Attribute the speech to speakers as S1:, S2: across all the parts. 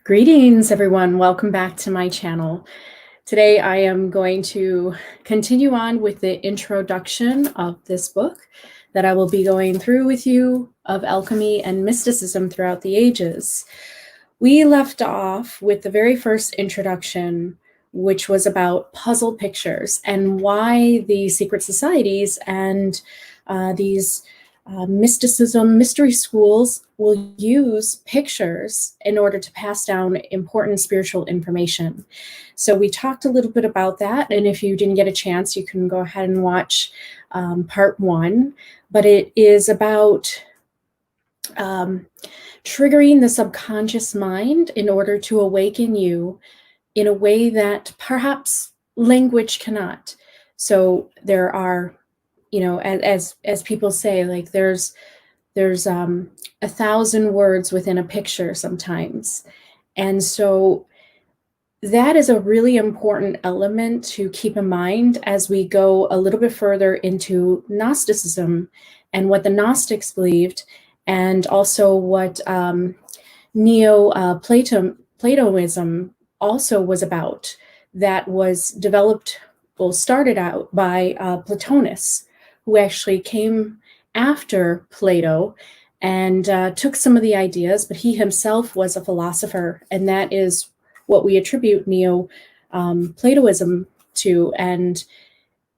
S1: Greetings, everyone. Welcome back to my channel. Today, I am going to continue on with the introduction of this book that I will be going through with you of alchemy and mysticism throughout the ages. We left off with the very first introduction, which was about puzzle pictures and why the secret societies and these mystery schools will use pictures in order to pass down important spiritual information. So we talked a little bit about that, and if you didn't get a chance, you can go ahead and watch part one, but it is about triggering the subconscious mind in order to awaken you in a way that perhaps language cannot. So there are, you know, as people say, like there's 1,000 words within a picture sometimes. And so that is a really important element to keep in mind as we go a little bit further into Gnosticism and what the Gnostics believed, and also what Neoplatonism also was about, that was developed, well, started out by Plotinus, who actually came after Plato and took some of the ideas, but he himself was a philosopher, and that is what we attribute Neo-Platonism to. And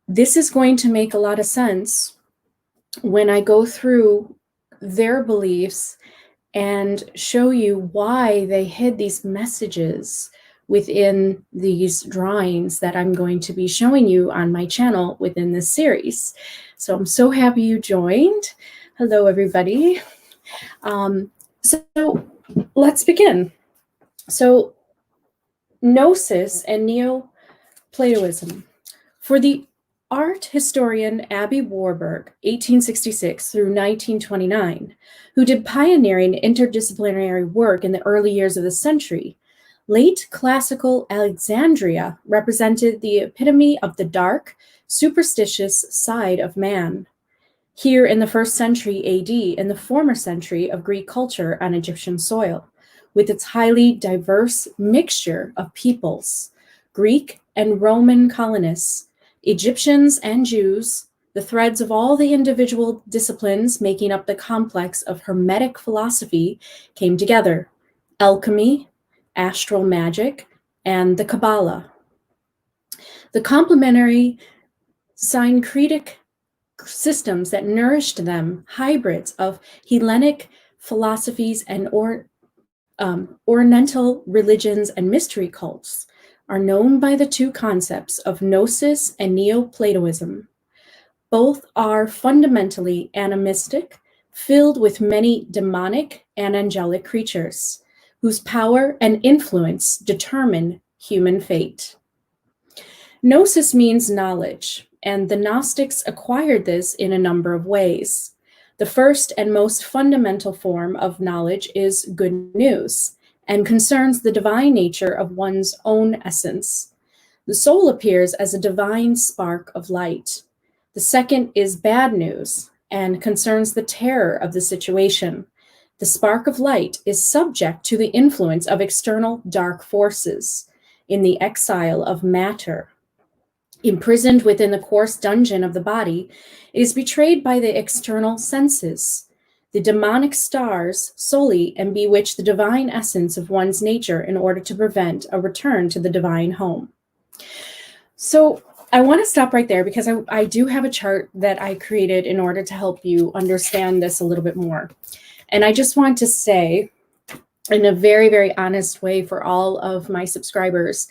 S1: this is going to make a lot of sense when I go through their beliefs and show you why they hid these messages within these drawings that I'm going to be showing you on my channel within this series. So I'm so happy you joined. Hello, everybody. So let's begin. So Gnosis and Neoplatonism. For the art historian Abby Warburg, 1866 through 1929, who did pioneering interdisciplinary work in the early years of the century, late classical Alexandria represented the epitome of the dark, superstitious side of man. Here in the 1st century AD, in the former century of Greek culture on Egyptian soil, with its highly diverse mixture of peoples, Greek and Roman colonists, Egyptians and Jews, the threads of all the individual disciplines making up the complex of Hermetic philosophy came together: alchemy, astral magic, and the Kabbalah. The complementary syncretic systems that nourished them, hybrids of Hellenic philosophies and Oriental religions and mystery cults, are known by the two concepts of Gnosis and Neoplatonism. Both are fundamentally animistic, filled with many demonic and angelic creatures, whose power and influence determine human fate. Gnosis means knowledge, and the Gnostics acquired this in a number of ways. The first and most fundamental form of knowledge is good news, and concerns the divine nature of one's own essence. The soul appears as a divine spark of light. The second is bad news, and concerns the terror of the situation. The spark of light is subject to the influence of external dark forces in the exile of matter. Imprisoned within the coarse dungeon of the body, it is betrayed by the external senses. The demonic stars sully and bewitch the divine essence of one's nature in order to prevent a return to the divine home. So I want to stop right there because I do have a chart that I created in order to help you understand this a little bit more. And I just want to say, in a very, very honest way for all of my subscribers,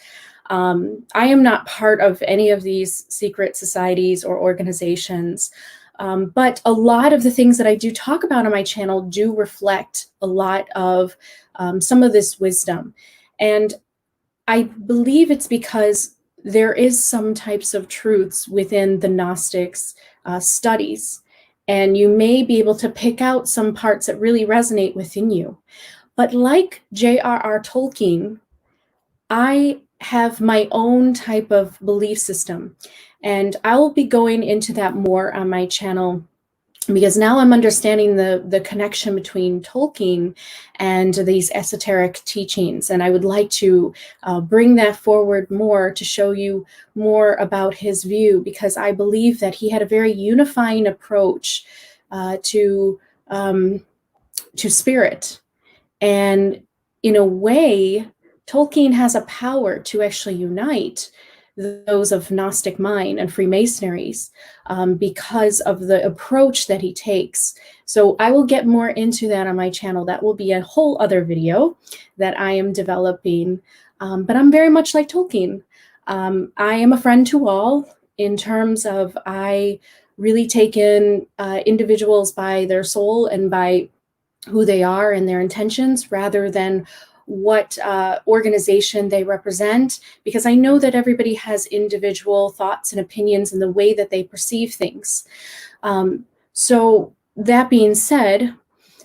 S1: I am not part of any of these secret societies or organizations, but a lot of the things that I do talk about on my channel do reflect a lot of some of this wisdom. And I believe it's because there is some types of truths within the Gnostics studies, and you may be able to pick out some parts that really resonate within you. But like J.R.R. Tolkien, I have my own type of belief system, and I will be going into that more on my channel because now I'm understanding the connection between Tolkien and these esoteric teachings. And I would like to bring that forward more to show you more about his view, because I believe that he had a very unifying approach to spirit. And in a way, Tolkien has a power to actually unite those of Gnostic mind and Freemasonries because of the approach that he takes. So I will get more into that on my channel. That will be a whole other video that I am developing. But I'm very much like Tolkien. I am a friend to all in terms of I really take in individuals by their soul and by who they are and their intentions rather than what organization they represent, because I know that everybody has individual thoughts and opinions in the way that they perceive things. So that being said,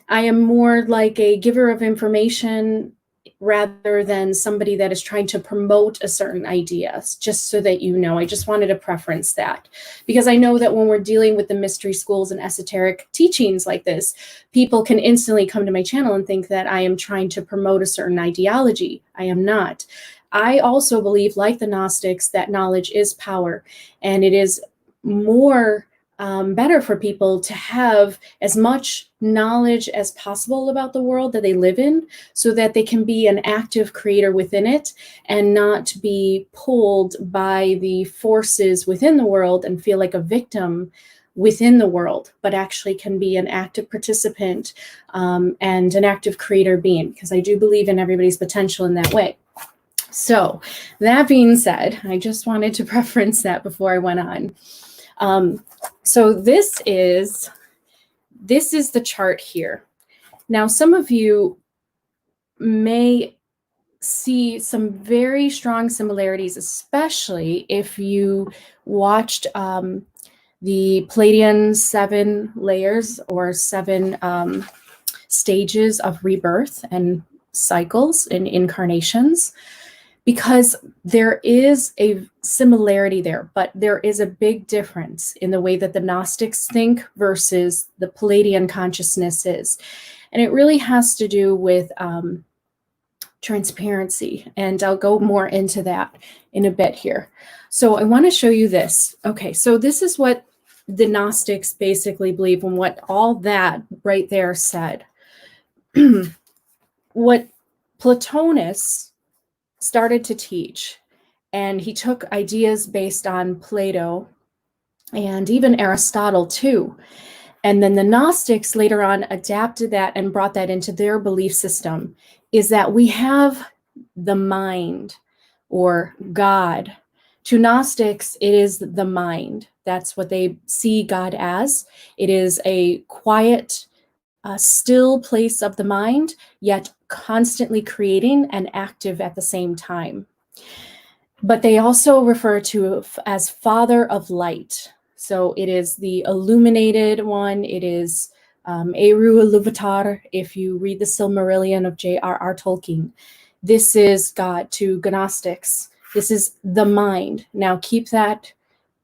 S1: I am more like a giver of information rather than somebody that is trying to promote a certain idea, just so that you know. I just wanted to preference that, because I know that when we're dealing with the mystery schools and esoteric teachings like this, people can instantly come to my channel and think that I am trying to promote a certain ideology. I am not. I also believe, like the Gnostics, that knowledge is power, and it is more better for people to have as much knowledge as possible about the world that they live in, so that they can be an active creator within it and not be pulled by the forces within the world and feel like a victim within the world, but actually can be an active participant and an active creator being, because I do believe in everybody's potential in that way. So that being said, I just wanted to preference that before I went on. So this is the chart here. Now, some of you may see some very strong similarities, especially if you watched the Pleiadian 7 layers or 7 stages of rebirth and cycles and incarnations, because there is a similarity there, but there is a big difference in the way that the Gnostics think versus the Pleiadian consciousness is. And it really has to do with transparency. And I'll go more into that in a bit here. So I want to show you this. Okay, so this is what the Gnostics basically believe and what all that right there said. What Plotinus started to teach, and he took ideas based on Plato and even Aristotle too. And then the Gnostics later on adapted that and brought that into their belief system, is that we have the mind or God. To Gnostics, it is the mind. That's what they see God as. It is a quiet, still place of the mind, yet constantly creating and active at the same time. But they also refer to as Father of Light. So it is the illuminated one. It is Eru Iluvatar, if you read the Silmarillion of J.R.R. Tolkien. This is God to Gnostics. This is the mind. Now keep that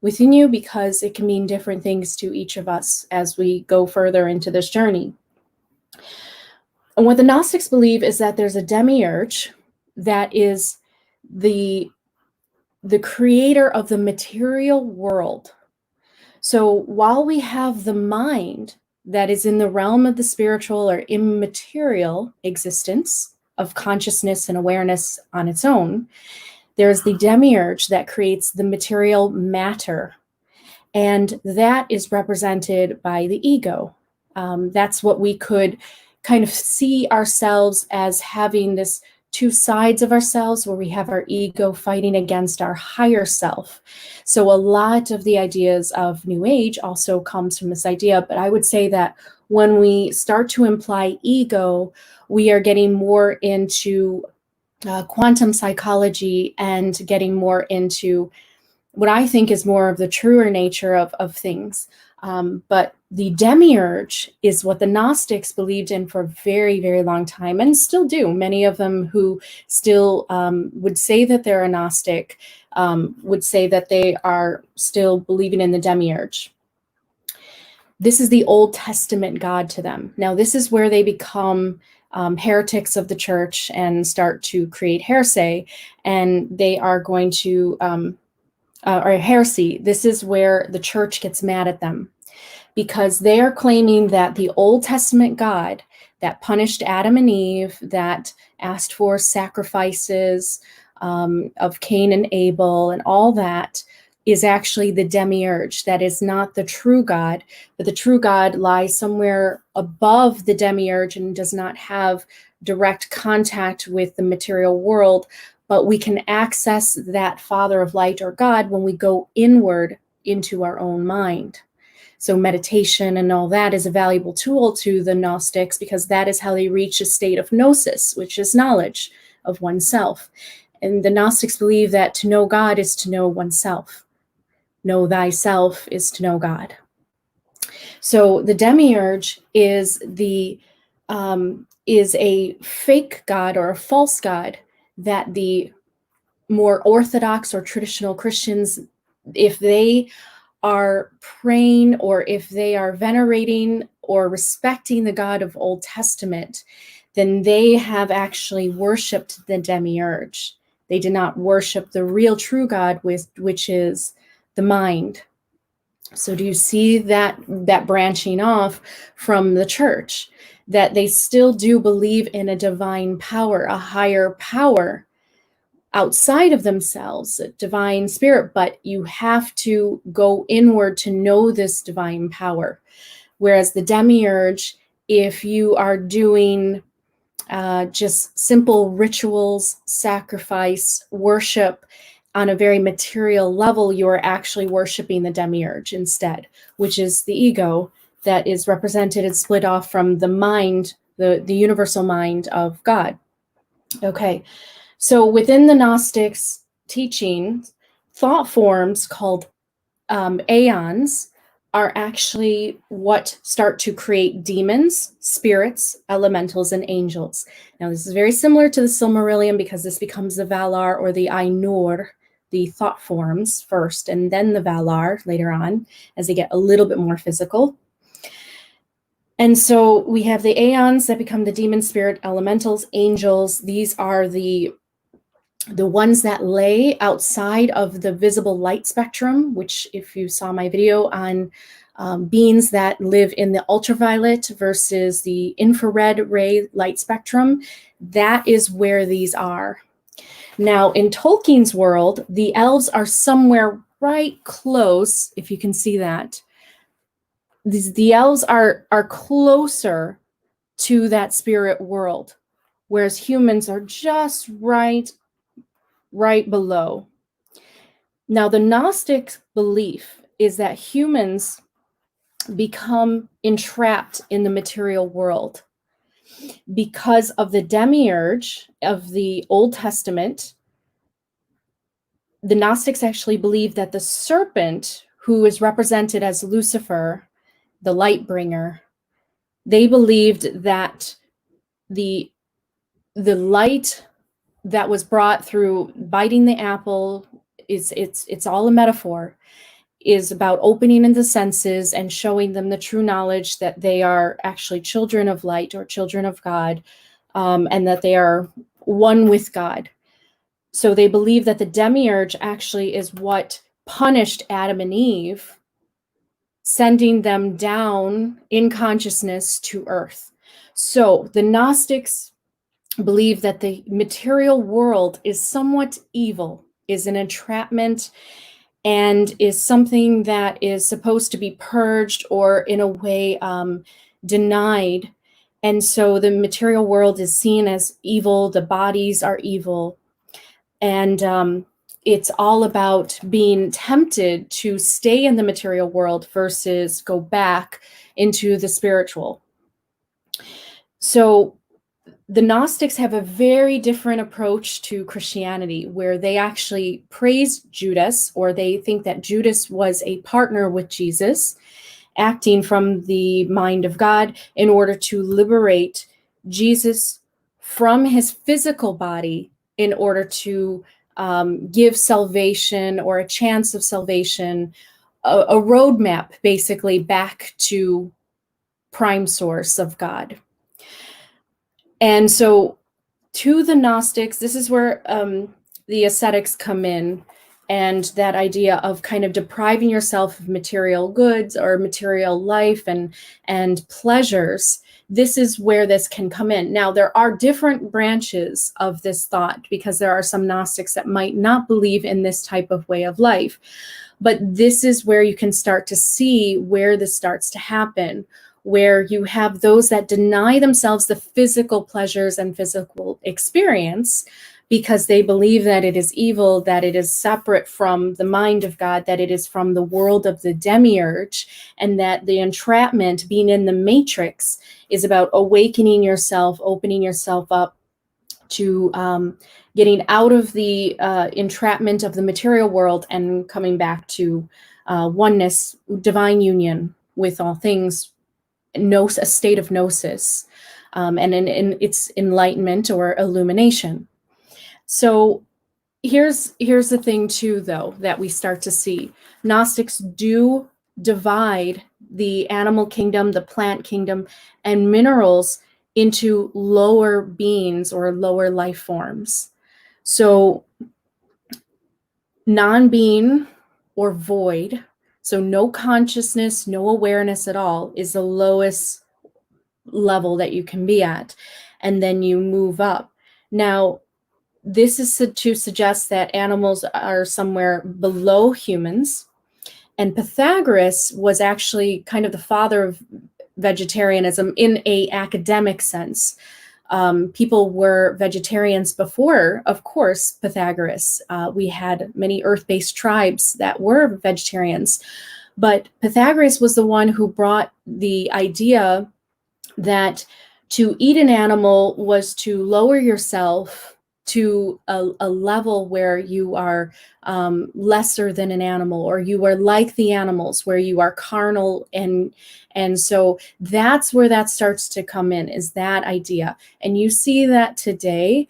S1: within you, because it can mean different things to each of us as we go further into this journey. And what the Gnostics believe is that there's a Demiurge that is the creator of the material world. So while we have the mind that is in the realm of the spiritual or immaterial existence of consciousness and awareness on its own, there's the Demiurge that creates the material matter. And that is represented by the ego. That's what we could kind of see ourselves as having, this two sides of ourselves where we have our ego fighting against our higher self. So a lot of the ideas of New Age also comes from this idea, but I would say that when we start to imply ego, we are getting more into quantum psychology and getting more into what I think is more of the truer nature of things. But the Demiurge is what the Gnostics believed in for a very, very long time, and still do. Many of them who still would say that they're a Gnostic would say that they are still believing in the Demiurge. This is the Old Testament God to them. Now, this is where they become heretics of the church and start to create heresy, and they are going to, or heresy. This is where the church gets mad at them, because they are claiming that the Old Testament God that punished Adam and Eve, that asked for sacrifices of Cain and Abel and all that, is actually the Demiurge. That is not the true God, but the true God lies somewhere above the Demiurge and does not have direct contact with the material world, but we can access that Father of Light or God when we go inward into our own mind. So meditation and all that is a valuable tool to the Gnostics, because that is how they reach a state of gnosis, which is knowledge of oneself. And the Gnostics believe that to know God is to know oneself. Know thyself is to know God. So the Demiurge is a fake God or a false God that the more orthodox or traditional Christians, if they are praying or if they are venerating or respecting the God of Old Testament, then they have actually worshipped the Demiurge. They did not worship the real true God, which is the mind. So do you see that branching off from the church, that they still do believe in a divine power, a higher power outside of themselves, a divine spirit, but you have to go inward to know this divine power. Whereas the Demiurge, if you are doing just simple rituals, sacrifice, worship on a very material level, you are actually worshiping the Demiurge instead, which is the ego that is represented and split off from the mind, the universal mind of God. Okay. So within the Gnostics' teaching, thought forms called aeons are actually what start to create demons, spirits, elementals, and angels. Now, this is very similar to the Silmarillion, because this becomes the Valar or the Ainur, the thought forms first, and then the Valar later on, as they get a little bit more physical. And so we have the aeons that become the demon, spirit, elementals, angels. These are the ones that lay outside of the visible light spectrum, which, if you saw my video on beings that live in the ultraviolet versus the infrared ray light spectrum, that is where these are. Now, in Tolkien's world, the elves are somewhere right close, if you can see that. The elves are closer to that spirit world, whereas humans are just right below. Now, the Gnostic belief is that humans become entrapped in the material world because of the Demiurge of the Old Testament. The Gnostics actually believe that the serpent, who is represented as Lucifer, the light bringer, they believed that the light that was brought through biting the apple, it's all a metaphor, is about opening in the senses and showing them the true knowledge that they are actually children of light or children of God, and that they are one with God. So they believe that the Demiurge actually is what punished Adam and Eve, sending them down in consciousness to earth. So the Gnostics believe that the material world is somewhat evil, is an entrapment, and is something that is supposed to be purged or in a way denied. And so the material world is seen as evil, the bodies are evil. And it's all about being tempted to stay in the material world versus go back into the spiritual. So the Gnostics have a very different approach to Christianity, where they actually praise Judas, or they think that Judas was a partner with Jesus, acting from the mind of God in order to liberate Jesus from his physical body in order to give salvation or a chance of salvation a roadmap basically back to prime source of God. And so to the Gnostics, this is where the ascetics come in, and that idea of kind of depriving yourself of material goods or material life and pleasures. This is where this can come in. Now, there are different branches of this thought, because there are some Gnostics that might not believe in this type of way of life. But this is where you can start to see where this starts to happen, where you have those that deny themselves the physical pleasures and physical experience because they believe that it is evil, that it is separate from the mind of God, that it is from the world of the Demiurge, and that the entrapment, being in the matrix, is about awakening yourself, opening yourself up to getting out of the entrapment of the material world and coming back to oneness, divine union with all things, a state of gnosis, and in its enlightenment or illumination. So here's the thing too, though, that we start to see. Gnostics do divide the animal kingdom, the plant kingdom, and minerals into lower beings or lower life forms. So non-being or void, so no consciousness, no awareness at all, is the lowest level that you can be at. And then you move up. Now, this is to suggest that animals are somewhere below humans. And Pythagoras was actually kind of the father of vegetarianism in an academic sense. People were vegetarians before, of course, Pythagoras. We had many earth-based tribes that were vegetarians. But Pythagoras was the one who brought the idea that to eat an animal was to lower yourself to a level where you are lesser than an animal, or you are like the animals, where you are carnal. And so that's where that starts to come in, is that idea. And you see that today.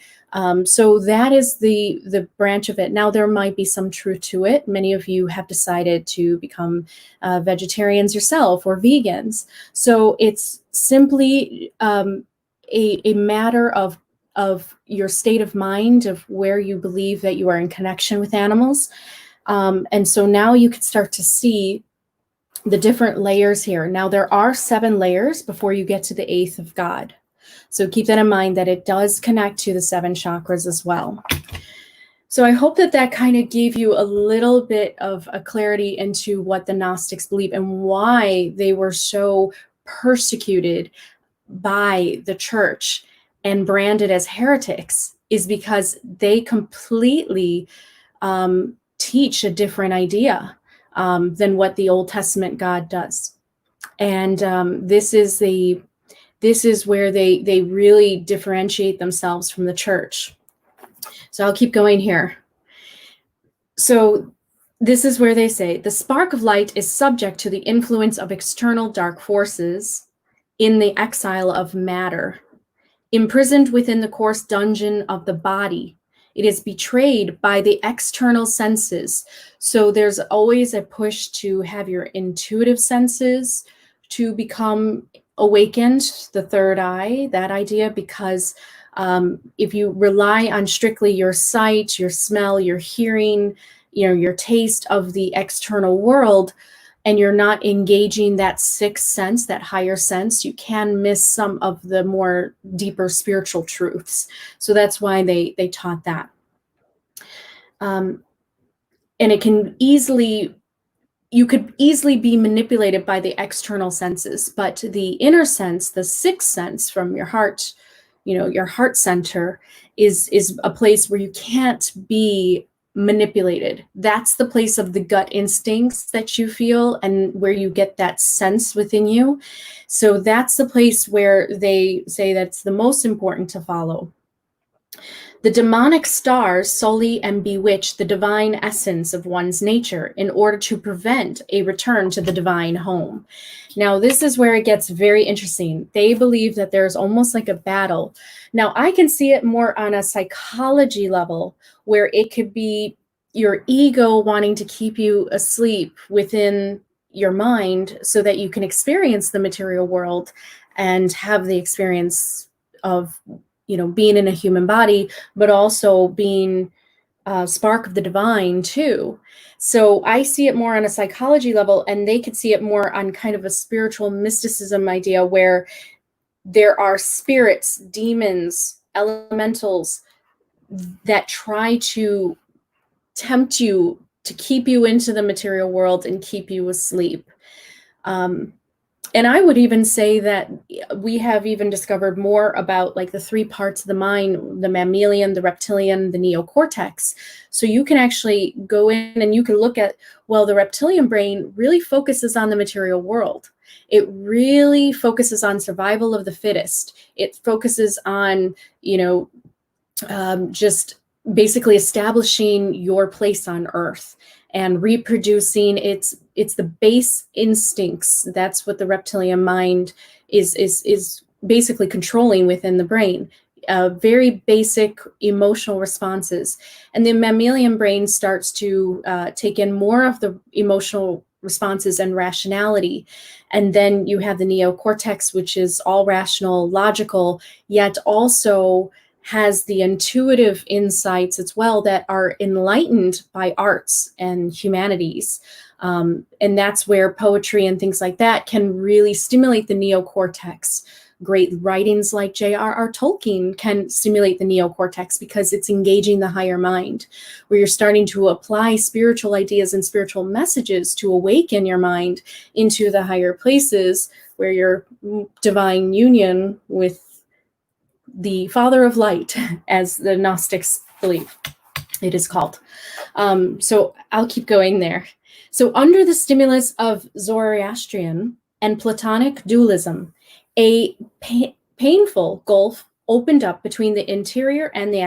S1: So that is the branch of it. Now, there might be some truth to it. Many of you have decided to become vegetarians yourself, or vegans. So it's simply a matter of your state of mind, of where you believe that you are in connection with animals. And so now you can start to see the different layers here. Now, there are 7 layers before you get to the 8th of God. So keep that in mind, that it does connect to the 7 chakras as well. So I hope that that kind of gave you a little bit of a clarity into what the Gnostics believe and why they were so persecuted by the church and branded as heretics, is because they completely teach a different idea than what the Old Testament God does. And this is where they really differentiate themselves from the church. So I'll keep going here. So this is where they say, the spark of light is subject to the influence of external dark forces in the exile of matter. Imprisoned within the coarse dungeon of the body, it is betrayed by the external senses. So there's always a push to have your intuitive senses to become awakened, the third eye, that idea, because if you rely on strictly your sight, your smell, your hearing, your taste of the external world, and you're not engaging that sixth sense, that higher sense, you can miss some of the more deeper spiritual truths. So that's why they taught that. And it can you could easily be manipulated by the external senses, but the inner sense, the sixth sense from your heart, your heart center, is a place where you can't be manipulated. That's the place of the gut instincts that you feel, and where you get that sense within you. So that's the place where they say that's the most important to follow. The demonic stars sully and bewitch the divine essence of one's nature in order to prevent a return to the divine home. Now, this is where it gets very interesting. They believe that there's almost like a battle. Now, I can see it more on a psychology level, where it could be your ego wanting to keep you asleep within your mind so that you can experience the material world and have the experience of, you know, being in a human body, but also being a spark of the divine too. So I see it more on a psychology level, and they could see it more on kind of a spiritual mysticism idea where there are spirits, demons, elementals that try to tempt you to keep you into the material world and keep you asleep. And I would even say that we have even discovered more about like the three parts of the mind, the mammalian, the reptilian, the neocortex. So you can actually go in and you can look at, well, the reptilian brain really focuses on the material world. It really focuses on survival of the fittest. It focuses on, you know, just basically establishing your place on Earth and reproducing. It's the base instincts. That's what the reptilian mind is basically controlling within the brain. Very basic emotional responses. And the mammalian brain starts to take in more of the emotional responses and rationality. And then you have the neocortex, which is all rational, logical, yet also has the intuitive insights as well that are enlightened by arts and humanities. And that's where poetry and things like that can really stimulate the neocortex. Great writings like J.R.R. Tolkien can stimulate the neocortex because it's engaging the higher mind, where you're starting to apply spiritual ideas and spiritual messages to awaken your mind into the higher places where your divine union with the Father of Light, as the Gnostics believe it is called. So I'll keep going there. So under the stimulus of Zoroastrian and Platonic dualism, a painful gulf opened up between the interior and the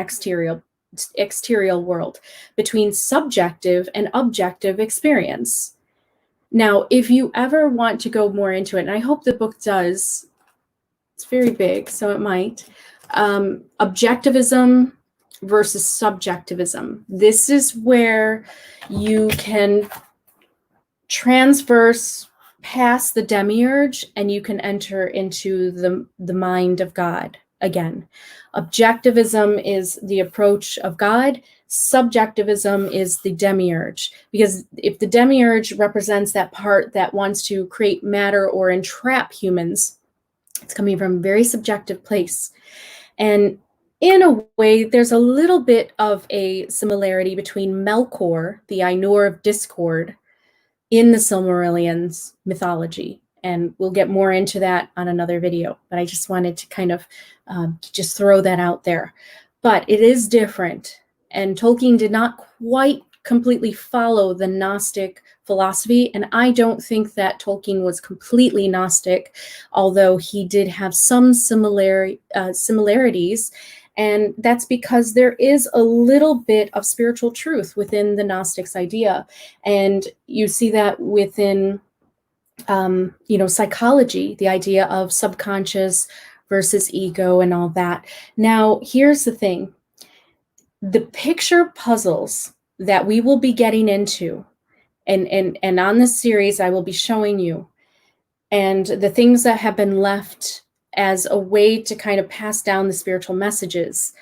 S1: exterior world, between subjective and objective experience. Now, if you ever want to go more into it, and I hope the book does, it's very big, so it might. Objectivism versus subjectivism. This is where you can transverse past the demiurge and you can enter into the mind of God again. Objectivism is the approach of God. Subjectivism is the demiurge, because if the demiurge represents that part that wants to create matter or entrap humans, it's coming from a very subjective place. And in a way, there's a little bit of a similarity between Melkor, the Ainur of Discord, in the Silmarillion's mythology. And we'll get more into that on another video, but I just wanted to kind of just throw that out there. But it is different, and Tolkien did not quite completely follow the Gnostic philosophy, and I don't think that Tolkien was completely Gnostic, although he did have some similarities, and that's because there is a little bit of spiritual truth within the Gnostics idea, and you see that within psychology, the idea of subconscious versus ego and all that. Now, here's the thing. The picture puzzles that we will be getting into, and on this series I will be showing you, and the things that have been left as a way to kind of pass down the spiritual messages.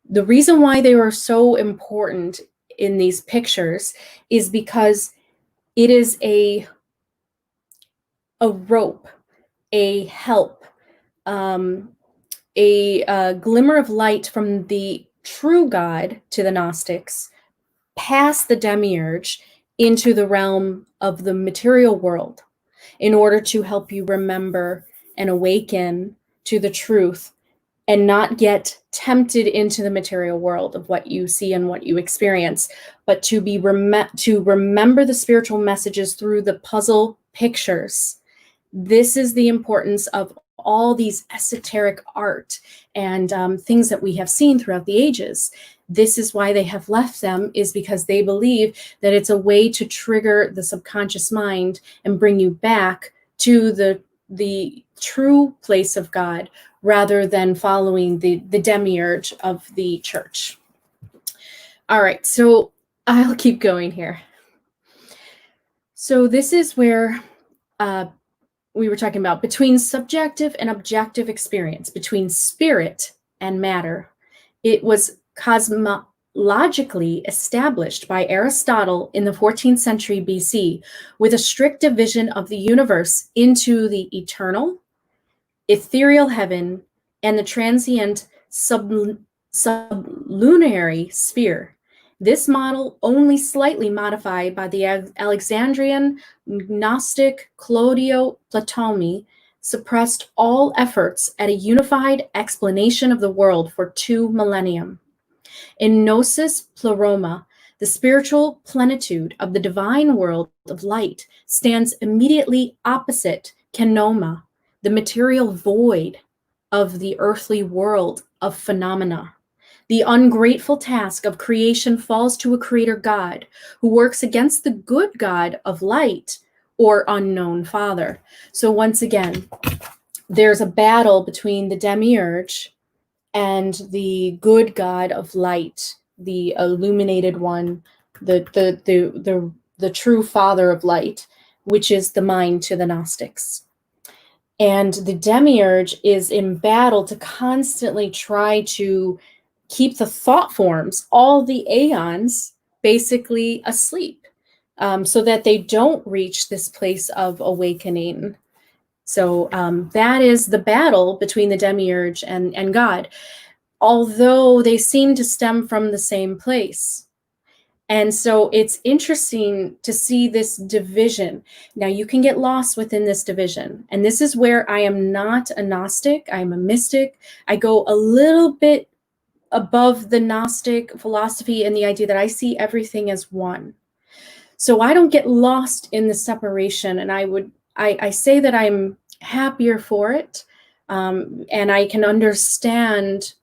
S1: The reason why they are so important in these pictures is because it is a rope, a help, a glimmer of light from the true God to the Gnostics, past the demiurge into the realm of the material world, in order to help you remember and awaken to the truth and not get tempted into the material world of what you see and what you experience, but to be to remember the spiritual messages through the puzzle pictures. This is the importance of all these esoteric art and things that we have seen throughout the ages. This is why they have left them, is because they believe that it's a way to trigger the subconscious mind and bring you back to the true place of God, rather than following the demiurge of the church. All right, so I'll keep going here. So this is where we were talking about between subjective and objective experience, between spirit and matter. It was cosmologically established by Aristotle in the 14th century BC with a strict division of the universe into the eternal, ethereal heaven, and the transient sublunary sphere. This model, only slightly modified by the Alexandrian Gnostic Claudio Ptolemy, suppressed all efforts at a unified explanation of the world for 2 millennia. In Gnosis Pleroma, the spiritual plenitude of the divine world of light stands immediately opposite Kenoma, the material void of the earthly world of phenomena. The ungrateful task of creation falls to a creator God who works against the good God of light or unknown Father. So once again, there's a battle between the Demiurge and the good God of light, the illuminated one, the true Father of light, which is the mind to the Gnostics. And the Demiurge is in battle to constantly try to keep the thought forms, all the aeons, basically asleep, so that they don't reach this place of awakening. So that is the battle between the Demiurge and God, although they seem to stem from the same place. And so it's interesting to see this division. Now, you can get lost within this division. And this is where I am not a Gnostic, I'm a mystic. I go a little bit above the Gnostic philosophy and the idea that I see everything as one. So I don't get lost in the separation. And I say that I'm happier for it. And I can understand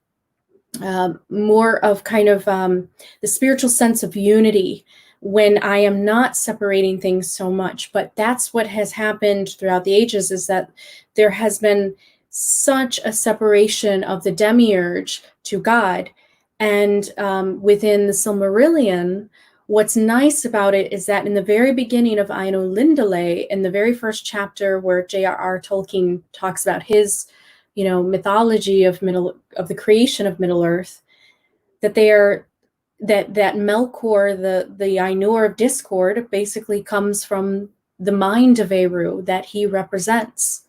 S1: more of kind of the spiritual sense of unity when I am not separating things so much. But that's what has happened throughout the ages, is that there has been such a separation of the Demiurge to God. And within the Silmarillion, what's nice about it is that in the very beginning of Aino Lindale, in the very first chapter where J.R.R. Tolkien talks about his mythology of the creation of Middle Earth, that they are that Melkor, the Ainur of discord, basically comes from the mind of Eru that he represents.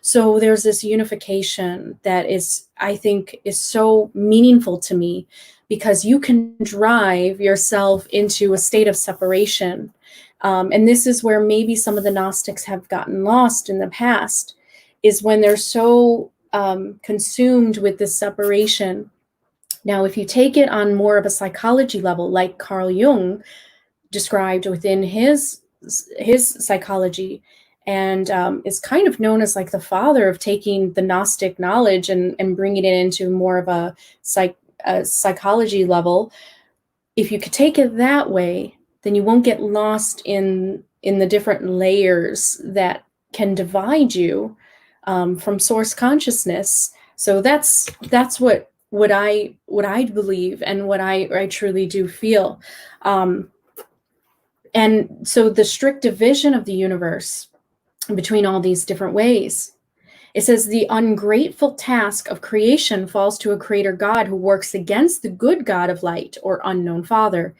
S1: So there's this unification that is, I think, is so meaningful to me, because you can drive yourself into a state of separation. And this is where maybe some of the Gnostics have gotten lost in the past, is when they're so consumed with this separation. Now, if you take it on more of a psychology level, like Carl Jung described within his psychology, and is kind of known as like the father of taking the Gnostic knowledge and bringing it into more of a psychology level. If you could take it that way, then you won't get lost in the different layers that can divide you from source consciousness. So that's what I believe, and what I truly do feel. And so the strict division of the universe between all these different ways. It says the ungrateful task of creation falls to a creator God who works against the good God of light or unknown Father,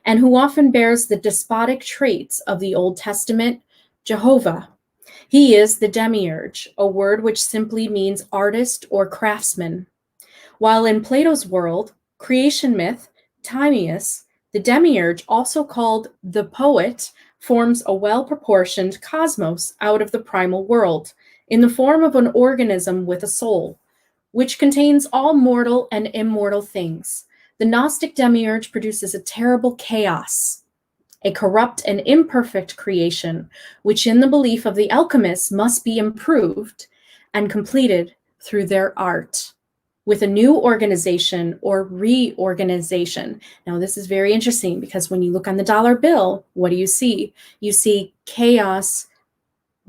S1: and who often bears the despotic traits of the Old Testament Jehovah. He is the Demiurge, a word which simply means artist or craftsman. While in Plato's world, creation myth, Timaeus, the Demiurge, also called the poet, forms a well-proportioned cosmos out of the primal world, in the form of an organism with a soul, which contains all mortal and immortal things. The Gnostic Demiurge produces a terrible chaos, a corrupt and imperfect creation, which in the belief of the alchemists must be improved and completed through their art, with a new organization or reorganization. Now, this is very interesting, because when you look on the dollar bill, what do you see? You see chaos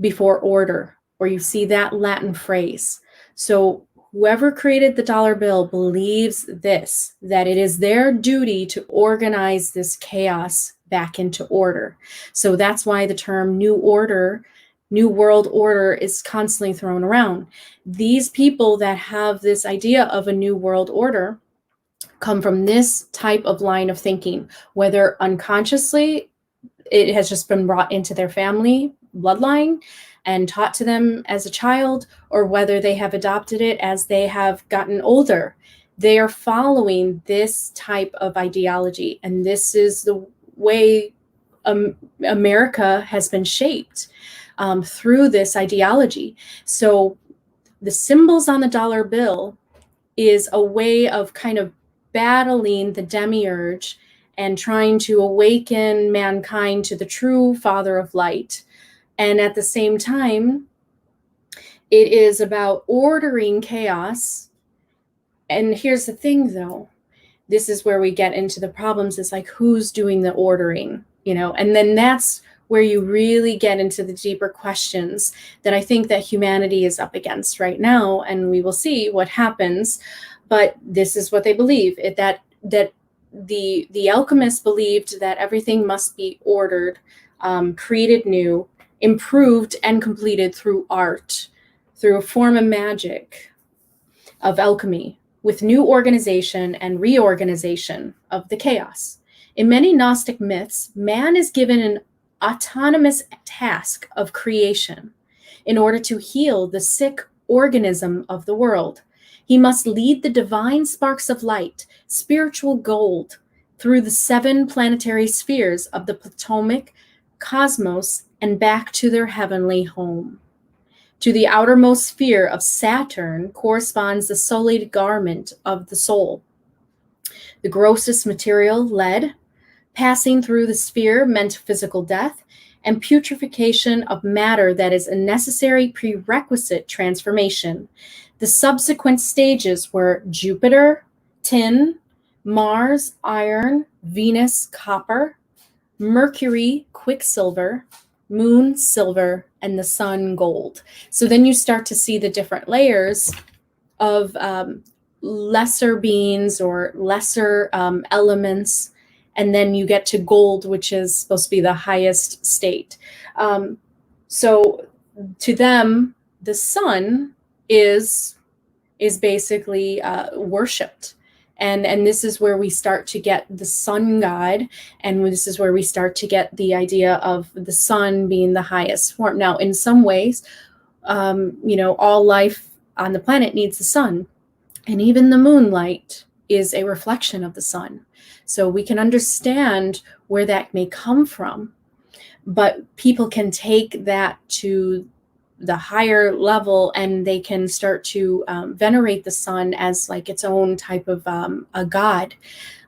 S1: before order, or you see that Latin phrase. So whoever created the dollar bill believes this, that it is their duty to organize this chaos back into order. So that's why the term New World Order is constantly thrown around. These people that have this idea of a New World Order come from this type of line of thinking, whether unconsciously it has just been brought into their family bloodline and taught to them as a child, or whether they have adopted it as they have gotten older. They are following this type of ideology, and this is the way America has been shaped through this ideology. So the symbols on the dollar bill is a way of kind of battling the Demiurge and trying to awaken mankind to the true Father of Light. And at the same time, it is about ordering chaos. And here's the thing, though. This is where we get into the problems. It's like, who's doing the ordering, you know? And then that's where you really get into the deeper questions that I think that humanity is up against right now. And we will see what happens. But this is what they believe, that the alchemists believed that everything must be ordered, created new, improved, and completed through art, through a form of magic, of alchemy, with new organization and reorganization of the chaos. In many Gnostic myths, man is given an autonomous task of creation in order to heal the sick organism of the world. He must lead the divine sparks of light, spiritual gold, through the 7 planetary spheres of the Platonic cosmos and back to their heavenly home. To the outermost sphere of Saturn corresponds the sullied garment of the soul. The grossest material, lead, passing through the sphere meant physical death and putrefaction of matter that is a necessary prerequisite transformation. The subsequent stages were Jupiter, tin, Mars, iron, Venus, copper, Mercury, quicksilver, Moon, silver, and the sun, gold. So then you start to see the different layers of lesser beings or lesser elements. And then you get to gold, which is supposed to be the highest state. So to them, the sun is basically worshipped. And this is where we start to get the sun god. And this is where we start to get the idea of the sun being the highest form. Now, in some ways, all life on the planet needs the sun. And even the moonlight is a reflection of the sun. So we can understand where that may come from. But people can take that to the higher level, and they can start to venerate the sun as like its own type of a god,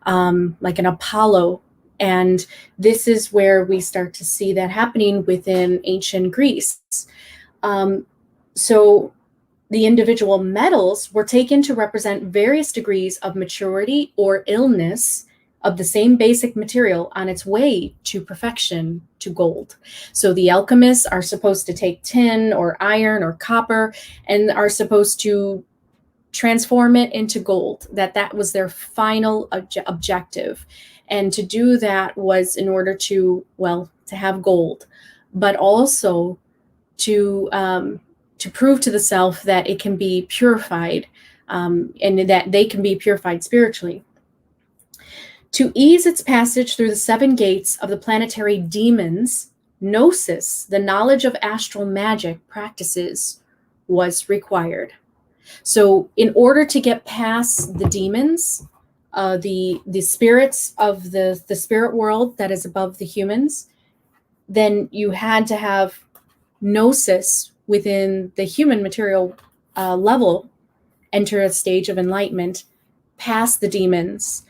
S1: like an Apollo. And this is where we start to see that happening within ancient Greece. So the individual metals were taken to represent various degrees of maturity or illness of the same basic material on its way to perfection, to gold. So the alchemists are supposed to take tin or iron or copper and are supposed to transform it into gold. That was their final objective. And to do that was in order to have gold, but also to prove to the self that it can be purified, and that they can be purified spiritually. To ease its passage through the 7 gates of the planetary demons, gnosis, the knowledge of astral magic practices, was required. So in order to get past the demons, the spirits of the spirit world that is above the humans, then you had to have gnosis within the human material level, enter a stage of enlightenment, pass the demons,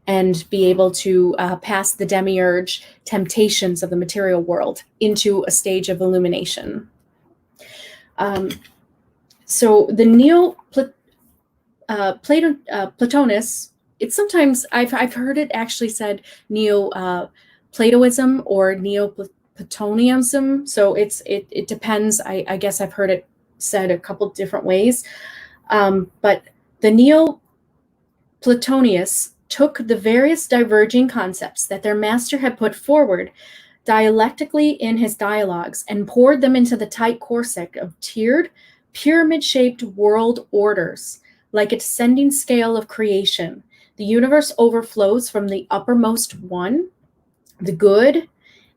S1: and be able to pass the demiurge temptations of the material world into a stage of illumination. So the Neoplatonists, it's sometimes, I've heard it actually said Neoplatonism or Neoplatonism. So it depends. I guess I've heard it said a couple different ways. But the Neoplatonists took the various diverging concepts that their master had put forward dialectically in his dialogues and poured them into the tight corset of tiered, pyramid-shaped world orders. Like a descending scale of creation, the universe overflows from the uppermost one, the good,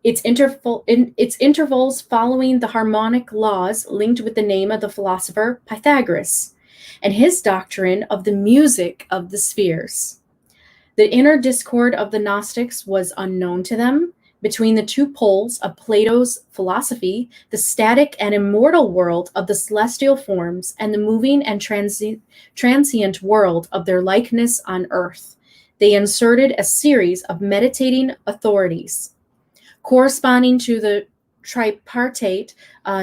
S1: its intervals following the harmonic laws linked with the name of the philosopher Pythagoras, and his doctrine of the music of the spheres. The inner discord of the Gnostics was unknown to them. Between the two poles of Plato's philosophy, the static and immortal world of the celestial forms and the moving and transient world of their likeness on earth, they inserted a series of meditating authorities corresponding to the tripartite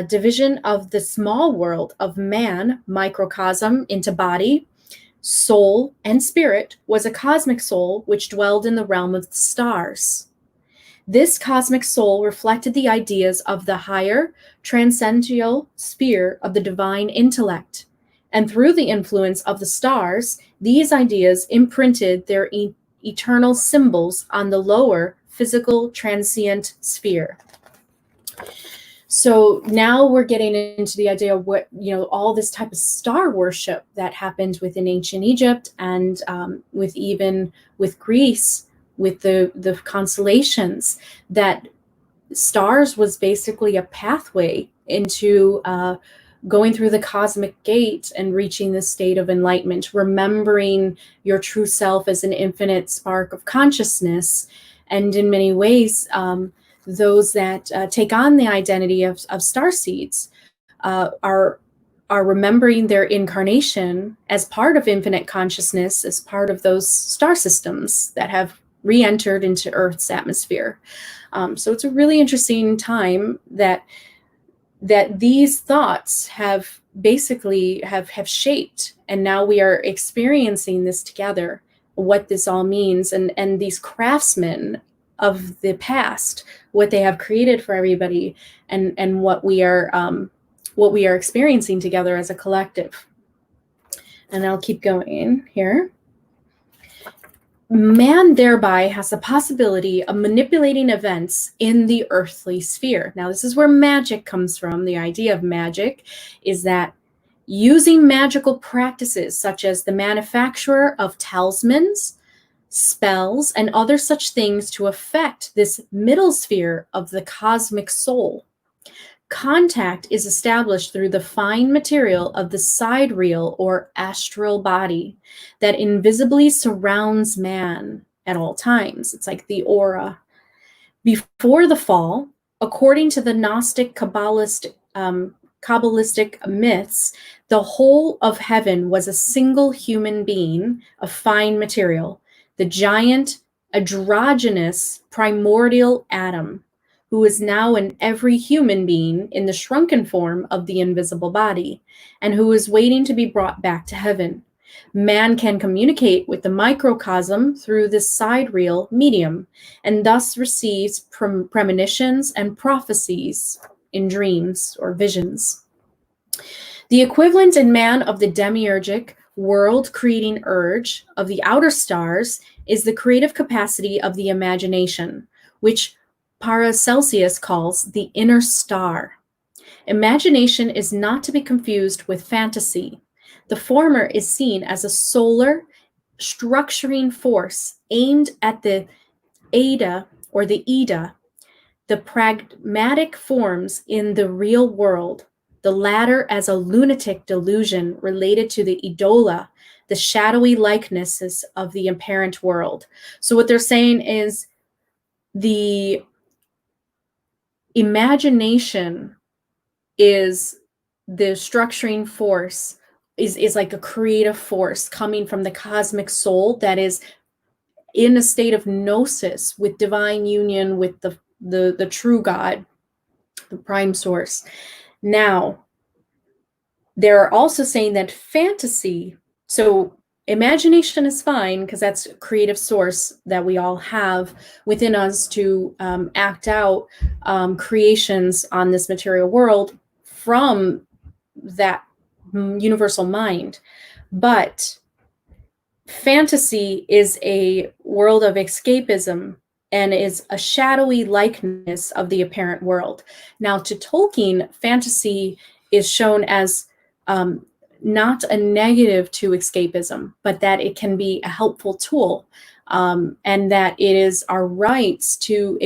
S1: division of the small world of man, microcosm, into body, soul, and spirit, was a cosmic soul which dwelled in the realm of the stars. This cosmic soul reflected the ideas of the higher, transcendental sphere of the divine intellect, and through the influence of the stars, these ideas imprinted their eternal symbols on the lower, physical, transient sphere. So now we're getting into the idea of what, all this type of star worship that happened within ancient Egypt and with Greece, with the constellations, that stars was basically a pathway into going through the cosmic gate and reaching the state of enlightenment, remembering your true self as an infinite spark of consciousness. And in many ways, those that take on the identity of star seeds are remembering their incarnation as part of infinite consciousness, as part of those star systems that have re-entered into Earth's atmosphere. So it's a really interesting time that these thoughts have basically have shaped, and now we are experiencing this together, what this all means, and these craftsmen of the past, what they have created for everybody, and what we are experiencing together as a collective. And I'll keep going here. Man thereby has the possibility of manipulating events in the earthly sphere. Now, this is where magic comes from. The idea of magic is that using magical practices such as the manufacture of talismans, spells, and other such things to affect this middle sphere of the cosmic soul. Contact is established through the fine material of the sidereal or astral body that invisibly surrounds man at all times. It's like the aura. Before the fall, according to the Gnostic Kabbalistic myths, the whole of heaven was a single human being of fine material, the giant androgynous primordial atom, who is now in every human being in the shrunken form of the invisible body, and who is waiting to be brought back to heaven. Man can communicate with the microcosm through this sidereal medium, and thus receives premonitions and prophecies in dreams or visions. The equivalent in man of the demiurgic world-creating urge of the outer stars is the creative capacity of the imagination, which Paracelsus calls the inner star. Imagination is not to be confused with fantasy. The former is seen as a solar structuring force aimed at the Ada or the Ida, the pragmatic forms in the real world, the latter as a lunatic delusion related to the idola, the shadowy likenesses of the apparent world. So what they're saying is the imagination is the structuring force, is like a creative force coming from the cosmic soul that is in a state of gnosis with divine union with the true God, the prime source. Now, they're also saying that fantasy, so imagination is fine because that's a creative source that we all have within us to act out creations on this material world from that universal mind. But fantasy is a world of escapism and is a shadowy likeness of the apparent world. Now, to Tolkien, fantasy is shown as not a negative to escapism, but that it can be a helpful tool, and that it is our rights to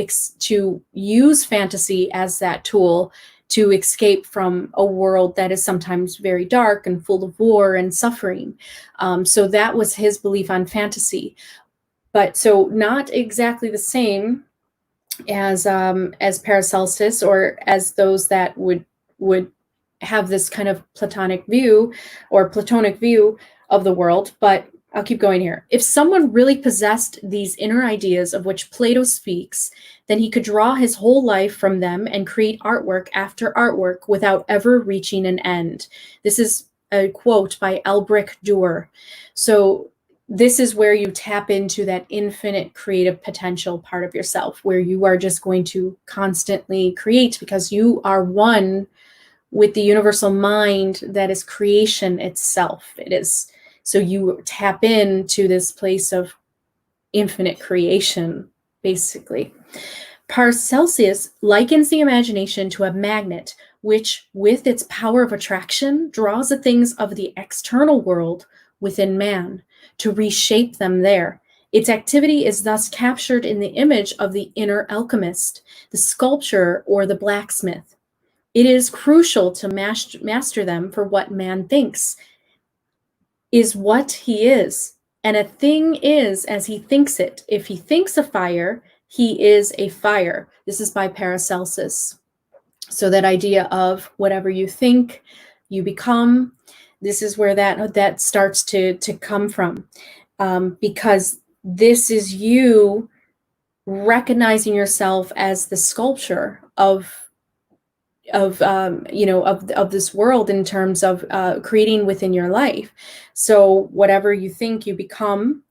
S1: use fantasy as that tool to escape from a world that is sometimes very dark and full of war and suffering. So that was his belief on fantasy. But so not exactly the same as Paracelsus, or as those that would have this kind of Platonic view or Platonic view of the world. But I'll keep going here. If someone really possessed these inner ideas of which Plato speaks, then he could draw his whole life from them and create artwork after artwork without ever reaching an end. This is a quote by Elbrick Duer. So this is where you tap into that infinite creative potential part of yourself, where you are just going to constantly create because you are one with the universal mind that is creation itself. It is. So you tap into this place of infinite creation, basically. Paracelsus likens the imagination to a magnet, which, with its power of attraction, draws the things of the external world within man to reshape them there. Its activity is thus captured in the image of the inner alchemist, the sculptor, or the blacksmith. It is crucial to master them, for what man thinks is what he is, and a thing is as he thinks it. If he thinks a fire, he is a fire. This is by Paracelsus. So that idea of whatever you think, you become. This is where that starts to come from, because this is you recognizing yourself as the sculpture of this world, in terms of creating within your life. So whatever you think, you become.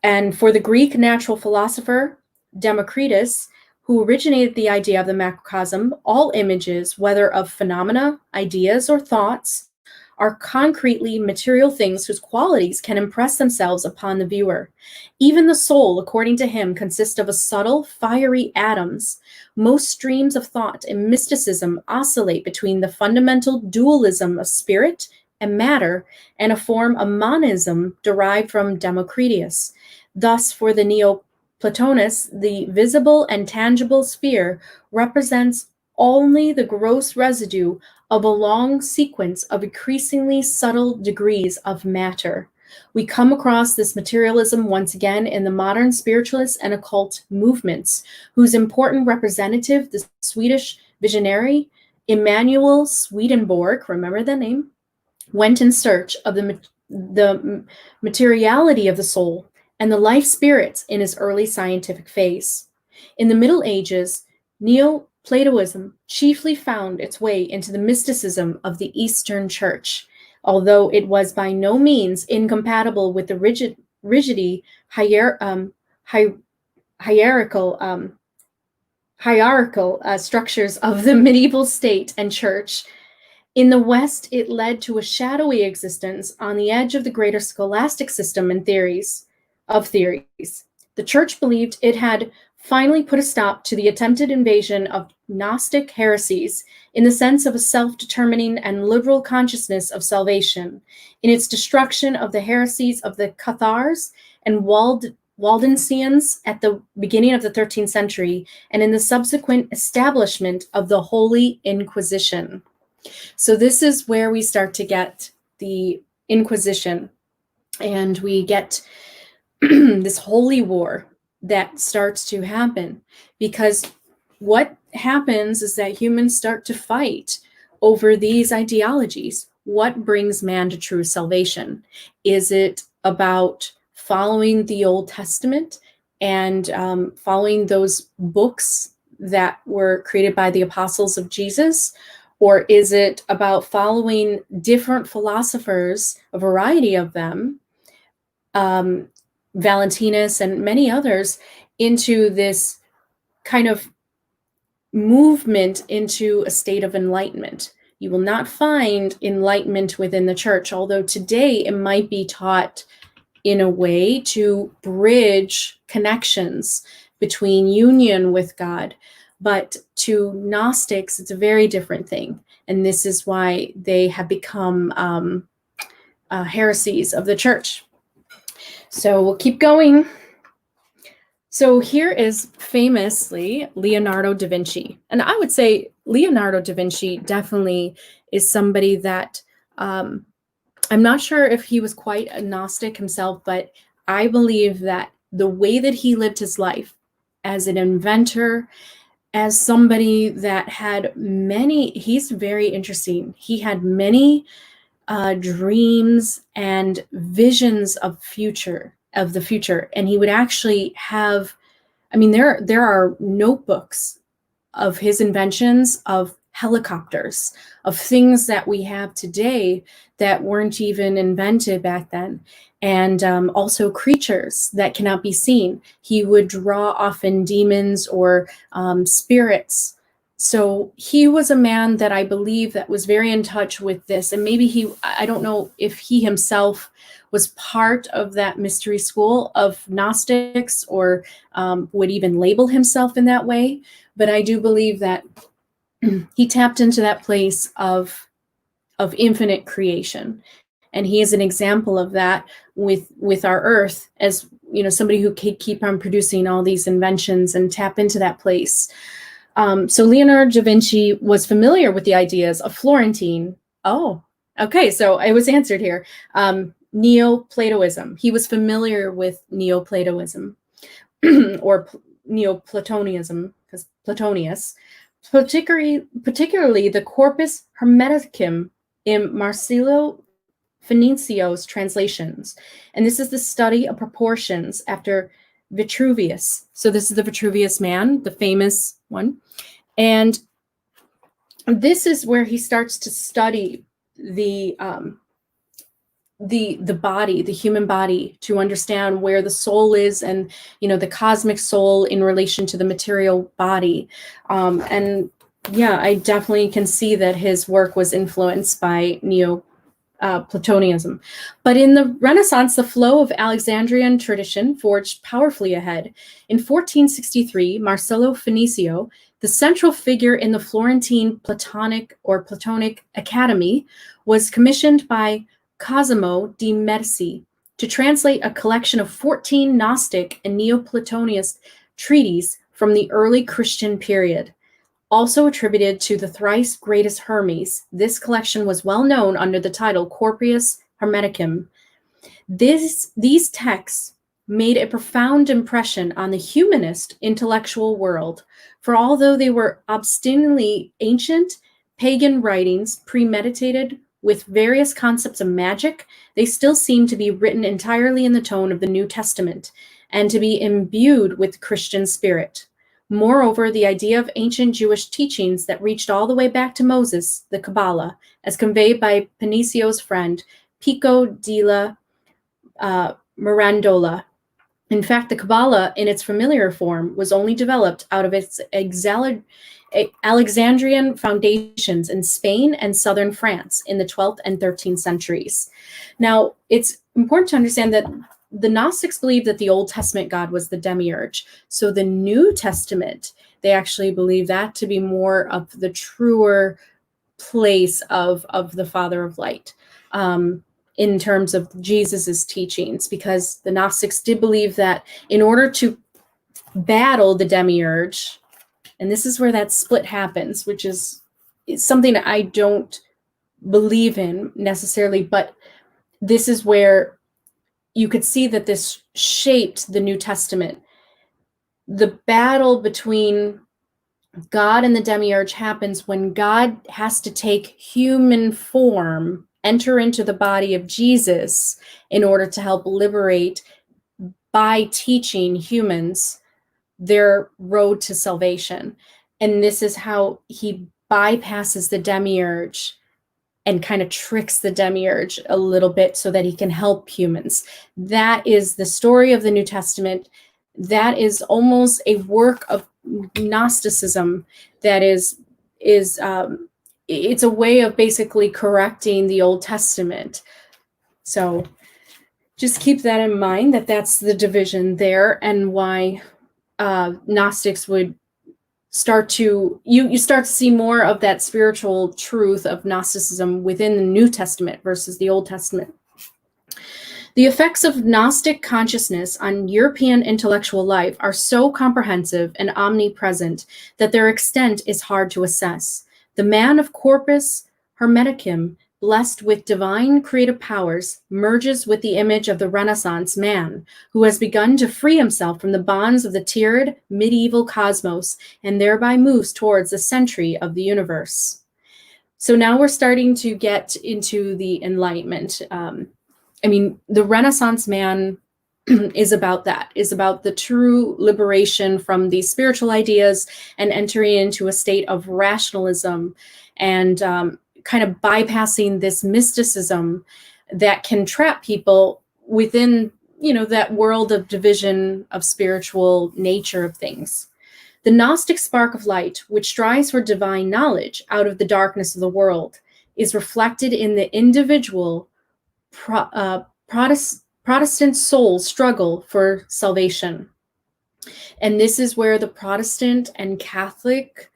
S1: And for the Greek natural philosopher Democritus, who originated the idea of the macrocosm, all images, whether of phenomena, ideas, or thoughts, are concretely material things whose qualities can impress themselves upon the viewer. Even the soul, according to him, consists of a subtle, fiery atoms. Most streams of thought in mysticism oscillate between the fundamental dualism of spirit and matter and a form of monism derived from Democritus. Thus, for the Neoplatonists, the visible and tangible sphere represents only the gross residue of a long sequence of increasingly subtle degrees of matter. We come across this materialism once again in the modern spiritualist and occult movements, whose important representative, the Swedish visionary Emanuel Swedenborg, remember that name, went in search of the materiality of the soul and the life spirits in his early scientific phase. In the Middle Ages, Neoplatonism chiefly found its way into the mysticism of the Eastern Church, although it was by no means incompatible with the rigidity hierarchical structures of the medieval state and church. In the West, it led to a shadowy existence on the edge of the greater scholastic system and theories. The church believed it had finally put a stop to the attempted invasion of Gnostic heresies in the sense of a self-determining and liberal consciousness of salvation, in its destruction of the heresies of the Cathars and Waldensians at the beginning of the 13th century, and in the subsequent establishment of the Holy Inquisition. So this is where we start to get the Inquisition, and we get this holy war that starts to happen, because what happens is that humans start to fight over these ideologies. What brings man to true salvation? Is it about following the Old Testament and following those books that were created by the apostles of Jesus? Or is it about following different philosophers, a variety of them, Valentinus and many others, into this kind of movement into a state of enlightenment? You will not find enlightenment within the church, although today it might be taught in a way to bridge connections between union with God. But to Gnostics, it's a very different thing. And this is why they have become heresies of the church. So we'll keep going. So here is famously Leonardo da Vinci. And I would say Leonardo da Vinci definitely is somebody that I'm not sure if he was quite a Gnostic himself, but I believe that the way that he lived his life as an inventor, as somebody that had many, he's very interesting. He had many dreams and visions of the future. And he would actually have, I mean, there are notebooks of his inventions of helicopters, of things that we have today that weren't even invented back then. And also creatures that cannot be seen. He would draw often demons or spirits. So he was a man that I believe that was very in touch with this. And maybe I don't know if he himself was part of that mystery school of Gnostics or would even label himself in that way. But I do believe that he tapped into that place of infinite creation. And he is an example of that with our earth, as you know, somebody who could keep on producing all these inventions and tap into that place. So Leonardo da Vinci was familiar with the ideas of Florentine. Oh, okay. So I was answered here. Neoplatonism. He was familiar with Neoplatonism or Neoplatonism, because Platonius, particularly the Corpus Hermeticum in Marsilio Fenincio's translations. And this is the study of proportions after Vitruvius. So this is the Vitruvius man, the famous one. And this is where he starts to study the body, the human body, to understand where the soul is, and the cosmic soul in relation to the material body. And yeah, I definitely can see that his work was influenced by Neoplatonism. But in the Renaissance, the flow of Alexandrian tradition forged powerfully ahead. In 1463, Marcello Fenicio, the central figure in the Florentine Platonic Academy, was commissioned by Cosimo de' Medici to translate a collection of 14 Gnostic and Neoplatonist treatises from the early Christian period. Also attributed to the thrice greatest Hermes, this collection was well known under the title Corpus Hermeticum. These texts made a profound impression on the humanist intellectual world, for although they were obstinately ancient pagan writings premeditated with various concepts of magic, they still seem to be written entirely in the tone of the New Testament and to be imbued with Christian spirit. Moreover, the idea of ancient Jewish teachings that reached all the way back to Moses, the Kabbalah, as conveyed by Panicio's friend Pico della Mirandola. In fact, the Kabbalah, in its familiar form, was only developed out of its Alexandrian foundations in Spain and southern France in the 12th and 13th centuries. Now, it's important to understand that the Gnostics believed that the Old Testament God was the Demiurge. So the New Testament, they actually believe that to be more of the truer place of the Father of Light in terms of Jesus's teachings, because the Gnostics did believe that in order to battle the Demiurge, and this is where that split happens, which is something that I don't believe in necessarily, but this is where you could see that this shaped the New Testament. The battle between God and the Demiurge happens when God has to take human form, enter into the body of Jesus in order to help liberate, by teaching humans, their road to salvation. And this is how he bypasses the Demiurge and kind of tricks the Demiurge a little bit so that he can help humans. That is the story of the New Testament. That is almost a work of Gnosticism that is it's a way of basically correcting the Old Testament. So just keep that in mind, that that's the division there, and why Gnostics would start to, you start to see more of that spiritual truth of Gnosticism within the New Testament versus the Old Testament. The effects of Gnostic consciousness on European intellectual life are so comprehensive and omnipresent that their extent is hard to assess. The man of Corpus Hermeticum, blessed with divine creative powers, merges with the image of the Renaissance man, who has begun to free himself from the bonds of the tiered medieval cosmos and thereby moves towards the century of the universe. So now we're starting to get into the Enlightenment. The Renaissance man is about that, is about the true liberation from these spiritual ideas and entering into a state of rationalism and kind of bypassing this mysticism that can trap people within, that world of division of spiritual nature of things. The Gnostic spark of light, which strives for divine knowledge out of the darkness of the world, is reflected in the individual Protestant soul's struggle for salvation. And this is where the Protestant and Catholic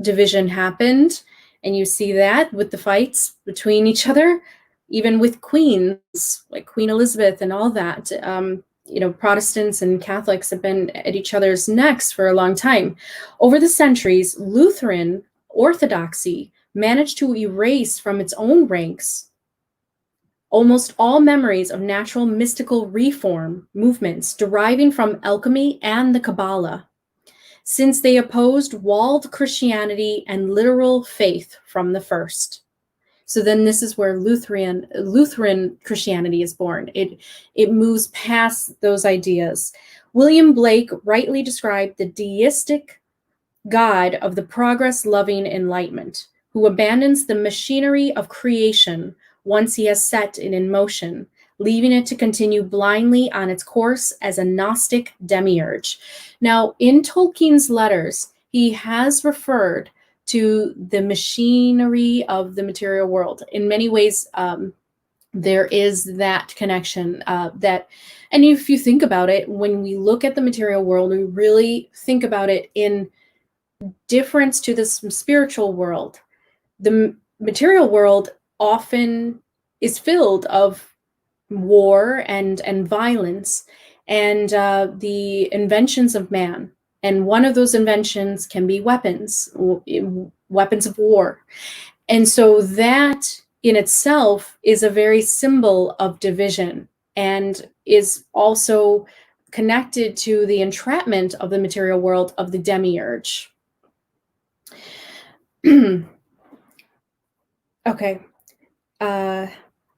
S1: division happened. And you see that with the fights between each other, even with queens, like Queen Elizabeth and all that. Protestants and Catholics have been at each other's necks for a long time. Over the centuries, Lutheran orthodoxy managed to erase from its own ranks almost all memories of natural mystical reform movements deriving from alchemy and the Kabbalah, since they opposed walled Christianity and literal faith from the first. So then this is where Lutheran Christianity is born. It moves past those ideas. William Blake rightly described the deistic God of the progress-loving enlightenment, who abandons the machinery of creation once he has set it in motion, leaving it to continue blindly on its course as a Gnostic demiurge. Now, in Tolkien's letters, he has referred to the machinery of the material world. In many ways, there is that connection and if you think about it, when we look at the material world, we really think about it in difference to this spiritual world. The material world often is filled of war and violence and the inventions of man. And one of those inventions can be weapons of war. And so that in itself is a very symbol of division and is also connected to the entrapment of the material world of the demiurge. Okay.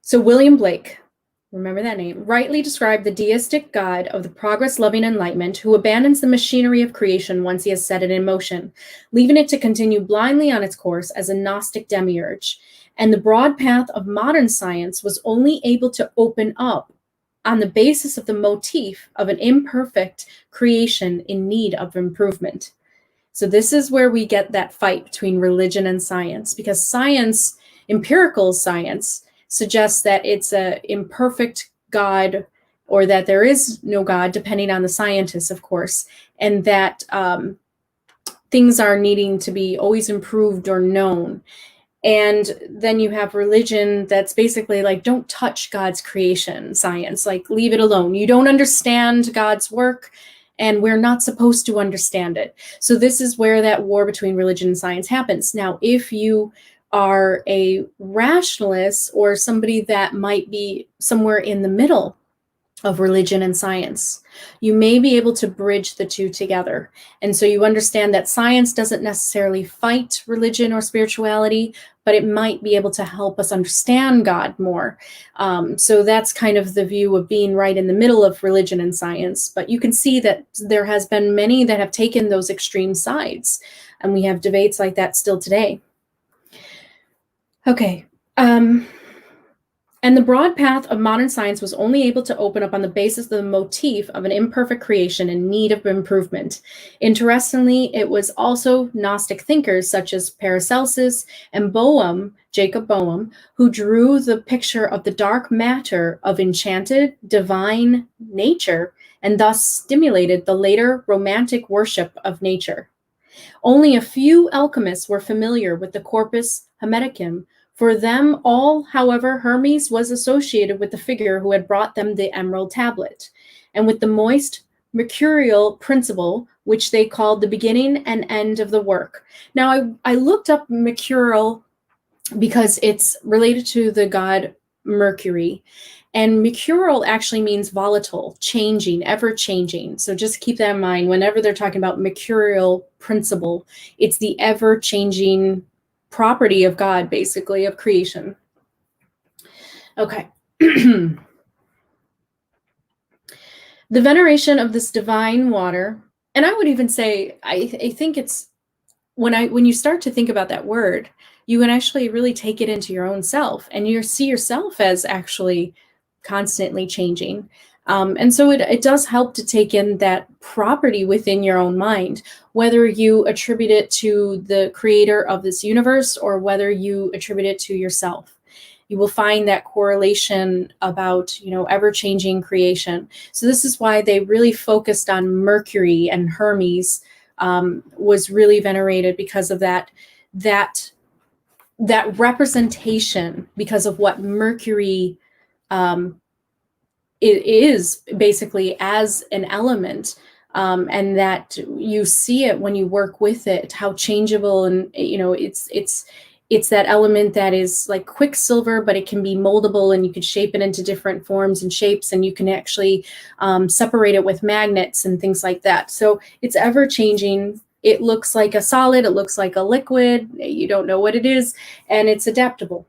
S1: So William Blake, remember that name, rightly described the deistic God of the progress-loving enlightenment who abandons the machinery of creation once he has set it in motion, leaving it to continue blindly on its course as a Gnostic demiurge. And the broad path of modern science was only able to open up on the basis of the motif of an imperfect creation in need of improvement. So this is where we get that fight between religion and science, because science, empirical science, suggests that it's an imperfect God, or that there is no God, depending on the scientists, of course, and that things are needing to be always improved or known. And then you have religion that's basically like, don't touch God's creation, science, like leave it alone. You don't understand God's work, and we're not supposed to understand it. So this is where that war between religion and science happens. Now, if you are a rationalist or somebody that might be somewhere in the middle of religion and science, you may be able to bridge the two together. And so you understand that science doesn't necessarily fight religion or spirituality, but it might be able to help us understand God more. So that's kind of the view of being right in the middle of religion and science. But you can see that there has been many that have taken those extreme sides, and we have debates like that still today. Okay. And And the broad path of modern science was only able to open up on the basis of the motif of an imperfect creation in need of improvement. Interestingly, it was also Gnostic thinkers such as Paracelsus and Boehm, Jacob Boehm, who drew the picture of the dark matter of enchanted, divine nature, and thus stimulated the later Romantic worship of nature. Only a few alchemists were familiar with the corpus hermeticum. For them all, however, Hermes was associated with the figure who had brought them the emerald tablet, and with the moist mercurial principle, which they called the beginning and end of the work. Now, I looked up mercurial because it's related to the god Mercury. And mercurial actually means volatile, changing, ever changing. So just keep that in mind. Whenever they're talking about mercurial principle, it's the ever changing property of God, basically, of creation. Okay. The veneration of this divine water, and I would even say, I think it's, when you start to think about that word, you can actually really take it into your own self, and you see yourself as actually constantly changing. And so it does help to take in that property within your own mind, whether you attribute it to the creator of this universe or whether you attribute it to yourself. You will find that correlation about, ever-changing creation. So this is why they really focused on Mercury, and Hermes was really venerated because of that representation, because of what Mercury it is basically as an element, and that you see it when you work with it, how changeable, and it's that element that is like quicksilver, but it can be moldable, and you can shape it into different forms and shapes, and you can actually separate it with magnets and things like that. So it's ever changing. It looks like a solid, it looks like a liquid, you don't know what it is, and it's adaptable.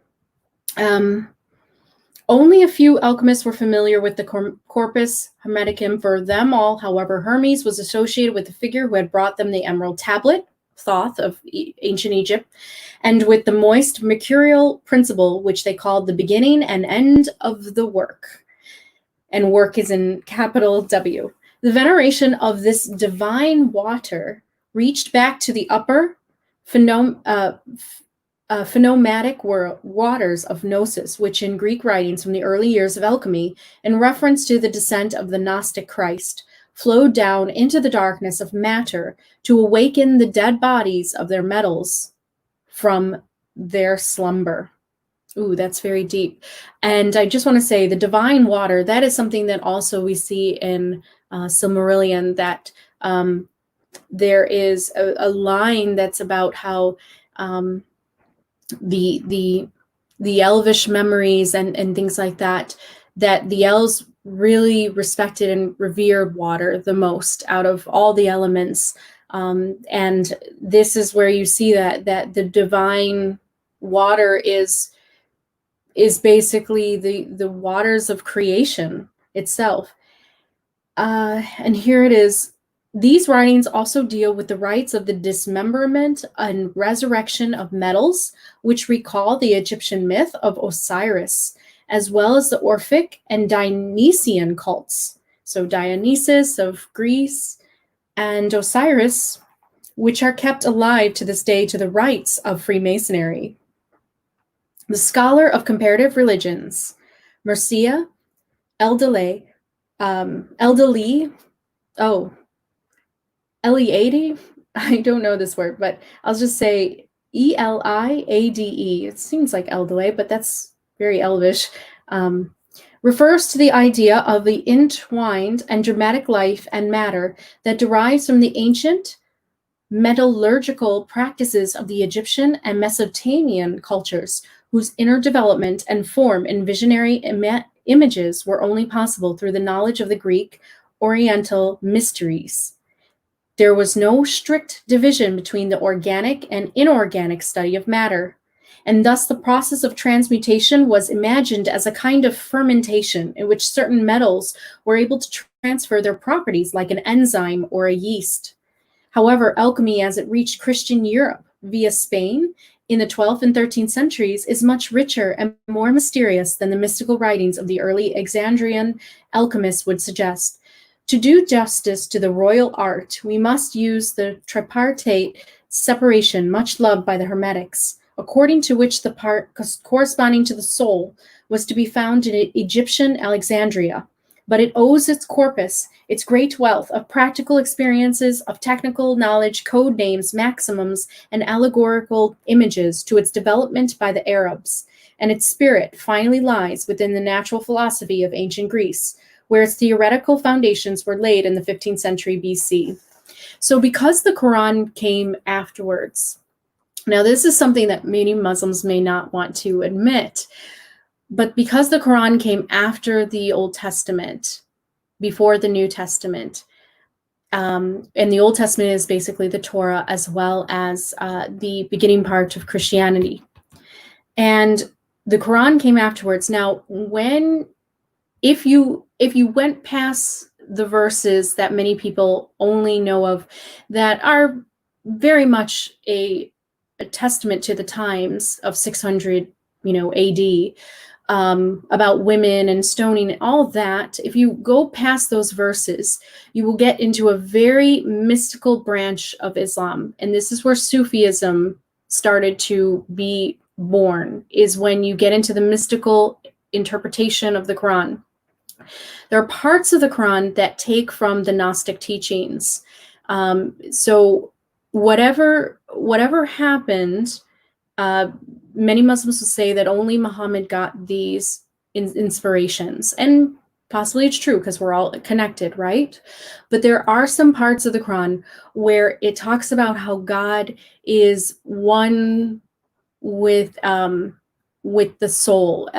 S1: Only a few alchemists were familiar with the corpus hermeticum. For them all, however, Hermes was associated with the figure who had brought them the emerald tablet, Thoth of ancient Egypt, and with the moist mercurial principle, which they called the beginning and end of the work. And work is in capital W. The veneration of this divine water reached back to the upper phenomatic waters of Gnosis, which in Greek writings from the early years of alchemy, in reference to the descent of the Gnostic Christ, flowed down into the darkness of matter to awaken the dead bodies of their metals from their slumber. Ooh, that's very deep. And I just want to say the divine water, that is something that also we see in Silmarillion, that there is a line that's about how the elvish memories and things like that the elves really respected and revered water the most out of all the elements. And this is where you see that the divine water is basically the waters of creation itself. And here it is. These writings also deal with the rites of the dismemberment and resurrection of metals, which recall the Egyptian myth of Osiris, as well as the Orphic and Dionysian cults. So Dionysus of Greece and Osiris, which are kept alive to this day to the rites of Freemasonry. The scholar of comparative religions, Mircea Eliade, Eliade, I don't know this word, but I'll just say Eliade. It seems like Eliade, but that's very elvish. Refers to the idea of the entwined and dramatic life and matter that derives from the ancient metallurgical practices of the Egyptian and Mesopotamian cultures, whose inner development and form in visionary images were only possible through the knowledge of the Greek Oriental mysteries. There was no strict division between the organic and inorganic study of matter, and thus the process of transmutation was imagined as a kind of fermentation in which certain metals were able to transfer their properties like an enzyme or a yeast. However, alchemy, as it reached Christian Europe via Spain in the 12th and 13th centuries is much richer and more mysterious than the mystical writings of the early Alexandrian alchemists would suggest. To do justice to the royal art, we must use the tripartite separation much loved by the Hermetics, according to which the part corresponding to the soul was to be found in Egyptian Alexandria, but it owes its corpus, its great wealth of practical experiences, of technical knowledge, code names, maxims, and allegorical images to its development by the Arabs, and its spirit finally lies within the natural philosophy of ancient Greece, where its theoretical foundations were laid in the 15th century BC. So because the Quran came afterwards, now this is something that many Muslims may not want to admit, but because the Quran came after the Old Testament, before the New Testament, and the Old Testament is basically the Torah as well as the beginning part of Christianity. And the Quran came afterwards. Now, if you went past the verses that many people only know of that are very much a testament to the times of 600, AD, about women and stoning and all that, if you go past those verses, you will get into a very mystical branch of Islam. And this is where Sufism started to be born, is when you get into the mystical interpretation of the Quran. There are parts of the Quran that take from the Gnostic teachings. So whatever happened, many Muslims will say that only Muhammad got these inspirations. And possibly it's true because we're all connected, right? But there are some parts of the Quran where it talks about how God is one with the soul,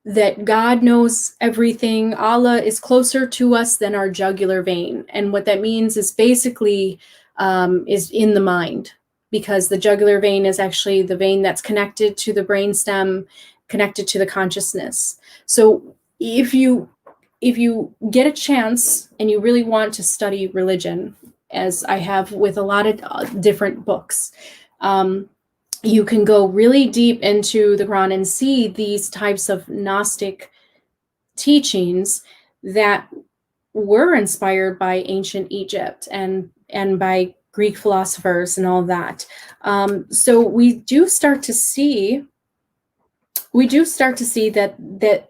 S1: that God knows everything. Allah is closer to us than our jugular vein. And what that means is basically is in the mind, because the jugular vein is actually the vein that's connected to the brainstem, connected to the consciousness. So if you get a chance and you really want to study religion, as I have with a lot of different books, you can go really deep into the Quran and see these types of Gnostic teachings that were inspired by ancient Egypt and by Greek philosophers and all that. So we do start to see that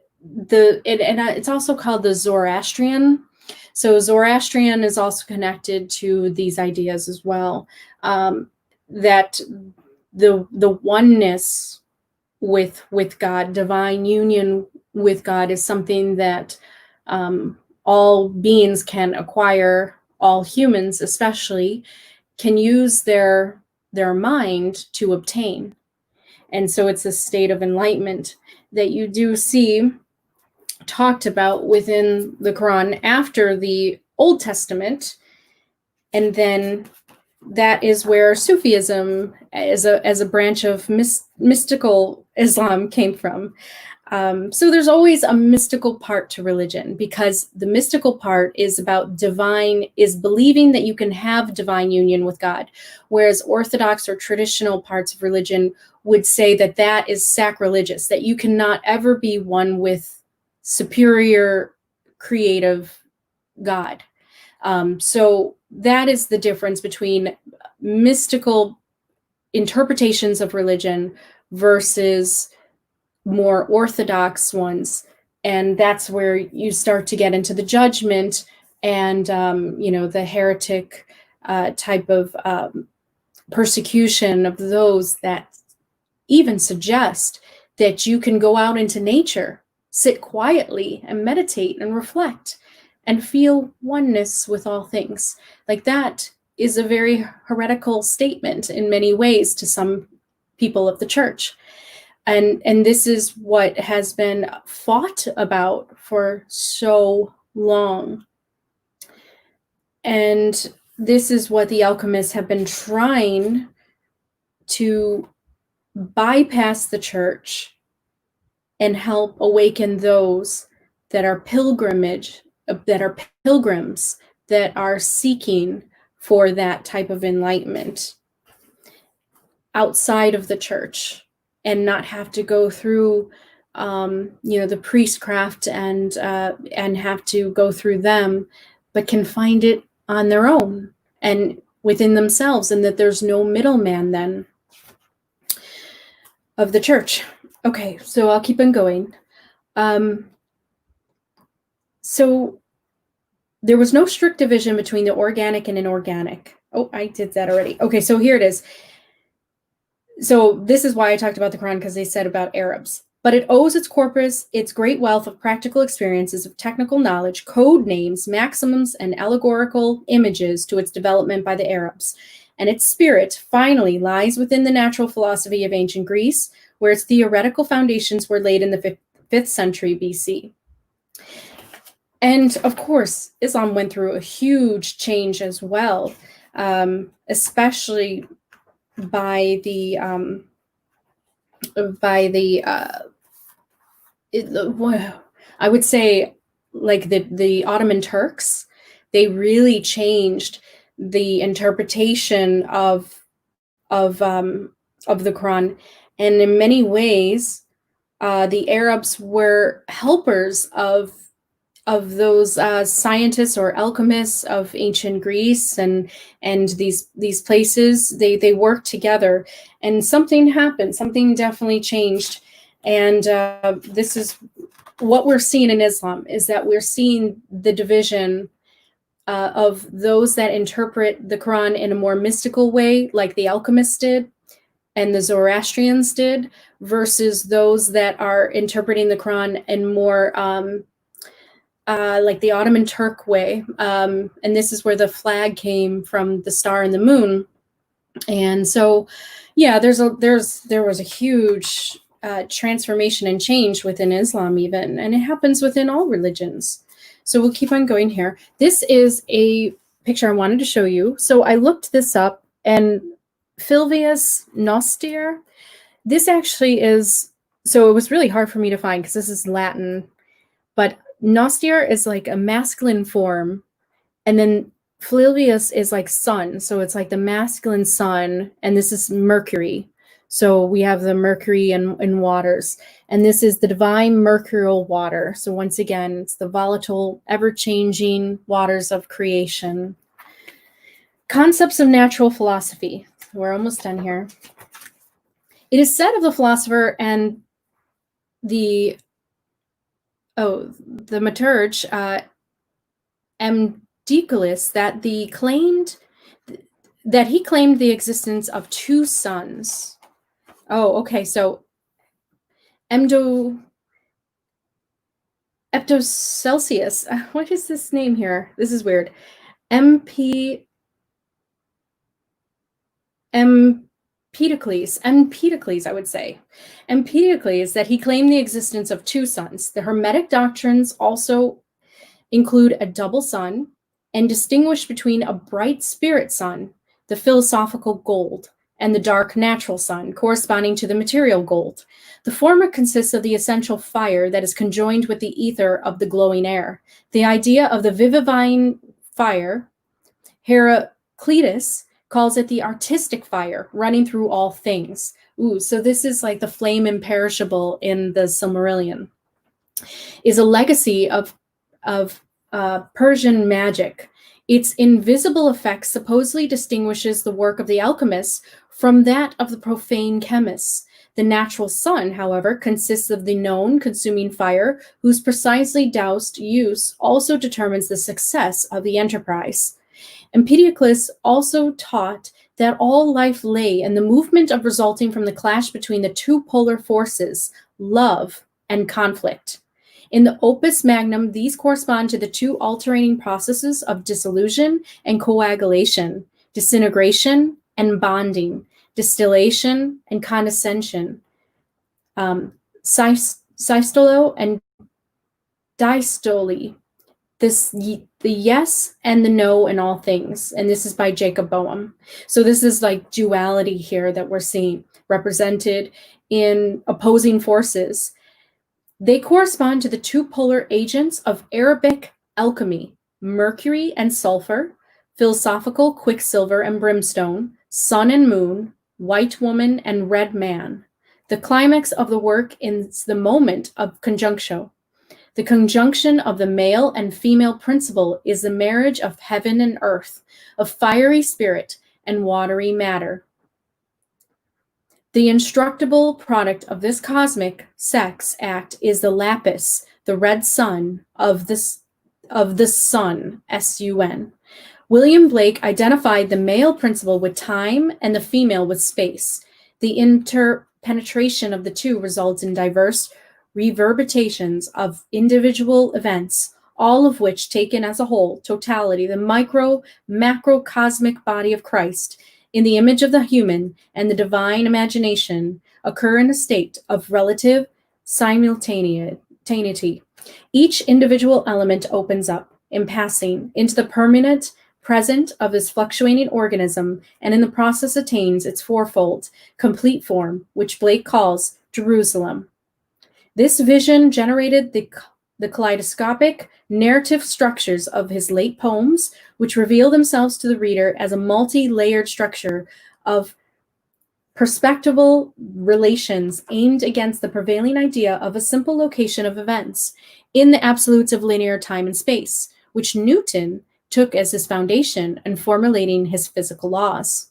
S1: it's also called the Zoroastrian. So Zoroastrian is also connected to these ideas as well, that the oneness with God, divine union with God, is something that all beings can acquire. All humans especially can use their mind to obtain. And so it's a state of enlightenment that you do see talked about within the Quran after the Old Testament. And then that is where Sufism as a branch of mystical Islam came from. So there's always a mystical part to religion, because the mystical part is about is believing that you can have divine union with God, whereas Orthodox or traditional parts of religion would say that is sacrilegious, that you cannot ever be one with superior creative God. So that is the difference between mystical interpretations of religion versus more orthodox ones. And that's where you start to get into the judgment and, the heretic type of persecution of those that even suggest that you can go out into nature, sit quietly and meditate and reflect and feel oneness with all things. Like, that is a very heretical statement in many ways to some people of the church. And this is what has been fought about for so long. And this is what the alchemists have been trying to bypass the church and help awaken those that are pilgrims, that are seeking for that type of enlightenment. outside of the church and not have to go through the priestcraft and have to go through them, but can find it on their own and within themselves, and that there's no middleman then of the church. Okay, so I'll keep on going. So there was no strict division between the organic and inorganic. Oh, I did that already. Okay, so here it is. So this is why I talked about the Quran, because they said about Arabs. But it owes its corpus, its great wealth of practical experiences, of technical knowledge, code names, maxims, and allegorical images to its development by the Arabs. And its spirit finally lies within the natural philosophy of ancient Greece, where its theoretical foundations were laid in the 5th century BC. And of course, Islam went through a huge change as well, especially by the I would say, like the Ottoman Turks. They really changed the interpretation of the Quran, and in many ways, the Arabs were helpers of those scientists or alchemists of ancient Greece, and these places. They worked together, and something happened. Something definitely changed, and this is what we're seeing in Islam, is that we're seeing the division of those that interpret the Quran in a more mystical way, like the alchemists did and the Zoroastrians did, versus those that are interpreting the Quran in more like the Ottoman Turk way. And this is where the flag came from, the star and the moon. And so, yeah, there was a huge transformation and change within Islam even, and it happens within all religions. So we'll keep on going here. This is a picture I wanted to show you. So I looked this up, and Fulvius Nostier, this actually is, so it was really hard for me to find because this is Latin, but Nostier is like a masculine form, and then Fulvius is like sun, so it's like the masculine sun, and this is Mercury. So we have the Mercury in waters, and this is the divine mercurial water. So once again, it's the volatile, ever-changing waters of creation. Concepts of natural philosophy. We're almost done here. It is said of the philosopher and the Demiurge, Empedocles, that he claimed the existence of two suns. Oh, okay. So Eptocelsius. What is this name here? This is weird. Empedocles, I would say. Empedocles, that he claimed the existence of two suns. The Hermetic doctrines also include a double sun and distinguish between a bright spirit sun, the philosophical gold, and the dark natural sun, corresponding to the material gold. The former consists of the essential fire that is conjoined with the ether of the glowing air. The idea of the vivifying fire, Heraclitus calls it the artistic fire running through all things. Ooh, so this is like the flame imperishable in the Silmarillion, is a legacy of Persian magic. Its invisible effect supposedly distinguishes the work of the alchemists from that of the profane chemists. The natural sun, however, consists of the known consuming fire, whose precisely doused use also determines the success of the enterprise. Empedocles also taught that all life lay in the movement of resulting from the clash between the two polar forces, love and conflict. In the opus magnum, these correspond to the two alternating processes of dissolution and coagulation, disintegration and bonding, distillation and condensation, systole and diastole. The yes and the no in all things. And this is by Jacob Boehm. So this is like duality here that we're seeing represented in opposing forces. They correspond to the two polar agents of Arabic alchemy, mercury and sulfur, philosophical quicksilver and brimstone, sun and moon, white woman, and red man. The climax of the work is the moment of conjunctio. The conjunction of the male and female principle is the marriage of heaven and earth, of fiery spirit and watery matter. The instructible product of this cosmic sex act is the lapis, the red sun of the sun, S-U-N. William Blake identified the male principle with time and the female with space. The interpenetration of the two results in diverse reverberations of individual events, all of which, taken as a whole, totality, the macrocosmic body of Christ, in the image of the human and the divine imagination, occur in a state of relative simultaneity. Each individual element opens up, in passing, into the permanent present of this fluctuating organism, and in the process attains its fourfold, complete form, which Blake calls Jerusalem. This vision generated the kaleidoscopic narrative structures of his late poems, which reveal themselves to the reader as a multi-layered structure of perspectival relations aimed against the prevailing idea of a simple location of events in the absolutes of linear time and space, which Newton took as his foundation in formulating his physical laws.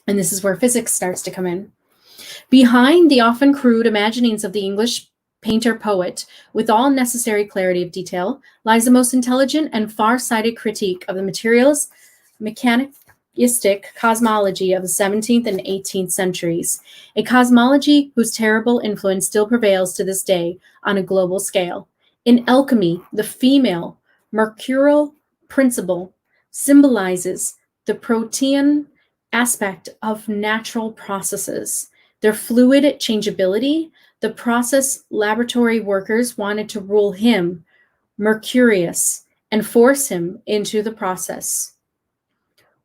S1: And this is where physics starts to come in. Behind the often crude imaginings of the English painter-poet, with all necessary clarity of detail, lies the most intelligent and far-sighted critique of the materialist mechanistic cosmology of the 17th and 18th centuries, a cosmology whose terrible influence still prevails to this day on a global scale. In alchemy, the female mercurial principle symbolizes the protean aspect of natural processes, their fluid changeability. The process laboratory workers wanted to rule him, Mercurius, and force him into the process.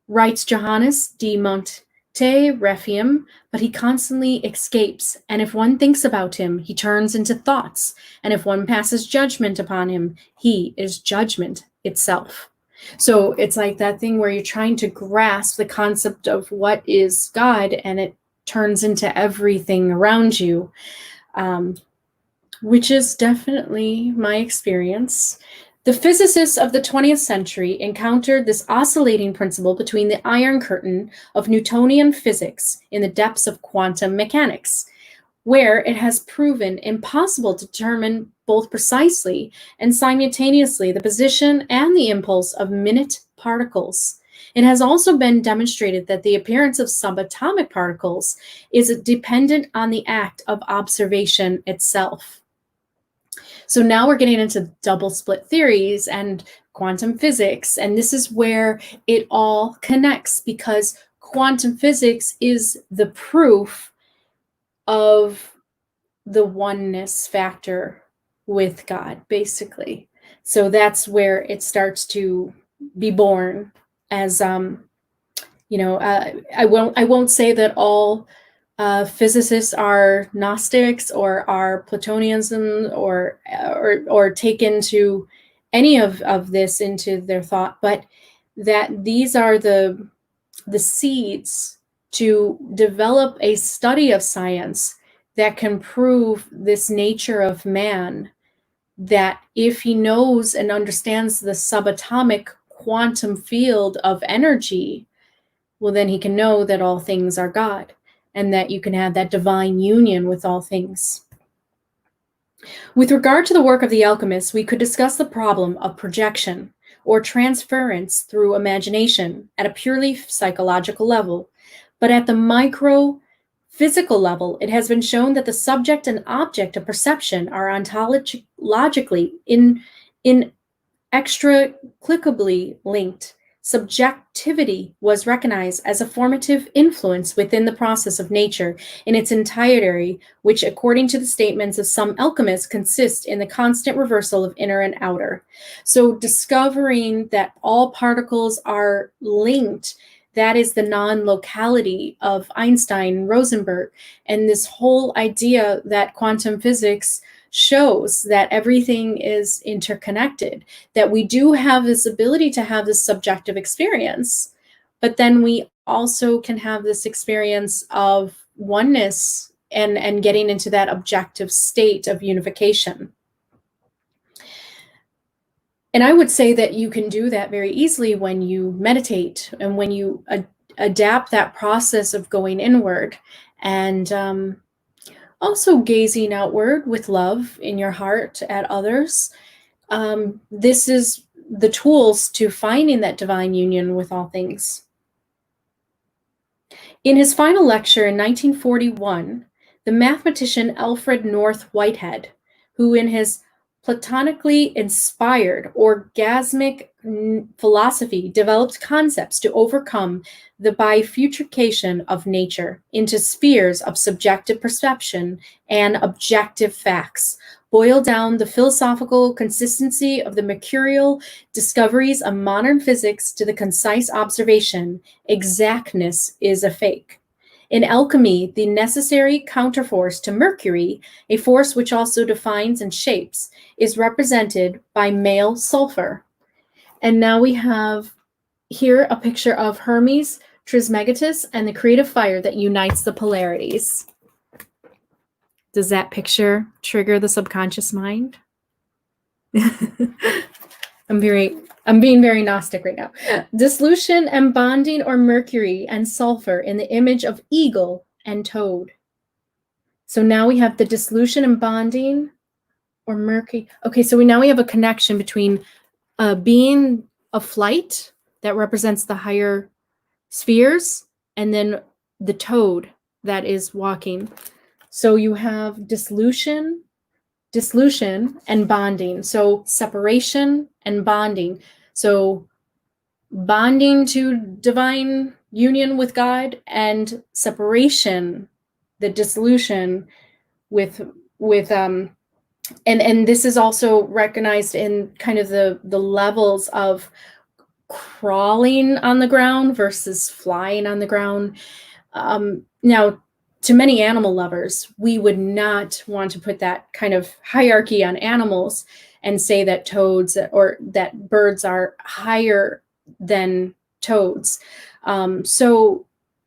S1: Writes Johannes de Monte Requiem, but he constantly escapes, and if one thinks about him, he turns into thoughts, and if one passes judgment upon him, he is judgment itself. So it's like that thing where you're trying to grasp the concept of what is God, and it turns into everything around you. Which is definitely my experience. The physicists of the 20th century encountered this oscillating principle between the Iron Curtain of Newtonian physics in the depths of quantum mechanics, where it has proven impossible to determine both precisely and simultaneously the position and the impulse of minute particles. It has also been demonstrated that the appearance of subatomic particles is dependent on the act of observation itself. So now we're getting into double split theories and quantum physics, and this is where it all connects, because quantum physics is the proof of the oneness factor with God, basically. So that's where it starts to be born. As I won't say that all physicists are Gnostics or are Platonianism or take into any of this into their thought, but that these are the seeds to develop a study of science that can prove this nature of man, that if he knows and understands the subatomic quantum field of energy, well, then he can know that all things are God and that you can have that divine union with all things. With regard to the work of the alchemists, we could discuss the problem of projection or transference through imagination at a purely psychological level. But at the micro-physical level, it has been shown that the subject and object of perception are ontologically inextricably linked. Subjectivity was recognized as a formative influence within the process of nature in its entirety, which, according to the statements of some alchemists, consists in the constant reversal of inner and outer. So discovering that all particles are linked, that is the non-locality of Einstein and Rosenberg, and this whole idea that quantum physics shows that everything is interconnected, that we do have this ability to have this subjective experience, but then we also can have this experience of oneness and getting into that objective state of unification. And I would say that you can do that very easily when you meditate and when you adapt that process of going inward and also gazing outward with love in your heart at others. This is the tools to finding that divine union with all things. In his final lecture in 1941, the mathematician Alfred North Whitehead, who in his platonically inspired orgasmic philosophy developed concepts to overcome the bifurcation of nature into spheres of subjective perception and objective facts, boiled down the philosophical consistency of the mercurial discoveries of modern physics to the concise observation, exactness is a fake. In alchemy, the necessary counterforce to Mercury, a force which also defines and shapes, is represented by male sulfur. And now we have here a picture of Hermes Trismegistus and the creative fire that unites the polarities. Does that picture trigger the subconscious mind? I'm being very Gnostic right now. Dissolution and bonding or Mercury and sulfur in the image of eagle and toad. So now we have the dissolution and bonding or Mercury. Okay, so now we have a connection between being a flight that represents the higher spheres and then the toad that is walking. So you have dissolution and bonding. So separation and bonding. So bonding to divine union with God and separation, the dissolution with and this is also recognized in kind of the levels of crawling on the ground versus flying on the ground. Now, to many animal lovers, we would not want to put that kind of hierarchy on animals and say that toads or that birds are higher than toads. So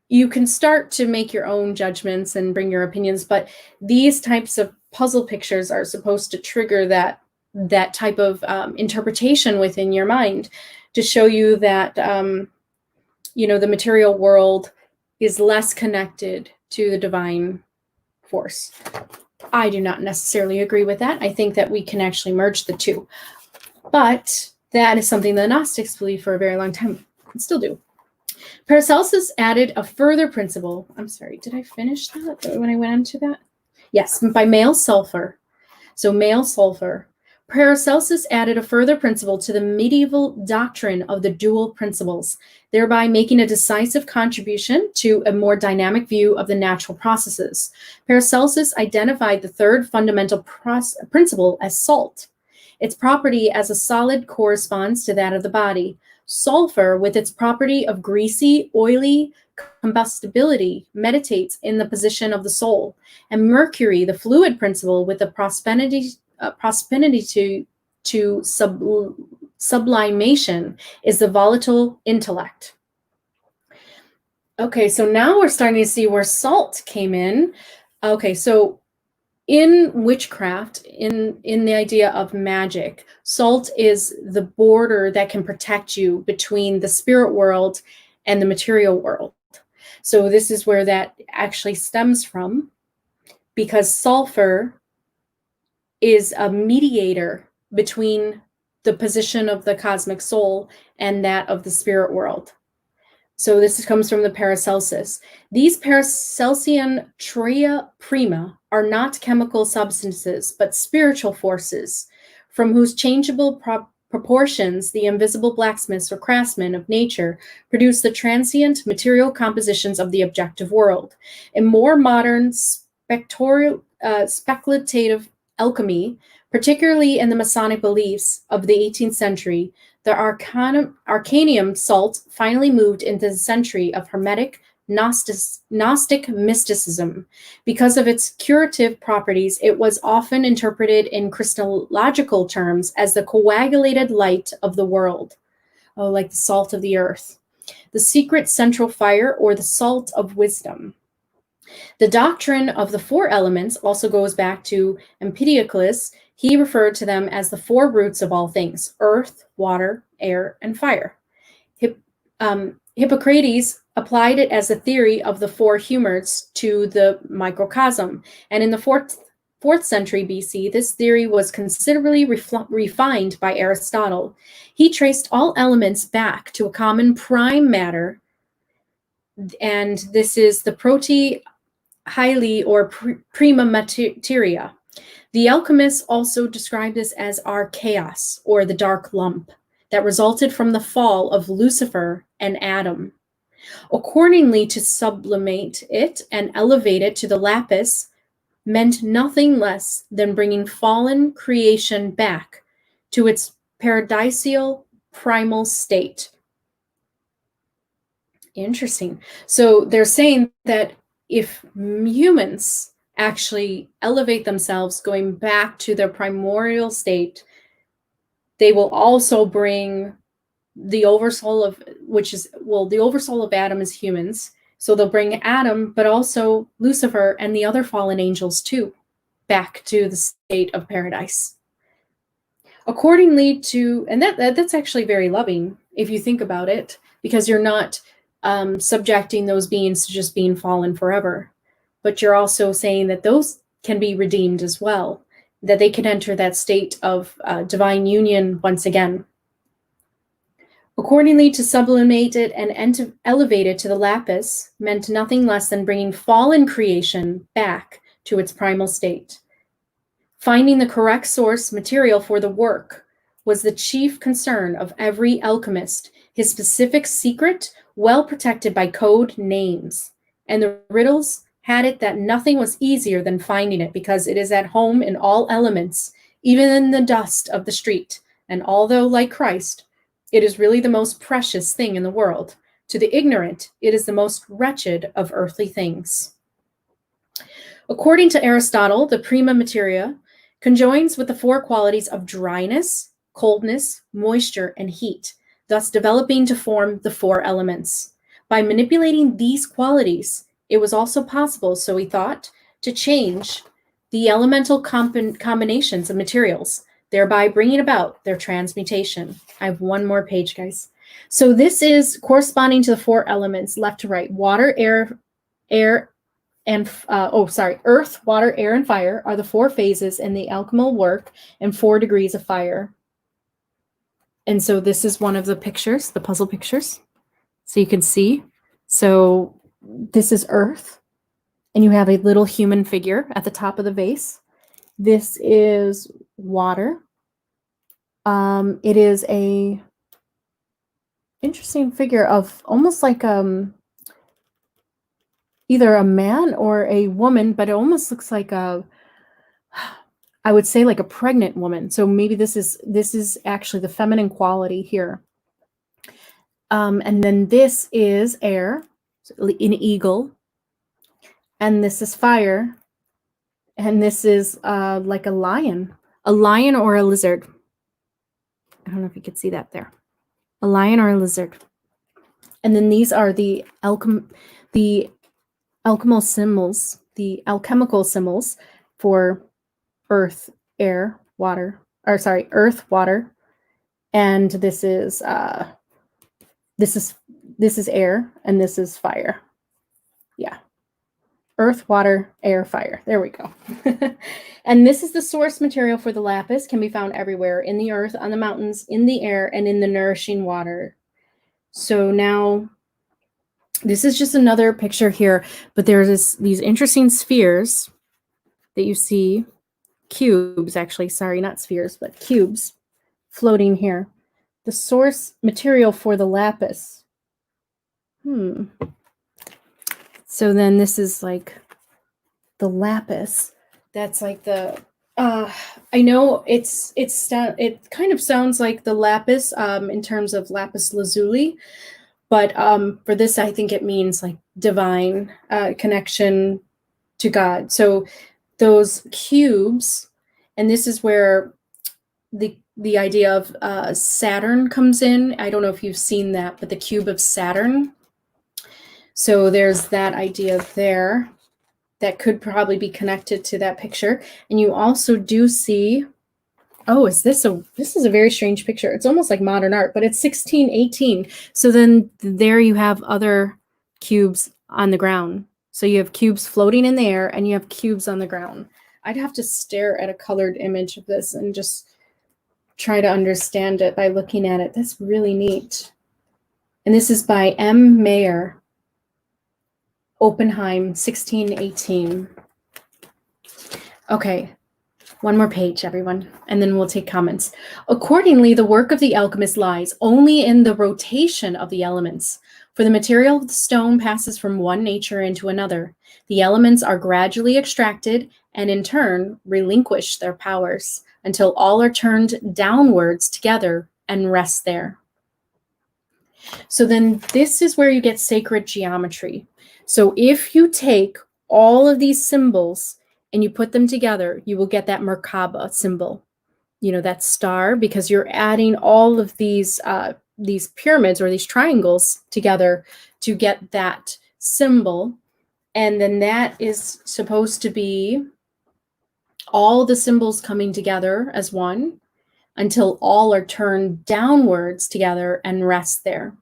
S1: you can start to make your own judgments and bring your opinions, but these types of puzzle pictures are supposed to trigger that type of interpretation within your mind to show you that the material world is less connected to the divine force. I do not necessarily agree with that. I think that we can actually merge the two. But that is something the Gnostics believed for a very long time and still do. Paracelsus added a further principle. I'm sorry, did I finish that when I went into that? Yes, by male sulfur. So male sulfur. Paracelsus added a further principle to the medieval doctrine of the dual principles, thereby making a decisive contribution to a more dynamic view of the natural processes. Paracelsus identified the third fundamental principle as salt. Its property as a solid corresponds to that of the body. Sulfur, with its property of greasy, oily combustibility, meditates in the position of the soul. And Mercury, the fluid principle, with the prosperity to sublimation, is the volatile intellect. Okay, so now we're starting to see where salt came in. Okay, so in witchcraft, in the idea of magic, salt is the border that can protect you between the spirit world and the material world. So this is where that actually stems from, because sulfur is a mediator between the position of the cosmic soul and that of the spirit world. So this comes from the Paracelsus. These Paracelsian tria prima are not chemical substances, but spiritual forces, from whose changeable proportions the invisible blacksmiths or craftsmen of nature produce the transient material compositions of the objective world. In more modern speculative alchemy, particularly in the Masonic beliefs of the 18th century, the arcanium salt finally moved into the century of Hermetic Gnostic mysticism. Because of its curative properties, it was often interpreted in Christological terms as the coagulated light of the world, like the salt of the earth. the secret central fire, or the salt of wisdom. The doctrine of the four elements also goes back to Empedocles. He referred to them as the four roots of all things: earth, water, air, and fire. Hippocrates applied it as a theory of the four humors to the microcosm, and in the fourth century BC, this theory was considerably refined by Aristotle. He traced all elements back to a common prime matter, and this is the proto-hyli, or prima materia. The alchemists also described this as our chaos, or the dark lump, that resulted from the fall of Lucifer and Adam. Accordingly, to sublimate it and elevate it to the lapis meant nothing less than bringing fallen creation back to its paradisial primal state. Interesting. So they're saying that if humans actually elevate themselves going back to their primordial state, they will also bring the oversoul of, the oversoul of Adam is humans. So they'll bring Adam, but also Lucifer and the other fallen angels too, back to the state of paradise. Accordingly to, and that's actually very loving if you think about it, because you're not subjecting those beings to just being fallen forever, but you're also saying that those can be redeemed as well, that they can enter that state of divine union once again. Accordingly, to sublimate it and to elevate it to the lapis meant nothing less than bringing fallen creation back to its primal state. Finding the correct source material for the work was the chief concern of every alchemist, his specific secret well protected by code names. And the riddles had it that nothing was easier than finding it, because it is at home in all elements, even in the dust of the street. And although, like Christ, it is really the most precious thing in the world, to the ignorant, it is the most wretched of earthly things. According to Aristotle, the prima materia conjoins with the four qualities of dryness, coldness, moisture, and heat, thus developing to form the four elements. By manipulating these qualities, it was also possible, so he thought, to change the elemental combinations of materials, thereby bringing about their transmutation. I have one more page, guys. So this is corresponding to the four elements, left to right. Water, earth, water, air, and fire are the four phases in the alchemical work and 4 degrees of fire. And so this is one of the pictures, the puzzle pictures. So you can see. So this is earth, and you have a little human figure at the top of the vase. This is water. It is a interesting figure of almost like either a man or a woman, but it almost looks like I would say like a pregnant woman. So maybe this is actually the feminine quality here. And then this is air, an eagle, and this is fire, and this is like a lion or a lizard. I don't know if you could see that there. A lion or a lizard. And then these are the alchemical symbols, for earth, air, water, earth, water, and this is air, and this is fire. Yeah. Earth, water, air, fire. There we go. And this is the source material for the lapis, can be found everywhere, in the earth, on the mountains, in the air, and in the nourishing water. So now, this is just another picture here, but there's these interesting spheres that you see, cubes actually, sorry, not spheres, but cubes floating here. The source material for the lapis. So then this is like the lapis. That's like the, I know it kind of sounds like the lapis in terms of lapis lazuli, but for this, I think it means like divine connection to God. So those cubes, and this is where the the idea of Saturn comes in. I don't know if you've seen that, but the cube of Saturn. So there's that idea there that could probably be connected to that picture. And you also do see, oh, this is a very strange picture. It's almost like modern art, but it's 1618. So then there you have other cubes on the ground. So you have cubes floating in the air and you have cubes on the ground. I'd have to stare at a colored image of this and just try to understand it by looking at it. That's really neat. And this is by M. Mayer, Oppenheim, 1618. Okay, one more page, everyone, and then we'll take comments. Accordingly, the work of the alchemist lies only in the rotation of the elements. For the material of the stone passes from one nature into another. The elements are gradually extracted and in turn relinquish their powers until all are turned downwards together and rest there. So then this is where you get sacred geometry. So if you take all of these symbols and you put them together, you will get that Merkaba symbol, that star, because you're adding all of these pyramids or these triangles together to get that symbol. And then that is supposed to be all the symbols coming together as one until all are turned downwards together and rest there.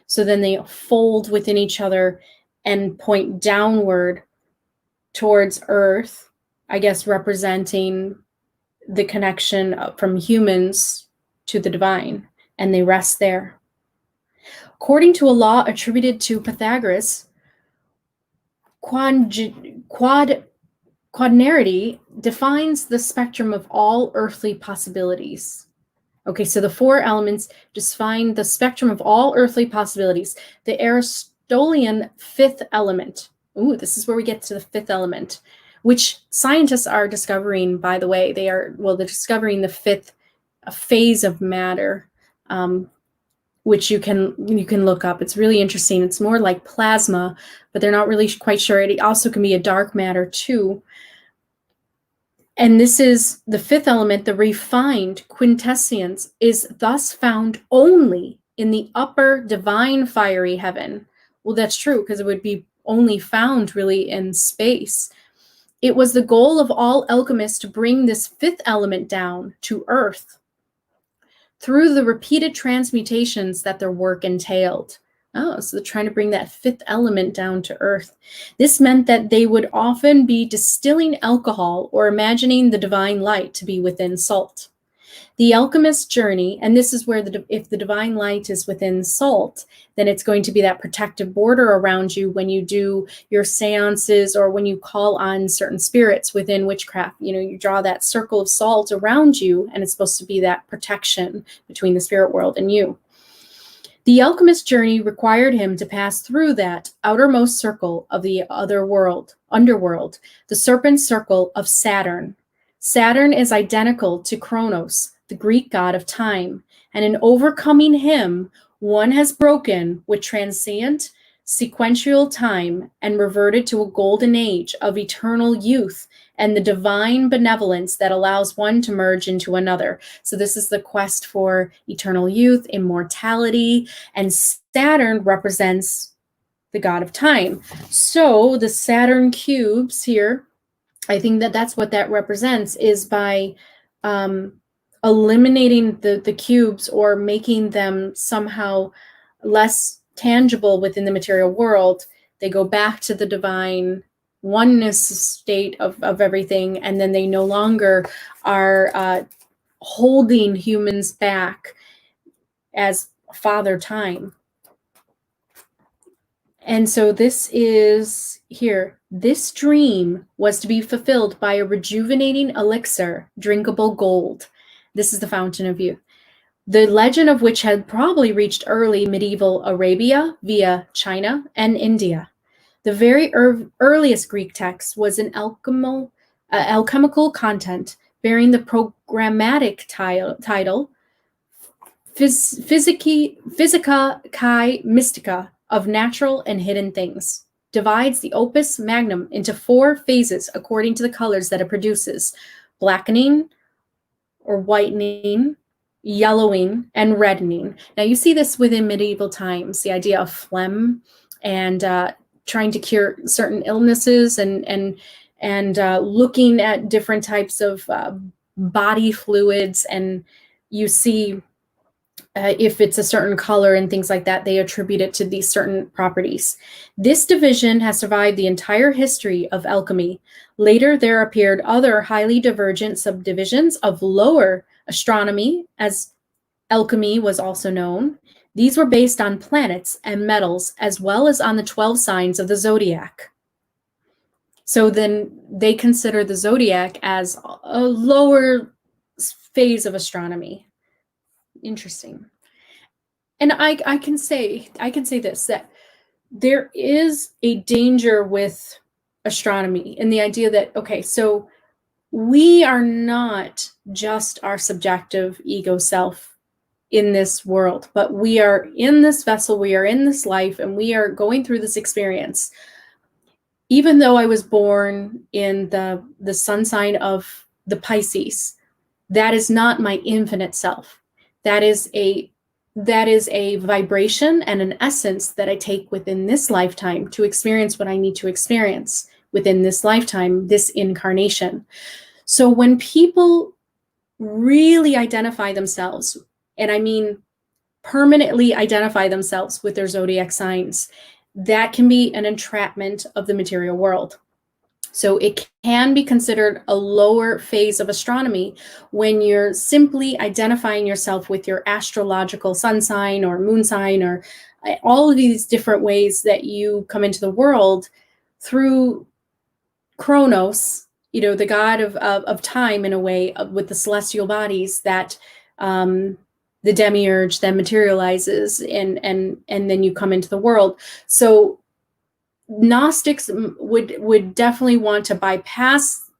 S1: So then they fold within each other and point downward towards Earth, I guess representing the connection from humans to the divine, and they rest there. According to a law attributed to Pythagoras, quadrinarity defines the spectrum of all earthly possibilities. Okay, so the four elements define the spectrum of all earthly possibilities. The Aristotelian fifth element. Ooh, this is where we get to the fifth element, which scientists are discovering, by the way. They're discovering the fifth phase of matter, which you can look up. It's really interesting. It's more like plasma, but they're not really quite sure. It also can be a dark matter too. And this is the fifth element. The refined quintessence is thus found only in the upper divine fiery heaven. Well, that's true, because it would be only found really in space. It was the goal of all alchemists to bring this fifth element down to earth through the repeated transmutations that their work entailed. Oh, so they're trying to bring that fifth element down to earth. This meant that they would often be distilling alcohol or imagining the divine light to be within salt. The Alchemist's Journey, and this is where if the divine light is within salt, then it's going to be that protective border around you when you do your seances or when you call on certain spirits within witchcraft. You draw that circle of salt around you, and it's supposed to be that protection between the spirit world and you. The Alchemist's Journey required him to pass through that outermost circle of the underworld, the Serpent circle of Saturn. Saturn is identical to Kronos, the Greek god of time, and in overcoming him, one has broken with transient, sequential time and reverted to a golden age of eternal youth and the divine benevolence that allows one to merge into another. So this is the quest for eternal youth, immortality, and Saturn represents the god of time. So the Saturn cubes here, I think that's what that represents, is by eliminating the cubes or making them somehow less tangible within the material world. They go back to the divine oneness state of everything, and then they no longer are holding humans back as Father Time. And so this is here. This dream was to be fulfilled by a rejuvenating elixir, drinkable gold. This is the fountain of youth, the legend of which had probably reached early medieval Arabia via China and India. The very earliest Greek text was an alchemical content bearing the programmatic title Physica Kai Mystica of natural and hidden things. Divides the opus magnum into 4 phases according to the colors that it produces: blackening or whitening, yellowing, and reddening. Now you see this within medieval times, the idea of phlegm and trying to cure certain illnesses and looking at different types of body fluids, and you see if it's a certain color and things like that, they attribute it to these certain properties. This division has survived the entire history of alchemy. Later, there appeared other highly divergent subdivisions of lower astronomy, as alchemy was also known. These were based on planets and metals, as well as on the 12 signs of the zodiac. So then they consider the zodiac as a lower phase of astronomy. Interesting. And I can say this, that there is a danger with astronomy in the idea that, okay, so we are not just our subjective ego self in this world, but we are in this vessel, we are in this life, and we are going through this experience. Even though I was born in the sun sign of the Pisces, that is not my infinite self. That is a vibration and an essence that I take within this lifetime to experience what I need to experience within this lifetime, this incarnation. So when people really identify themselves, and I mean permanently identify themselves with their zodiac signs, that can be an entrapment of the material world. So it can be considered a lower phase of astronomy when you're simply identifying yourself with your astrological sun sign or moon sign, or all of these different ways that you come into the world through Kronos, the god of time, in a way, with the celestial bodies that the Demiurge then materializes, and then you come into the world. So Gnostics would definitely want to bypass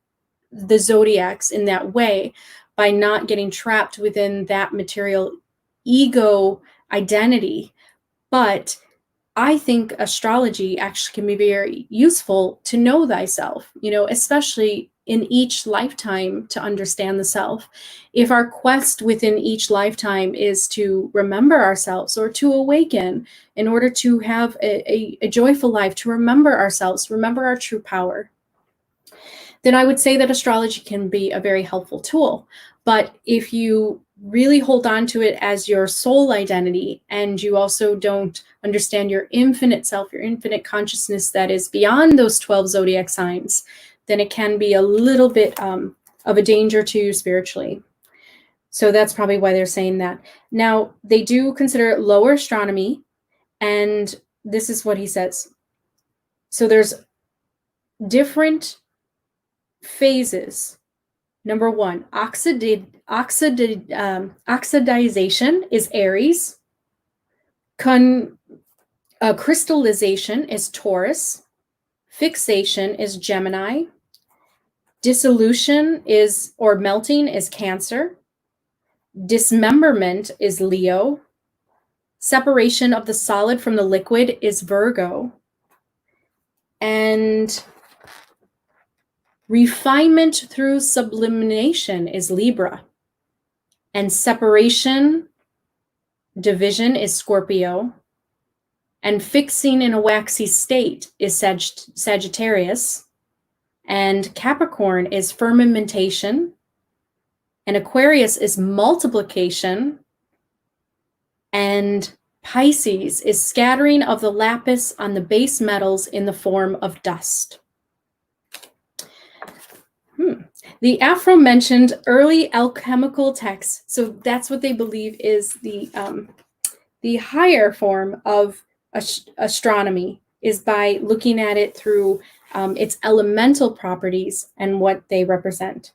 S1: the zodiacs in that way by not getting trapped within that material ego identity. But I think astrology actually can be very useful to know thyself, especially in each lifetime, to understand the self. If our quest within each lifetime is to remember ourselves or to awaken in order to have a joyful life, to remember ourselves, remember our true power, then I would say that astrology can be a very helpful tool. But if you really hold on to it as your soul identity, and you also don't understand your infinite self, your infinite consciousness that is beyond those 12 zodiac signs, then it can be a little bit of a danger to you spiritually. So that's probably why they're saying that. Now, they do consider it lower astronomy, and this is what he says. So there's different phases. Number one, oxidization is Aries. Crystallization is Taurus. Fixation is Gemini. Dissolution or melting is Cancer. Dismemberment is Leo. Separation of the solid from the liquid is Virgo. And refinement through sublimation is Libra. And separation, division, is Scorpio. And fixing in a waxy state is Sagittarius. And Capricorn is fermentation. And Aquarius is multiplication. And Pisces is scattering of the lapis on the base metals in the form of dust. The aforementioned early alchemical texts, so that's what they believe is the higher form of astronomy, is by looking at it through its elemental properties and what they represent.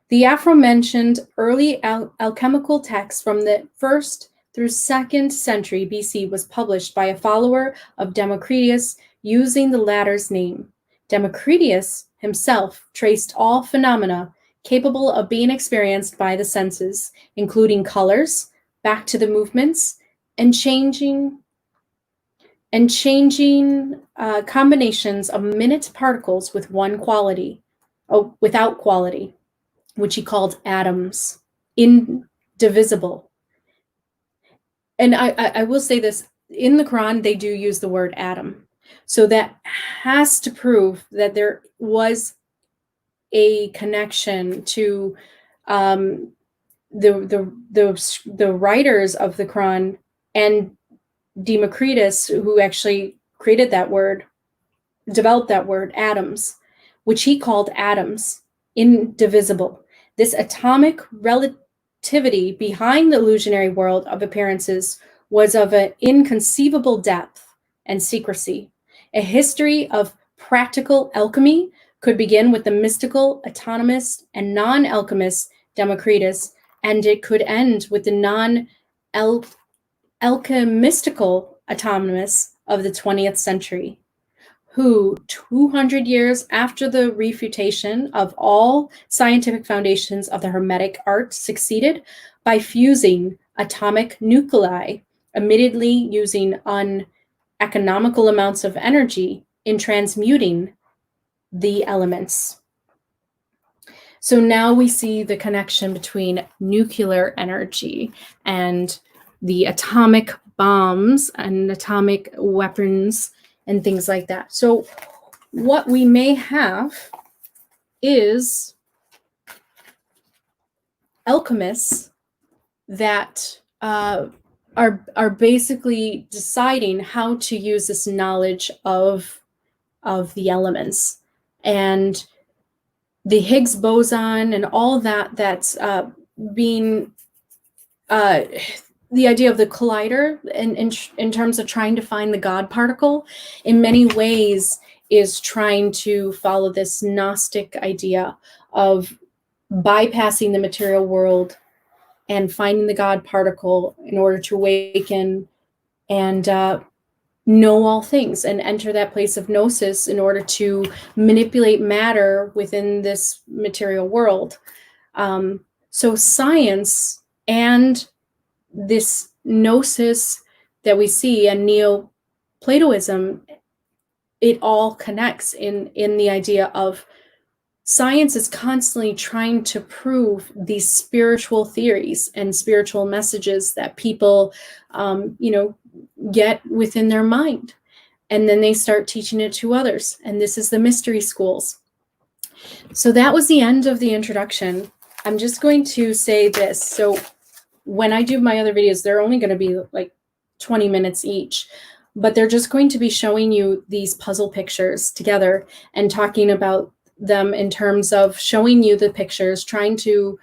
S1: The aforementioned early alchemical text from the 1st through 2nd century BC was published by a follower of Democritus using the latter's name. Democritus himself traced all phenomena capable of being experienced by the senses, including colors, back to the movements, and changing combinations of minute particles without quality, which he called atoms, indivisible, And I will say this, in the Quran, they do use the word Adam. So that has to prove that there was a connection to the writers of the Quran and Democritus, who actually created that word, developed that word, atoms, which he called atoms, indivisible. This atomic relativity behind the illusionary world of appearances was of an inconceivable depth and secrecy. A history of practical alchemy could begin with the mystical, autonomous, and non-alchemist Democritus, and it could end with the non-alchemistical autonomous of the 20th century, who 200 years after the refutation of all scientific foundations of the Hermetic art succeeded by fusing atomic nuclei, admittedly using uneconomical amounts of energy in transmuting the elements. So now we see the connection between nuclear energy and the atomic bombs and atomic weapons and things like that. So what we may have is alchemists that are basically deciding how to use this knowledge of the elements and the Higgs boson and all that that's being the idea of the collider in terms of trying to find the God particle in many ways is trying to follow this Gnostic idea of bypassing the material world and finding the God particle in order to awaken and know all things and enter that place of gnosis in order to manipulate matter within this material world. So science and this gnosis that we see and Neoplatonism, it all connects in the idea of science is constantly trying to prove these spiritual theories and spiritual messages that people, get within their mind. And then they start teaching it to others. And this is the mystery schools. So that was the end of the introduction. I'm just going to say this. So when I do my other videos, they're only going to be like 20 minutes each, but they're just going to be showing you these puzzle pictures together and talking about them in terms of showing you the pictures, trying to,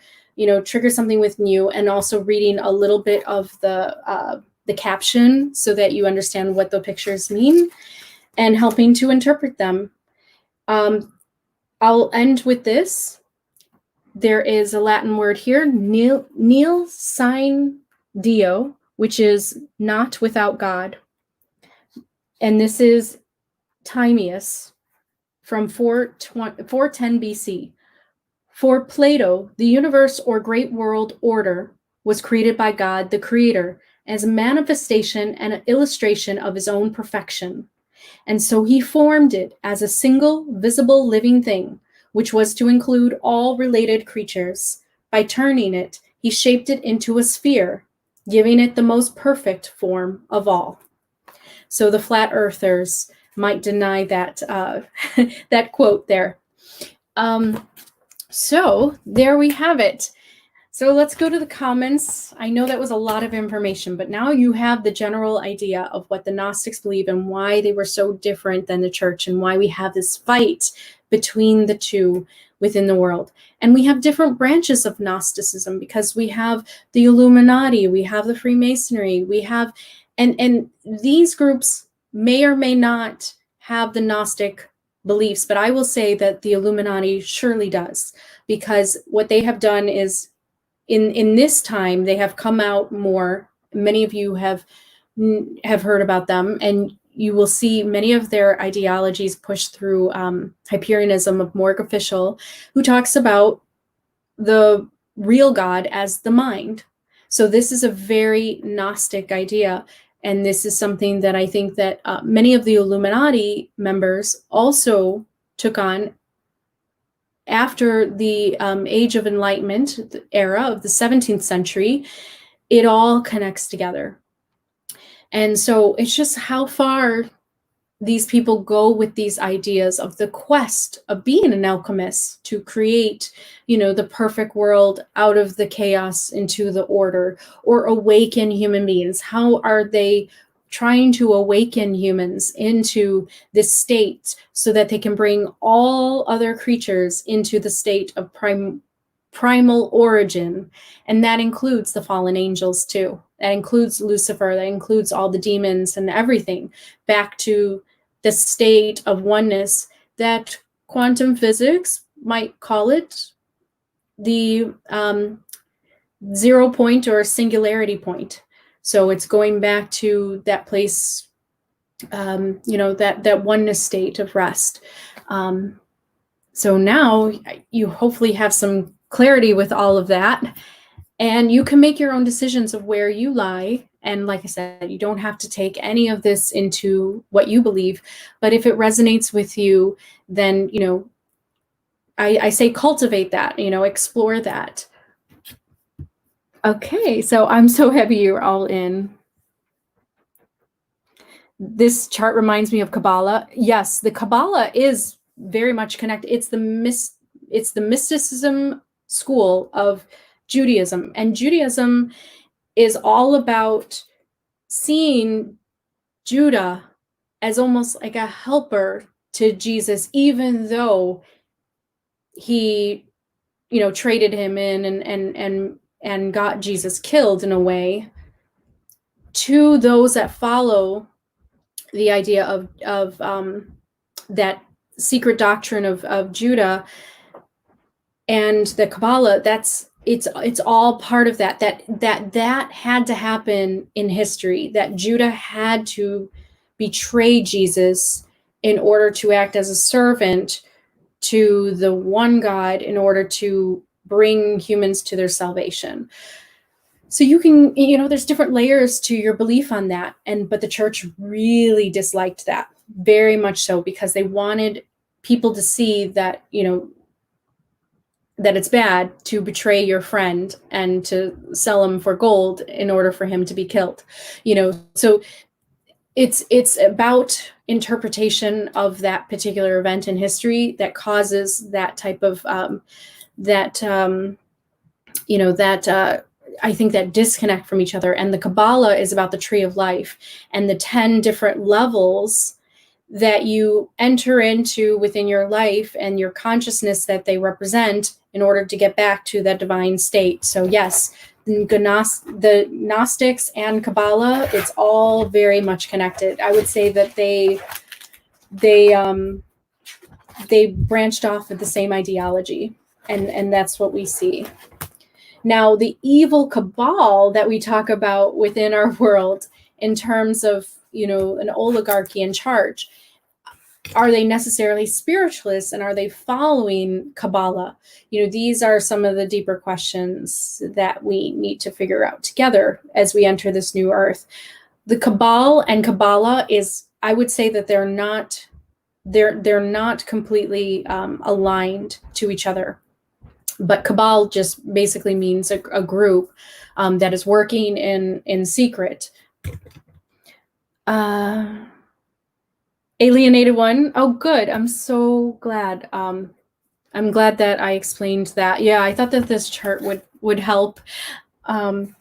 S1: trigger something with you, and also reading a little bit of the caption so that you understand what the pictures mean and helping to interpret them. I'll end with this. There is a Latin word here, nil sine Dio, which is not without God. And this is Timaeus from 410 BC. For Plato, the universe or great world order was created by God, the creator, as a manifestation and an illustration of his own perfection. And so he formed it as a single, visible, living thing, which was to include all related creatures. By turning it, he shaped it into a sphere, giving it the most perfect form of all. So the flat earthers might deny that that quote there. So there we have it. So let's go to the comments. I know that was a lot of information, but now you have the general idea of what the Gnostics believe and why they were so different than the church and why we have this fight between the two within the world. And we have different branches of Gnosticism because we have the Illuminati, we have the Freemasonry, we have, and these groups may or may not have the Gnostic beliefs, but I will say that the Illuminati surely does, because what they have done is in this time, they have come out more. Many of you have heard about them, and you will see many of their ideologies pushed through Hyperionism of Morg Official, who talks about the real God as the mind. So this is a very Gnostic idea, and this is something that I think that many of the Illuminati members also took on after the Age of Enlightenment, the era of the 17th century. It all connects together. And so it's just how far these people go with these ideas of the quest of being an alchemist to create, the perfect world out of the chaos into the order, or awaken human beings. How are they trying to awaken humans into this state so that they can bring all other creatures into the state of primal origin? And that includes the fallen angels too. That includes Lucifer, that includes all the demons and everything, back to the state of oneness that quantum physics might call it the 0 point or singularity point. So it's going back to that place, that oneness state of rest. So now you hopefully have some clarity with all of that, and you can make your own decisions of where you lie. And like I said, you don't have to take any of this into what you believe, but if it resonates with you, then, I say cultivate that, explore that. Okay, so I'm so happy you're all in. This chart reminds me of Kabbalah. Yes, the Kabbalah is very much connected. It's the mysticism school of Judaism, and Judaism is all about seeing Judah as almost like a helper to Jesus, even though he, traded him in and got Jesus killed in a way. To those that follow the idea of that secret doctrine of Judah and the Kabbalah, it's all part of that had to happen in history, that Judah had to betray Jesus in order to act as a servant to the one God, in order to bring humans to their salvation. So you can, there's different layers to your belief on that. But the church really disliked that, very much so, because they wanted people to see that, that it's bad to betray your friend and to sell him for gold in order for him to be killed. So it's about interpretation of that particular event in history that causes that type of I think that disconnect from each other. And the Kabbalah is about the tree of life and the 10 different levels that you enter into within your life and your consciousness that they represent in order to get back to that divine state. So yes, the Gnostics and Kabbalah, it's all very much connected. I would say that they branched off of the same ideology, and that's what we see. Now, the evil cabal that we talk about within our world in terms of, an oligarchy in charge, are they necessarily spiritualists, and are they following Kabbalah? These are some of the deeper questions that we need to figure out together as we enter this new earth. The Cabal and Kabbalah I would say that they're not completely aligned to each other. But Cabal just basically means a group that is working in secret. Alienated one. Oh, good. I'm so glad. I'm glad that I explained that. Yeah, I thought that this chart would help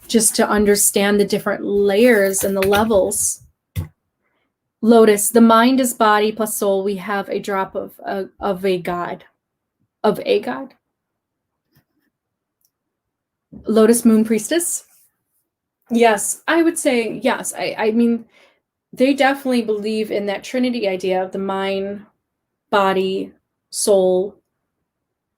S1: just to understand the different layers and the levels. Lotus, the mind is body plus soul. We have a drop of a god. Of a god. Lotus Moon Priestess. Yes, I would say yes. I mean, they definitely believe in that Trinity idea of the mind, body, soul,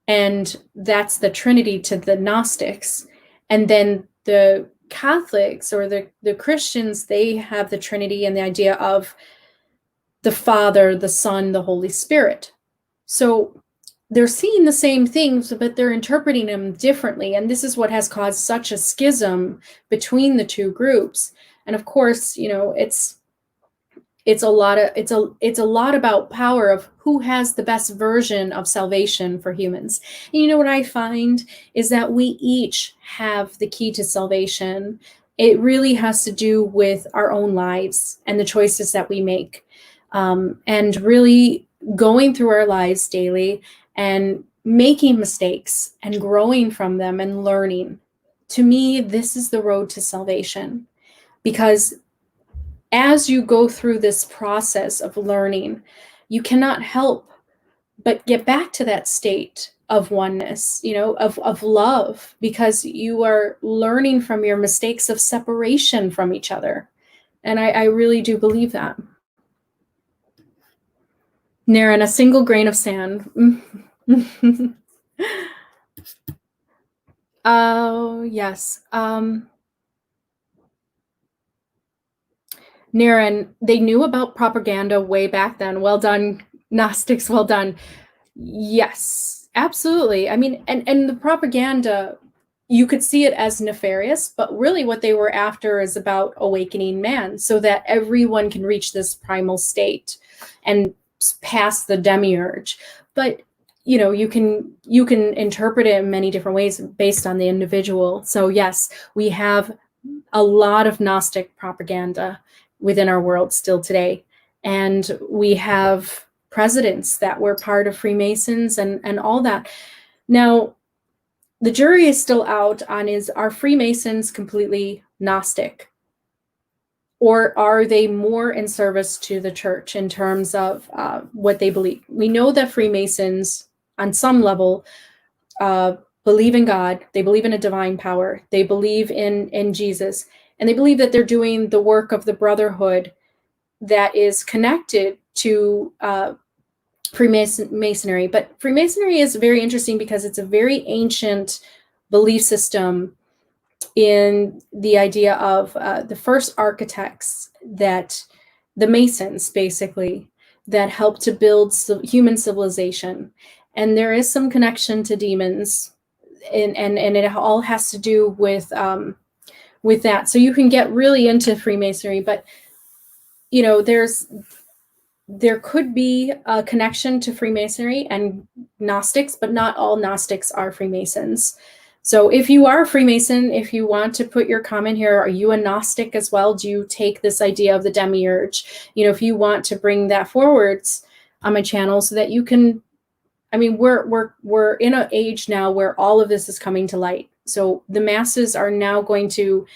S1: and that's the Trinity to the Gnostics. And then the Catholics or the Christians, they have the Trinity and the idea of the Father, the Son, the Holy Spirit. So they're seeing the same things, but they're interpreting them differently. And this is what has caused such a schism between the two groups. And of course, it's a lot about power of who has the best version of salvation for humans. And what I find is that we each have the key to salvation It really has to do with our own lives and the choices that we make, and really going through our lives daily and making mistakes and growing from them and learning. To me, this is the road to salvation, because as you go through this process of learning, you cannot help but get back to that state of oneness, of love, because you are learning from your mistakes of separation from each other. And I really do believe that. Naren, a single grain of sand. Oh, yes. Naren, they knew about propaganda way back then. Well done, Gnostics, well done. Yes, absolutely. I mean, and the propaganda, you could see it as nefarious, but really what they were after is about awakening man so that everyone can reach this primal state and pass the demiurge. But you can interpret it in many different ways based on the individual. So yes, we have a lot of Gnostic propaganda within our world still today. And we have presidents that were part of Freemasons and all that. Now, the jury is still out on are Freemasons completely Gnostic? Or are they more in service to the church in terms of what they believe? We know that Freemasons, on some level, believe in God. They believe in a divine power. They believe in Jesus. And they believe that they're doing the work of the brotherhood that is connected to Freemasonry. But Freemasonry is very interesting because it's a very ancient belief system in the idea of the first architects, that the Masons, basically, that helped to build human civilization. And there is some connection to demons, and it all has to do with that. So you can get really into Freemasonry, but there could be a connection to Freemasonry and Gnostics, but not all Gnostics are Freemasons. So if you are a Freemason, if you want to put your comment here, are you a Gnostic as well? Do you take this idea of the demiurge? If you want to bring that forwards on my channel so that you can, I mean, we're in an age now where all of this is coming to light. So the masses are now going to,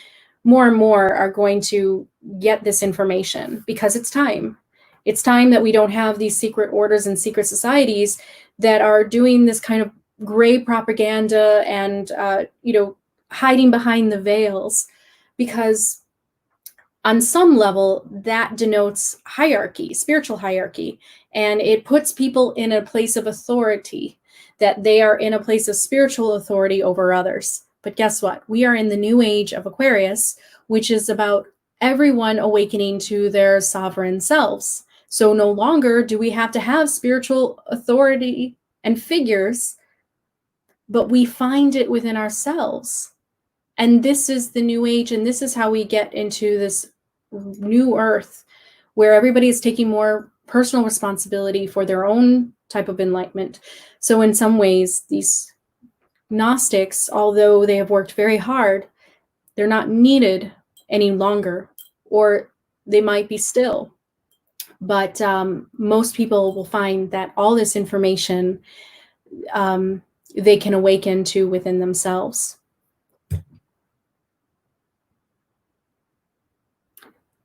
S1: more and more are going to get this information, because it's time. It's time that we don't have these secret orders and secret societies that are doing this kind of gray propaganda and, hiding behind the veils, because on some level that denotes hierarchy, spiritual hierarchy, and it puts people in a place of authority, that they are in a place of spiritual authority over others. But guess what? We are in the new age of Aquarius, which is about everyone awakening to their sovereign selves. So no longer do we have to have spiritual authority and figures, but we find it within ourselves. And this is the new age, and this is how we get into this new earth, where everybody is taking more personal responsibility for their own type of enlightenment. So in some ways, these Gnostics, although they have worked very hard, they're not needed any longer, or they might be still. But most people will find that all this information they can awaken to within themselves.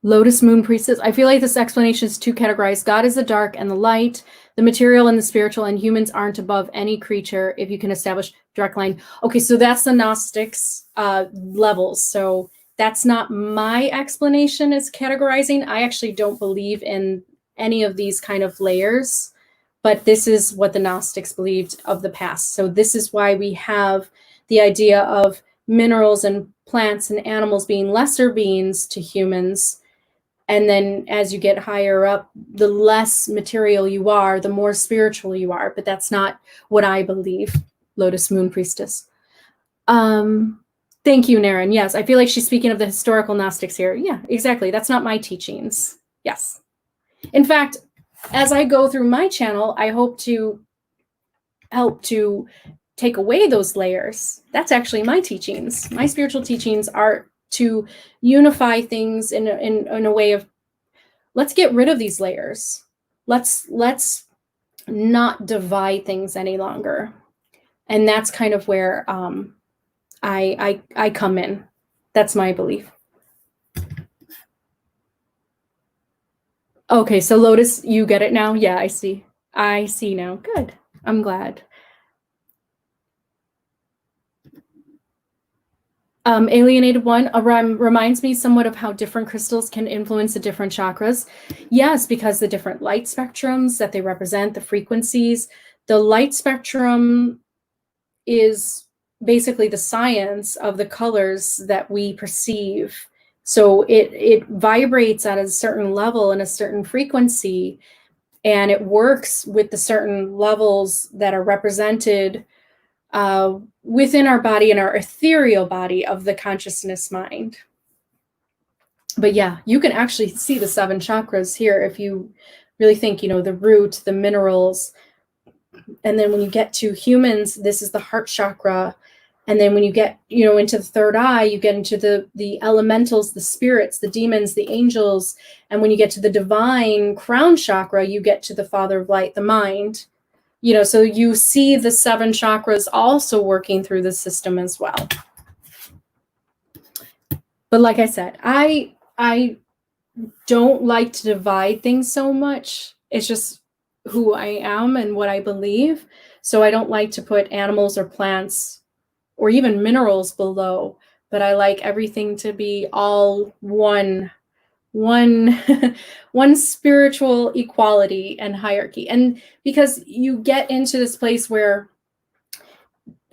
S1: Lotus Moon Priestess. I feel like this explanation is too categorized. God is the dark and the light, the material and the spiritual, and humans aren't above any creature if you can establish direct line. Okay, so that's the Gnostics levels. So that's not my explanation as categorizing. I actually don't believe in any of these kind of layers, but this is what the Gnostics believed of the past. So this is why we have the idea of minerals and plants and animals being lesser beings to humans. And then as you get higher up, the less material you are, the more spiritual you are. But that's not what I believe, Lotus Moon Priestess. Thank you, Naren. Yes, I feel like she's speaking of the historical Gnostics here. Yeah, exactly. That's not my teachings. Yes. In fact, as I go through my channel, I hope to help to take away those layers. That's actually my teachings. My spiritual teachings are to unify things in a way of, let's get rid of these layers. Let's not divide things any longer. And that's kind of where I come in. That's my belief. Okay, so Lotus, you get it now? Yeah, I see. I see now. Good. I'm glad. Alienated One reminds me somewhat of how different crystals can influence the different chakras. Yes, because the different light spectrums that they represent, the frequencies, the light spectrum is basically the science of the colors that we perceive. So it vibrates at a certain level and a certain frequency, and it works with the certain levels that are represented within our body and our ethereal body of the consciousness mind. But yeah, you can actually see the 7 chakras here if you really think, the root, the minerals. And then when you get to humans, this is the heart chakra. And then when you get, into the third eye, you get into the elementals, the spirits, the demons, the angels. And when you get to the divine crown chakra, you get to the Father of Light, the mind. So you see the 7 chakras also working through the system as well. But like I said, I don't like to divide things so much. It's just who I am and what I believe. So I don't like to put animals or plants or even minerals below, but I like everything to be all one spiritual equality and hierarchy. And because you get into this place where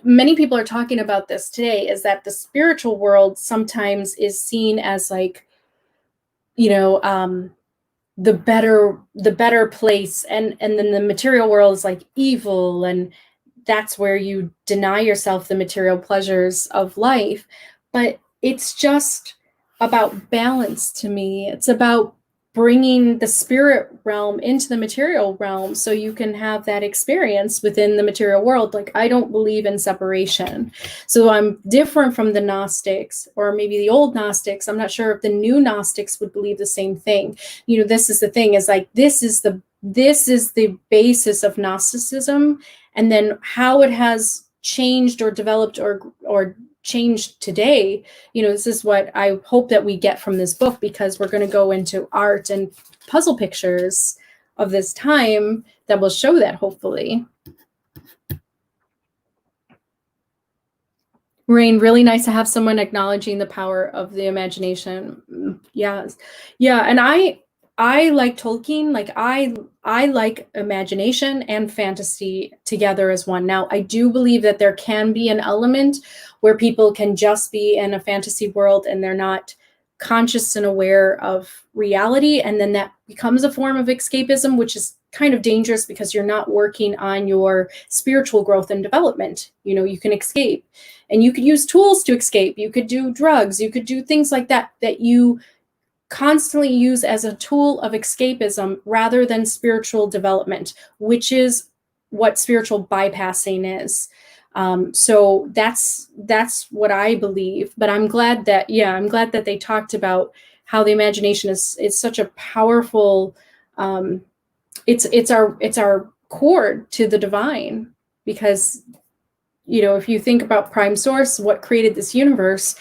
S1: many people are talking about this today, is that the spiritual world sometimes is seen as like, the better place, and then the material world is like evil, and that's where you deny yourself the material pleasures of life. But it's just about balance to me. It's about bringing the spirit realm into the material realm so you can have that experience within the material world. Like, I don't believe in separation. So I'm different from the Gnostics, or maybe the old Gnostics. I'm not sure if the new Gnostics would believe the same thing. This is the thing, is like, this is the basis of Gnosticism, and then how it has changed or developed or changed today. This is what I hope that we get from this book, because we're going to go into art and puzzle pictures of this time that will show that, hopefully. Rain, really nice to have someone acknowledging the power of the imagination. Yes. Yeah. And I like Tolkien. Like, I like imagination and fantasy together as one. Now, I do believe that there can be an element where people can just be in a fantasy world and they're not conscious and aware of reality. And then that becomes a form of escapism, which is kind of dangerous because you're not working on your spiritual growth and development. You can escape, and you could use tools to escape. You could do drugs. You could do things like that you constantly use as a tool of escapism rather than spiritual development, which is what spiritual bypassing is. So that's what I believe. But I'm glad that they talked about how the imagination is such a powerful, it's our cord to the divine, because if you think about prime source, what created this universe,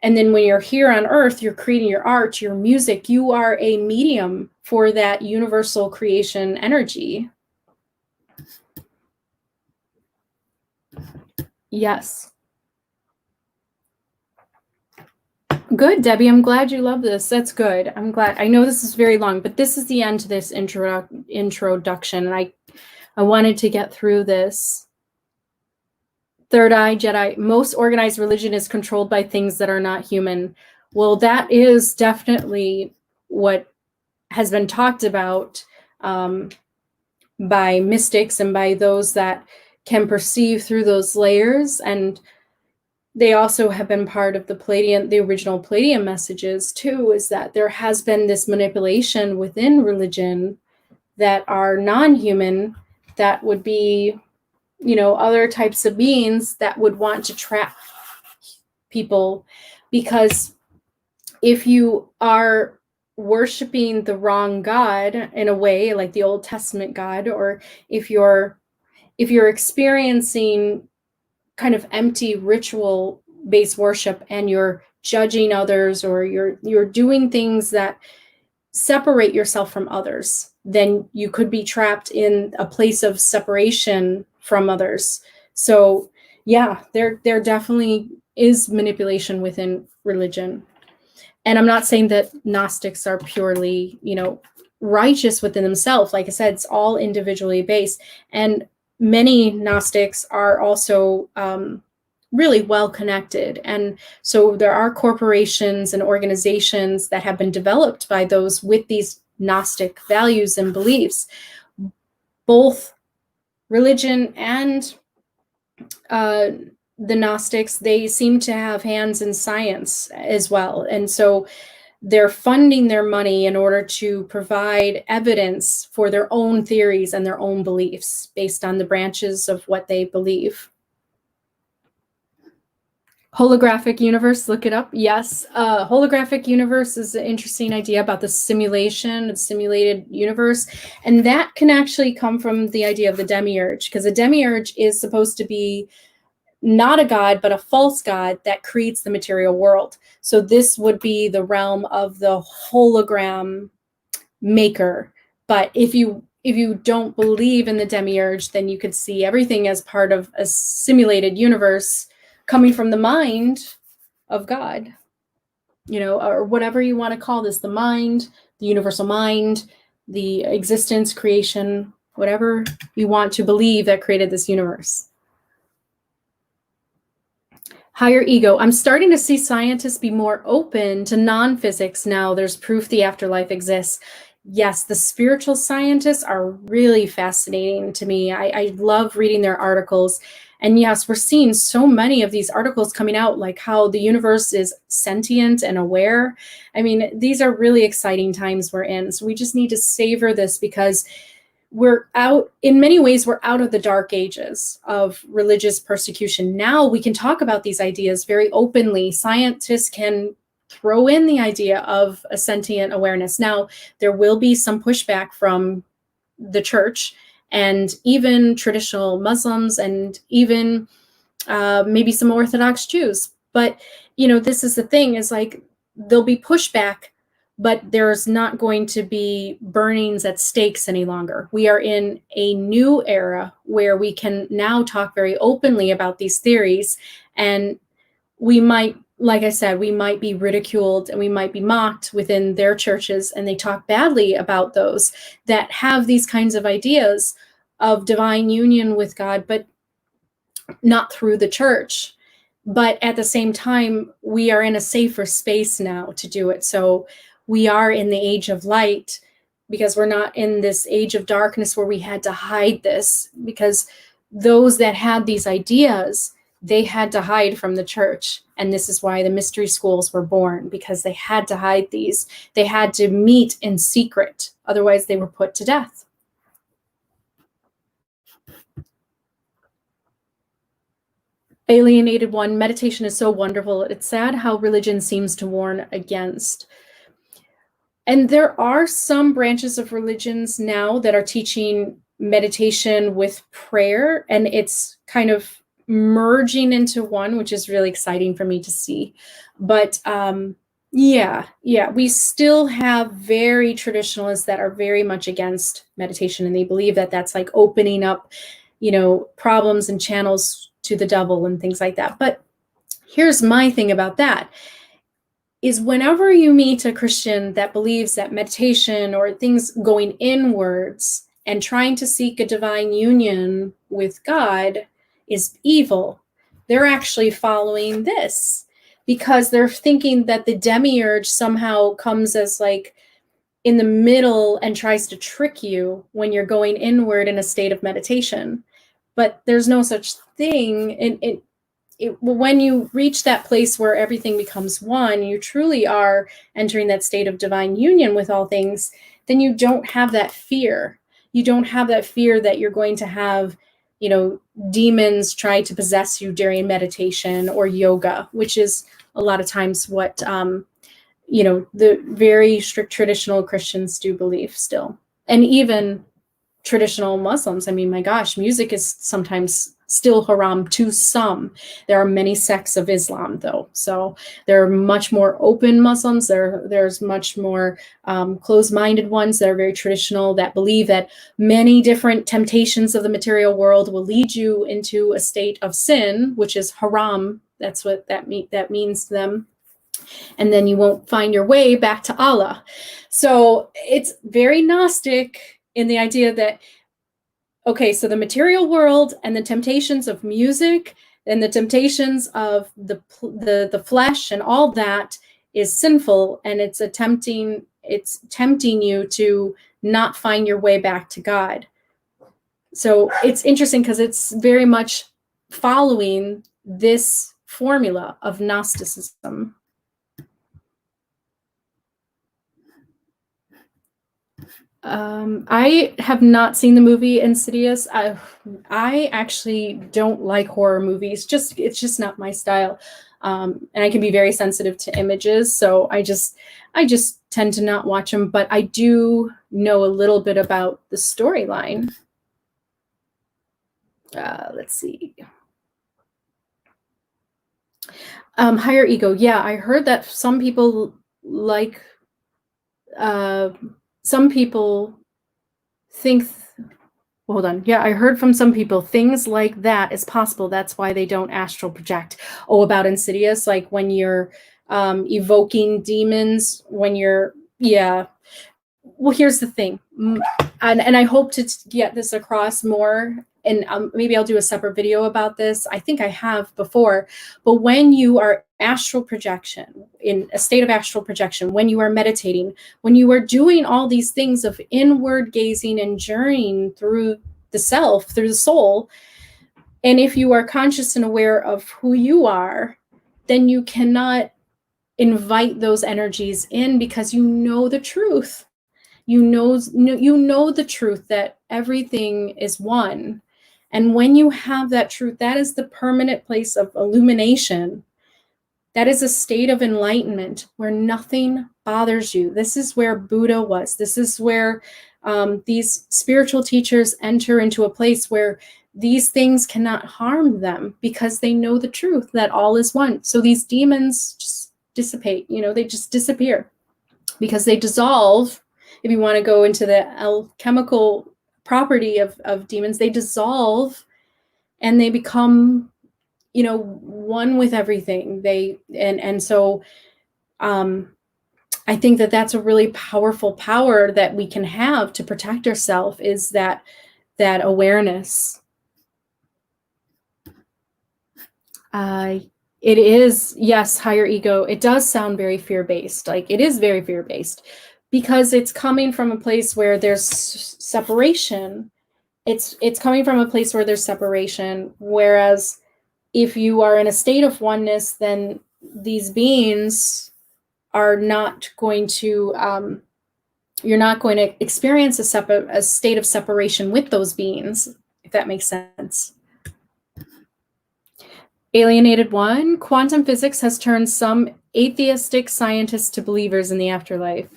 S1: and then when you're here on earth, you're creating your art, your music, you are a medium for that universal creation energy. Yes. Good, Debbie. I'm glad you love this. That's good. I'm glad. I know this is very long, but this is the end to this introduction. And I wanted to get through this. Third Eye Jedi, most organized religion is controlled by things that are not human. Well, that is definitely what has been talked about by mystics and by those that can perceive through those layers. And they also have been part of the original Palladian messages too, is that there has been this manipulation within religion that are non-human, that would be, other types of beings that would want to trap people, because if you are worshiping the wrong God in a way, like the Old Testament God, or if you're experiencing kind of empty ritual based worship and you're judging others, or you're doing things that separate yourself from others, then you could be trapped in a place of separation from others. So yeah, there definitely is manipulation within religion. And I'm not saying that Gnostics are purely, righteous within themselves. Like I said, it's all individually based. And many Gnostics are also really well connected. And so there are corporations and organizations that have been developed by those with these Gnostic values and beliefs. Both religion and the Gnostics, they seem to have hands in science as well. And so they're funding their money in order to provide evidence for their own theories and their own beliefs based on the branches of what they believe. Holographic universe, look it up. Yes, holographic universe is an interesting idea about the simulation, the simulated universe. And that can actually come from the idea of the Demiurge, because a Demiurge is supposed to be not a god, but a false god that creates the material world. So this would be the realm of the hologram maker. But if you don't believe in the Demiurge, then you could see everything as part of a simulated universe coming from the mind of God, or whatever you want to call this, the mind, the universal mind, the existence, creation, whatever you want to believe that created this universe. Higher ego. I'm starting to see scientists be more open to non-physics now. There's proof the afterlife exists. Yes, the spiritual scientists are really fascinating to me. I love reading their articles. And yes, we're seeing so many of these articles coming out, like how the universe is sentient and aware. I mean, these are really exciting times we're in. So we just need to savor this, because we're out, in many ways, we're out of the dark ages of religious persecution. Now we can talk about these ideas very openly. Scientists can throw in the idea of a sentient awareness. Now, there will be some pushback from the church and even traditional Muslims and even maybe some Orthodox Jews. But, this is the thing, is like there'll be pushback, but there's not going to be burnings at stakes any longer. We are in a new era where we can now talk very openly about these theories. And we might, like I said, we might be ridiculed and we might be mocked within their churches, and they talk badly about those that have these kinds of ideas of divine union with God, but not through the church. But at the same time, we are in a safer space now to do it. So we are in the age of light, because we're not in this age of darkness where we had to hide this, because those that had these ideas, they had to hide from the church. And this is why the mystery schools were born, because they had to hide these. They had to meet in secret. Otherwise, they were put to death. Alienated one, meditation is so wonderful. It's sad how religion seems to warn against. And there are some branches of religions now that are teaching meditation with prayer, and it's kind of merging into one, which is really exciting for me to see. But yeah, we still have very traditionalists that are very much against meditation, and they believe that that's like opening up, problems and channels to the devil and things like that. But here's my thing about that, is whenever you meet a Christian that believes that meditation or things going inwards and trying to seek a divine union with God is evil, they're actually following this, because they're thinking that the Demiurge somehow comes as like in the middle and tries to trick you when you're going inward in a state of meditation. But there's no such thing. When you reach that place where everything becomes one, you truly are entering that state of divine union with all things, then you don't have that fear. You don't have that fear that you're going to have, demons try to possess you during meditation or yoga, which is a lot of times what the very strict traditional Christians do believe still. And even traditional Muslims. I mean, my gosh, music is sometimes still haram to some. There are many sects of Islam, though. So there are much more open Muslims. There's much more closed-minded ones that are very traditional, that believe that many different temptations of the material world will lead you into a state of sin, which is haram. That's what that means to them. And then you won't find your way back to Allah. So it's very Gnostic in the idea that, okay, so the material world and the temptations of music and the temptations of the flesh and all that is sinful, and it's tempting you to not find your way back to God. So it's interesting because it's very much following this formula of Gnosticism. I have not seen the movie Insidious. I actually don't like horror movies. It's just not my style. And I can be very sensitive to images, so I just tend to not watch them. But I do know a little bit about the storyline. Let's see. Higher ego. Yeah, I heard that some people like. Some people think, hold on. Yeah, I heard from some people things like that is possible. That's why they don't astral project. Oh, about Insidious, like when you're evoking demons, yeah. Well, here's the thing, and I hope to get this across more, and maybe I'll do a separate video about this. I think I have before, but when you are astral projection, in a state of astral projection, when you are meditating, when you are doing all these things of inward gazing and journeying through the self, through the soul, and if you are conscious and aware of who you are, then you cannot invite those energies in, because you know the truth. You know the truth that everything is one. And when you have that truth, that is the permanent place of illumination. That is a state of enlightenment where nothing bothers you. This is where Buddha was. This is where these spiritual teachers enter into a place where these things cannot harm them, because they know the truth that all is one. So these demons just dissipate, they just disappear, because they dissolve. If you want to go into the alchemical property of demons, they dissolve and they become, one with everything. So I think that that's a really powerful power that we can have to protect ourselves, is that awareness. It is, yes, higher ego. It does sound very fear-based. Like, it is very fear-based, because it's coming from a place where there's separation. It's coming from a place where there's separation. Whereas if you are in a state of oneness, then these beings are not going to, you're not going to experience a state of separation with those beings, if that makes sense. Alienated One, quantum physics has turned some atheistic scientists to believers in the afterlife.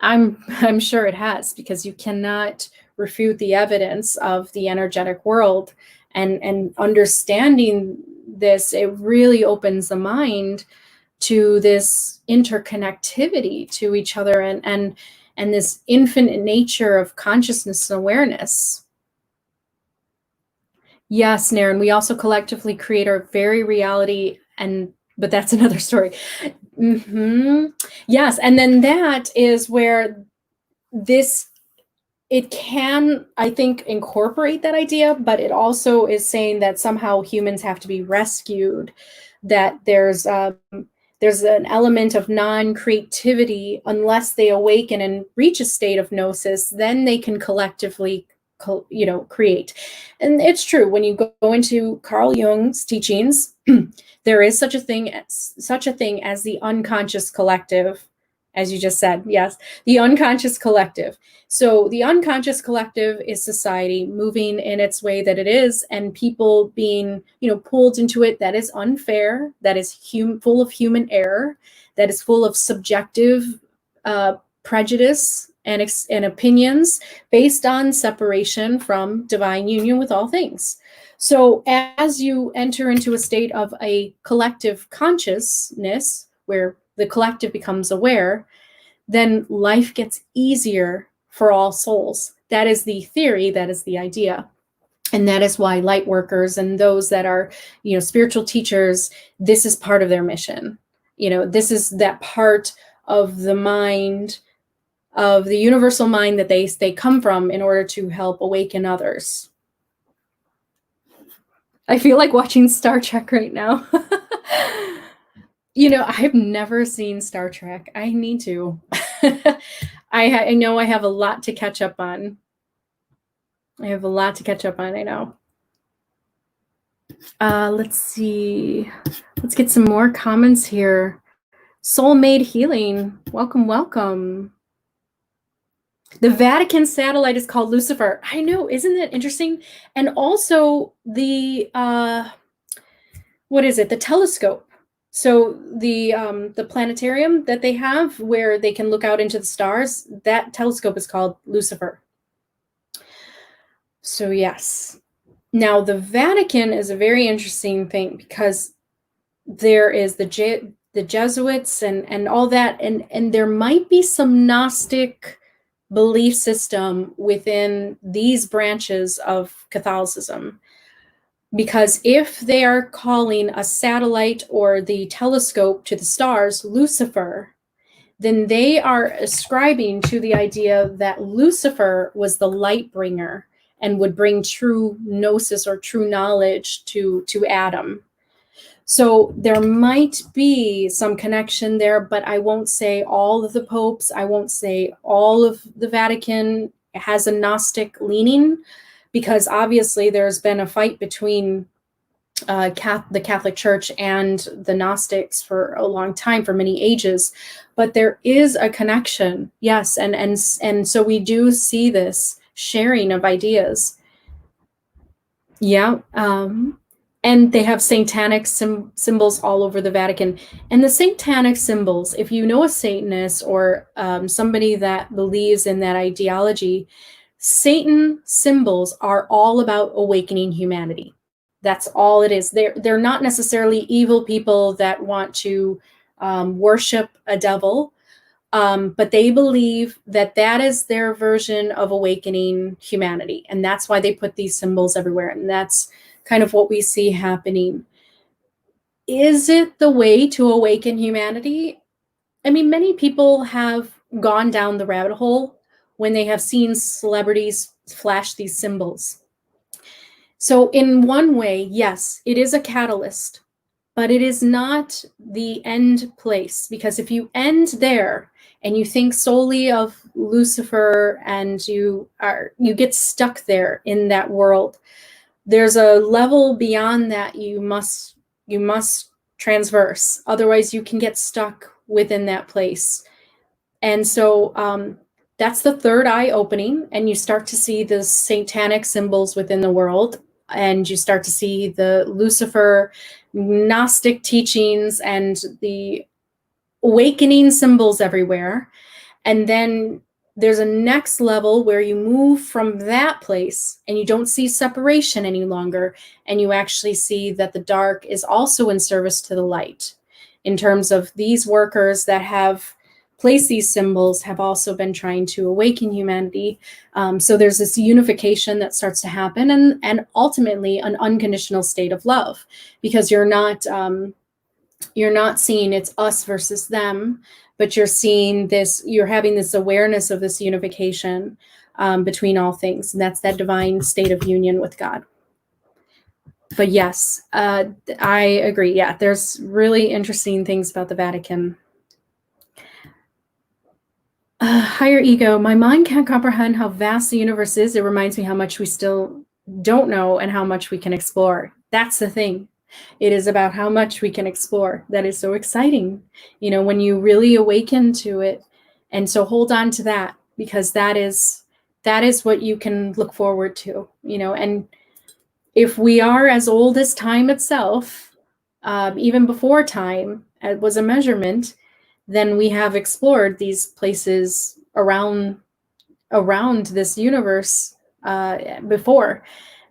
S1: I'm sure it has, because you cannot refute the evidence of the energetic world, and understanding this, it really opens the mind to this interconnectivity to each other, and this infinite nature of consciousness and awareness. Yes, Naren, we also collectively create our very reality, but that's another story. Yes, and then that is where it can, I think, incorporate that idea, but it also is saying that somehow humans have to be rescued, that there's an element of non-creativity. Unless they awaken and reach a state of gnosis, then they can collectively create. And it's true, when you go into Carl Jung's teachings, there is such a thing as the unconscious collective, as you just said. Yes, the unconscious collective. So the unconscious collective is society moving in its way that it is, and people being pulled into it that is unfair, that is full of human error, that is full of subjective prejudice and opinions based on separation from divine union with all things. So as you enter into a state of a collective consciousness where the collective becomes aware, then life gets easier for all souls. That is the theory, that is the idea. And that is why light workers and those that are, spiritual teachers, this is part of their mission. This is that part of the mind, of the universal mind that they come from in order to help awaken others. I feel like watching Star Trek right now. I've never seen Star Trek. I need to. I know I have a lot to catch up on. I know. Let's see. Let's get some more comments here. Soul-made healing. Welcome, welcome. The Vatican satellite is called Lucifer. I know, isn't that interesting? And also the what is it? The telescope. So the planetarium that they have where they can look out into the stars, that telescope is called Lucifer. So yes. Now the Vatican is a very interesting thing because there is the Jesuits and all that, and there might be some Gnostic belief system within these branches of Catholicism. Because if they are calling a satellite or the telescope to the stars Lucifer, then they are ascribing to the idea that Lucifer was the light bringer and would bring true gnosis or true knowledge to Adam. So there might be some connection there, but I won't say all of the popes, I won't say all of the Vatican has a Gnostic leaning, because obviously there's been a fight between the Catholic Church and the Gnostics for a long time, for many ages, but there is a connection, yes, and so we do see this sharing of ideas. Yeah, and they have satanic symbols all over the Vatican. And the satanic symbols, if you know a Satanist or somebody that believes in that ideology, Satan symbols are all about awakening humanity. That's all it is. They're not necessarily evil people that want to worship a devil, but they believe that that is their version of awakening humanity. And that's why they put these symbols everywhere. And that's kind of what we see happening. Is it the way to awaken humanity? I mean, many people have gone down the rabbit hole when they have seen celebrities flash these symbols. So in one way, yes, it is a catalyst, but it is not the end place, because if you end there and you think solely of Lucifer and you get stuck there in that world, there's a level beyond that you must transverse. Otherwise, you can get stuck within that place. And so that's the third eye opening, and you start to see the satanic symbols within the world, and you start to see the Lucifer Gnostic teachings and the awakening symbols everywhere. And then there's a next level where you move from that place and you don't see separation any longer, and you actually see that the dark is also in service to the light, in terms of these workers that have placed these symbols have also been trying to awaken humanity. So there's this unification that starts to happen, and ultimately an unconditional state of love, because you're not seeing it's us versus them, but you're seeing this, you're having this awareness of this unification between all things. And that's that divine state of union with God. But yes, I agree. Yeah, there's really interesting things about the Vatican. Higher ego. My mind can't comprehend how vast the universe is. It reminds me how much we still don't know and how much we can explore. That's the thing. It is about how much we can explore. That is so exciting, when you really awaken to it. And so hold on to that, because that is what you can look forward to, and if we are as old as time itself, even before time was a measurement, then we have explored these places around this universe before.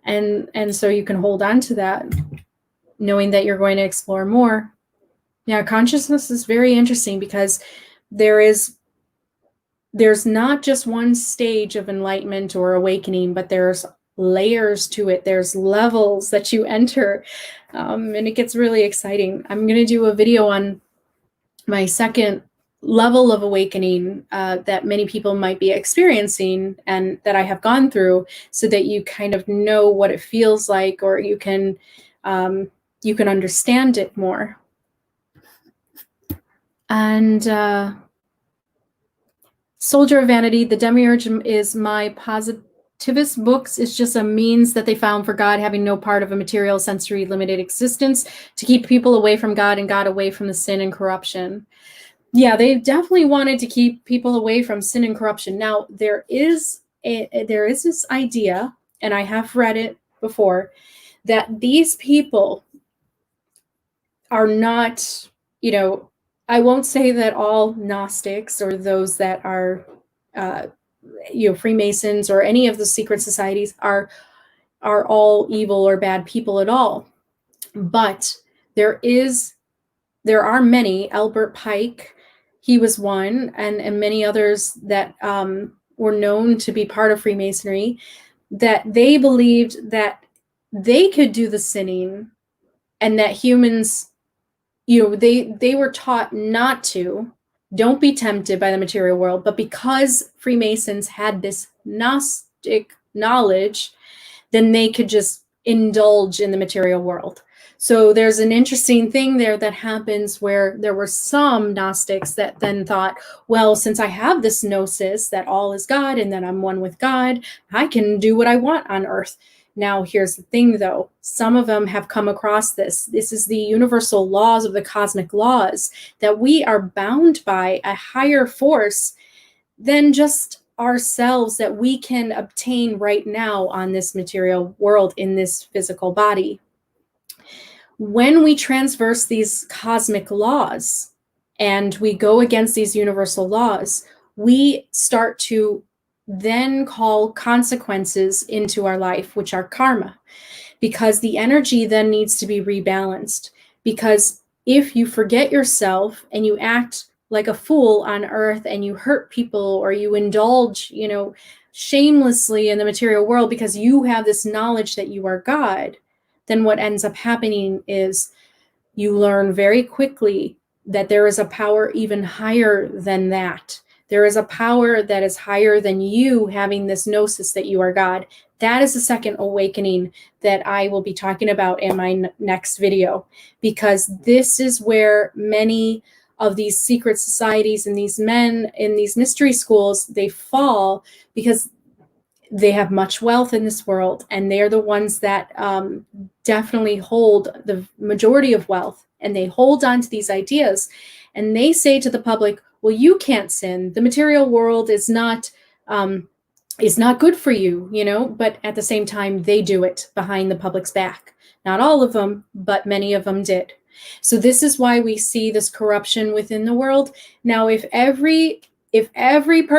S1: And so you can hold on to that, knowing that you're going to explore more. Yeah, consciousness is very interesting because there's not just one stage of enlightenment or awakening, but there's layers to it. There's levels that you enter, and it gets really exciting. I'm going to do a video on my second level of awakening that many people might be experiencing and that I have gone through, so that you kind of know what it feels like, or you can understand it more. And Soldier of Vanity, the Demiurge is my positivist books. It's just a means that they found for God having no part of a material, sensory, limited existence, to keep people away from God and God away from the sin and corruption. Yeah, they definitely wanted to keep people away from sin and corruption. Now, there is this idea, and I have read it before, that these people are not, I won't say that all Gnostics or those that are, Freemasons or any of the secret societies are all evil or bad people at all. But there are many. Albert Pike, he was one, and many others that were known to be part of Freemasonry, that they believed that they could do the sinning, and that humans, they were taught not to. Don't be tempted by the material world. But because Freemasons had this Gnostic knowledge, then they could just indulge in the material world. So there's an interesting thing there that happens, where there were some Gnostics that then thought, well, since I have this gnosis that all is God and that I'm one with God, I can do what I want on earth. Now, here's the thing, though. Some of them have come across this. This is the universal laws of the cosmic laws, that we are bound by a higher force than just ourselves, that we can obtain right now on this material world, in this physical body. When we transverse these cosmic laws and we go against these universal laws, we start to then call consequences into our life, which are karma, because the energy then needs to be rebalanced. Because if you forget yourself and you act like a fool on earth, and you hurt people, or you indulge, shamelessly in the material world because you have this knowledge that you are God, then what ends up happening is you learn very quickly that there is a power even higher than that. There is a power that is higher than you having this gnosis that you are God. That is the second awakening that I will be talking about in my next video, because this is where many of these secret societies and these men in these mystery schools, they fall, because they have much wealth in this world, and they're the ones that definitely hold the majority of wealth, and they hold on to these ideas, and they say to the public, well, you can't sin. The material world is not good for you, but at the same time, they do it behind the public's back. Not all of them, but many of them did. So this is why we see this corruption within the world. Now, if every elite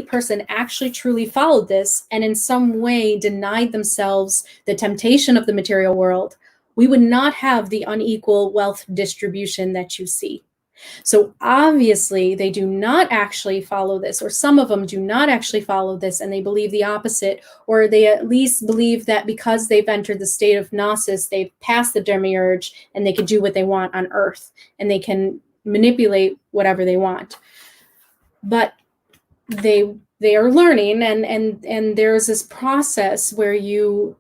S1: person actually truly followed this and in some way denied themselves the temptation of the material world, we would not have the unequal wealth distribution that you see. So obviously they do not actually follow this, or some of them do not actually follow this, and they believe the opposite, or they at least believe that because they've entered the state of gnosis, they've passed the Demiurge, and they can do what they want on earth, and they can manipulate whatever they want. But they are learning, and there's this process where you're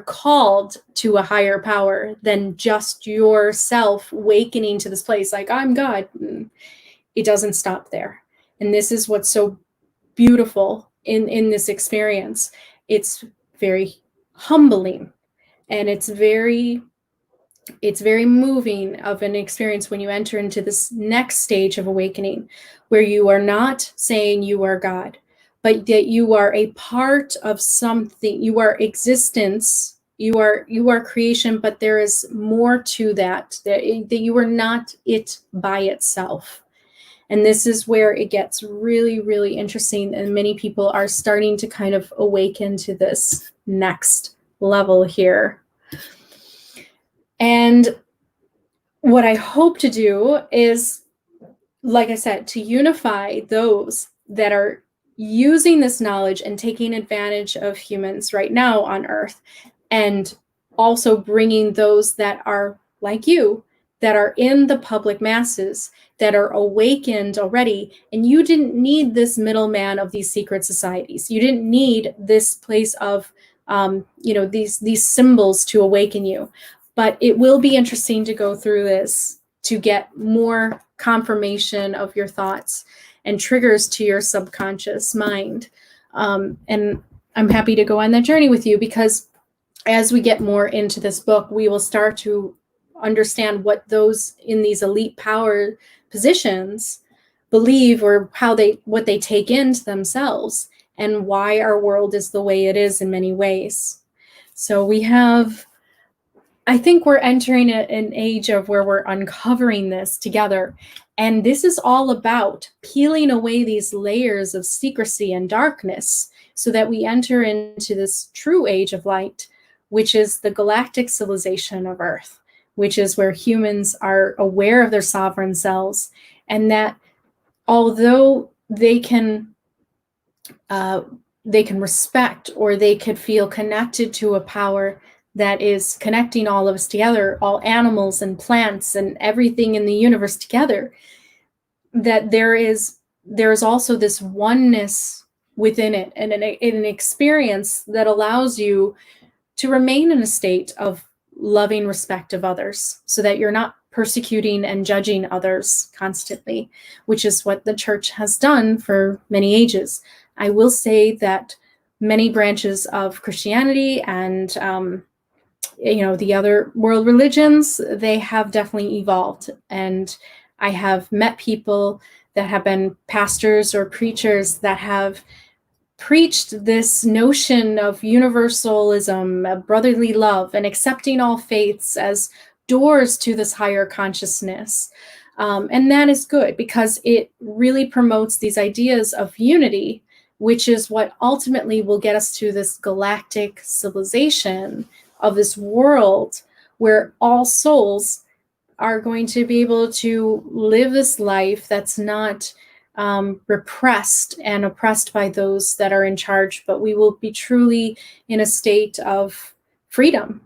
S1: called to a higher power than just yourself awakening to this place like, I'm God. It doesn't stop there. And this is what's so beautiful in this experience. It's very humbling, and it's very moving of an experience when you enter into this next stage of awakening, where you are not saying you are God, but that you are a part of something. You are existence You are creation, but there is more to that you are not it by itself. And this is where it gets really, really interesting. And many people are starting to kind of awaken to this next level here. And what I hope to do is, like I said, to unify those that are using this knowledge and taking advantage of humans right now on Earth, and also bringing those that are like you, that are in the public masses, that are awakened already. And you didn't need this middleman of these secret societies. You didn't need this place of, these symbols to awaken you. But it will be interesting to go through this to get more confirmation of your thoughts and triggers to your subconscious mind. And I'm happy to go on that journey with you, because as we get more into this book, we will start to understand what those in these elite power positions believe, or what they take into themselves, and why our world is the way it is in many ways. So I think we're entering an age of where we're uncovering this together. And this is all about peeling away these layers of secrecy and darkness so that we enter into this true age of light, which is the galactic civilization of Earth, which is where humans are aware of their sovereign selves, and that although they can respect, or they could feel connected to a power that is connecting all of us together, all animals and plants and everything in the universe together, that there is also this oneness within it, and an experience that allows you to remain in a state of loving respect of others, so that you're not persecuting and judging others constantly, which is what the church has done for many ages. I will say that many branches of Christianity and the other world religions, they have definitely evolved. And I have met people that have been pastors or preachers that have preached this notion of universalism, of brotherly love, and accepting all faiths as doors to this higher consciousness. And that is good, because it really promotes these ideas of unity, which is what ultimately will get us to this galactic civilization of this world where all souls are going to be able to live this life that's not repressed and oppressed by those that are in charge, but we will be truly in a state of freedom.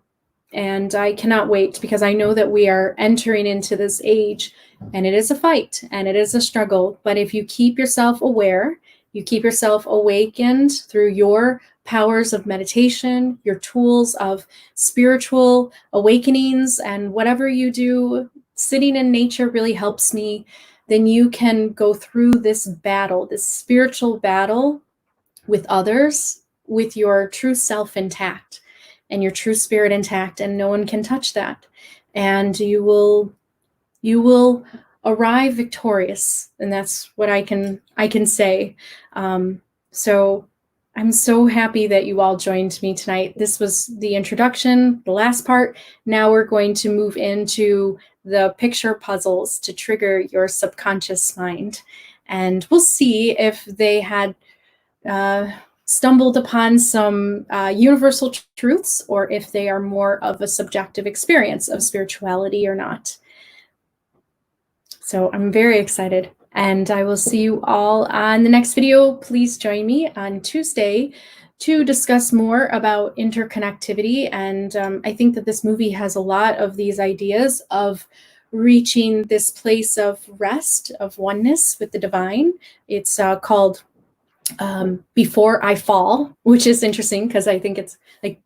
S1: And I cannot wait, because I know that we are entering into this age, and it is a fight and it is a struggle. But if you keep yourself aware, you keep yourself awakened through your powers of meditation, your tools of spiritual awakenings, and whatever you do, sitting in nature really helps me, then you can go through this battle, this spiritual battle with others, with your true self intact and your true spirit intact, and no one can touch that. And you will arrive victorious, and that's what I can say. So I'm so happy that you all joined me tonight. This was the introduction, the last part. Now we're going to move into the picture puzzles to trigger your subconscious mind. And we'll see if they had stumbled upon some universal truths, or if they are more of a subjective experience of spirituality or not. So I'm very excited, and I will see you all on the next video. Please join me on Tuesday to discuss more about interconnectivity. And I think that this movie has a lot of these ideas of reaching this place of rest, of oneness with the divine. It's called Before I Fall, which is interesting, because I think it's like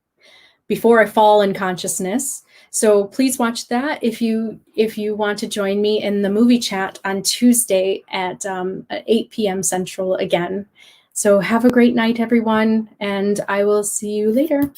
S1: Before I Fall in Consciousness. So please watch that if you want to join me in the movie chat on Tuesday at 8 p.m. Central again. So have a great night, everyone, and I will see you later.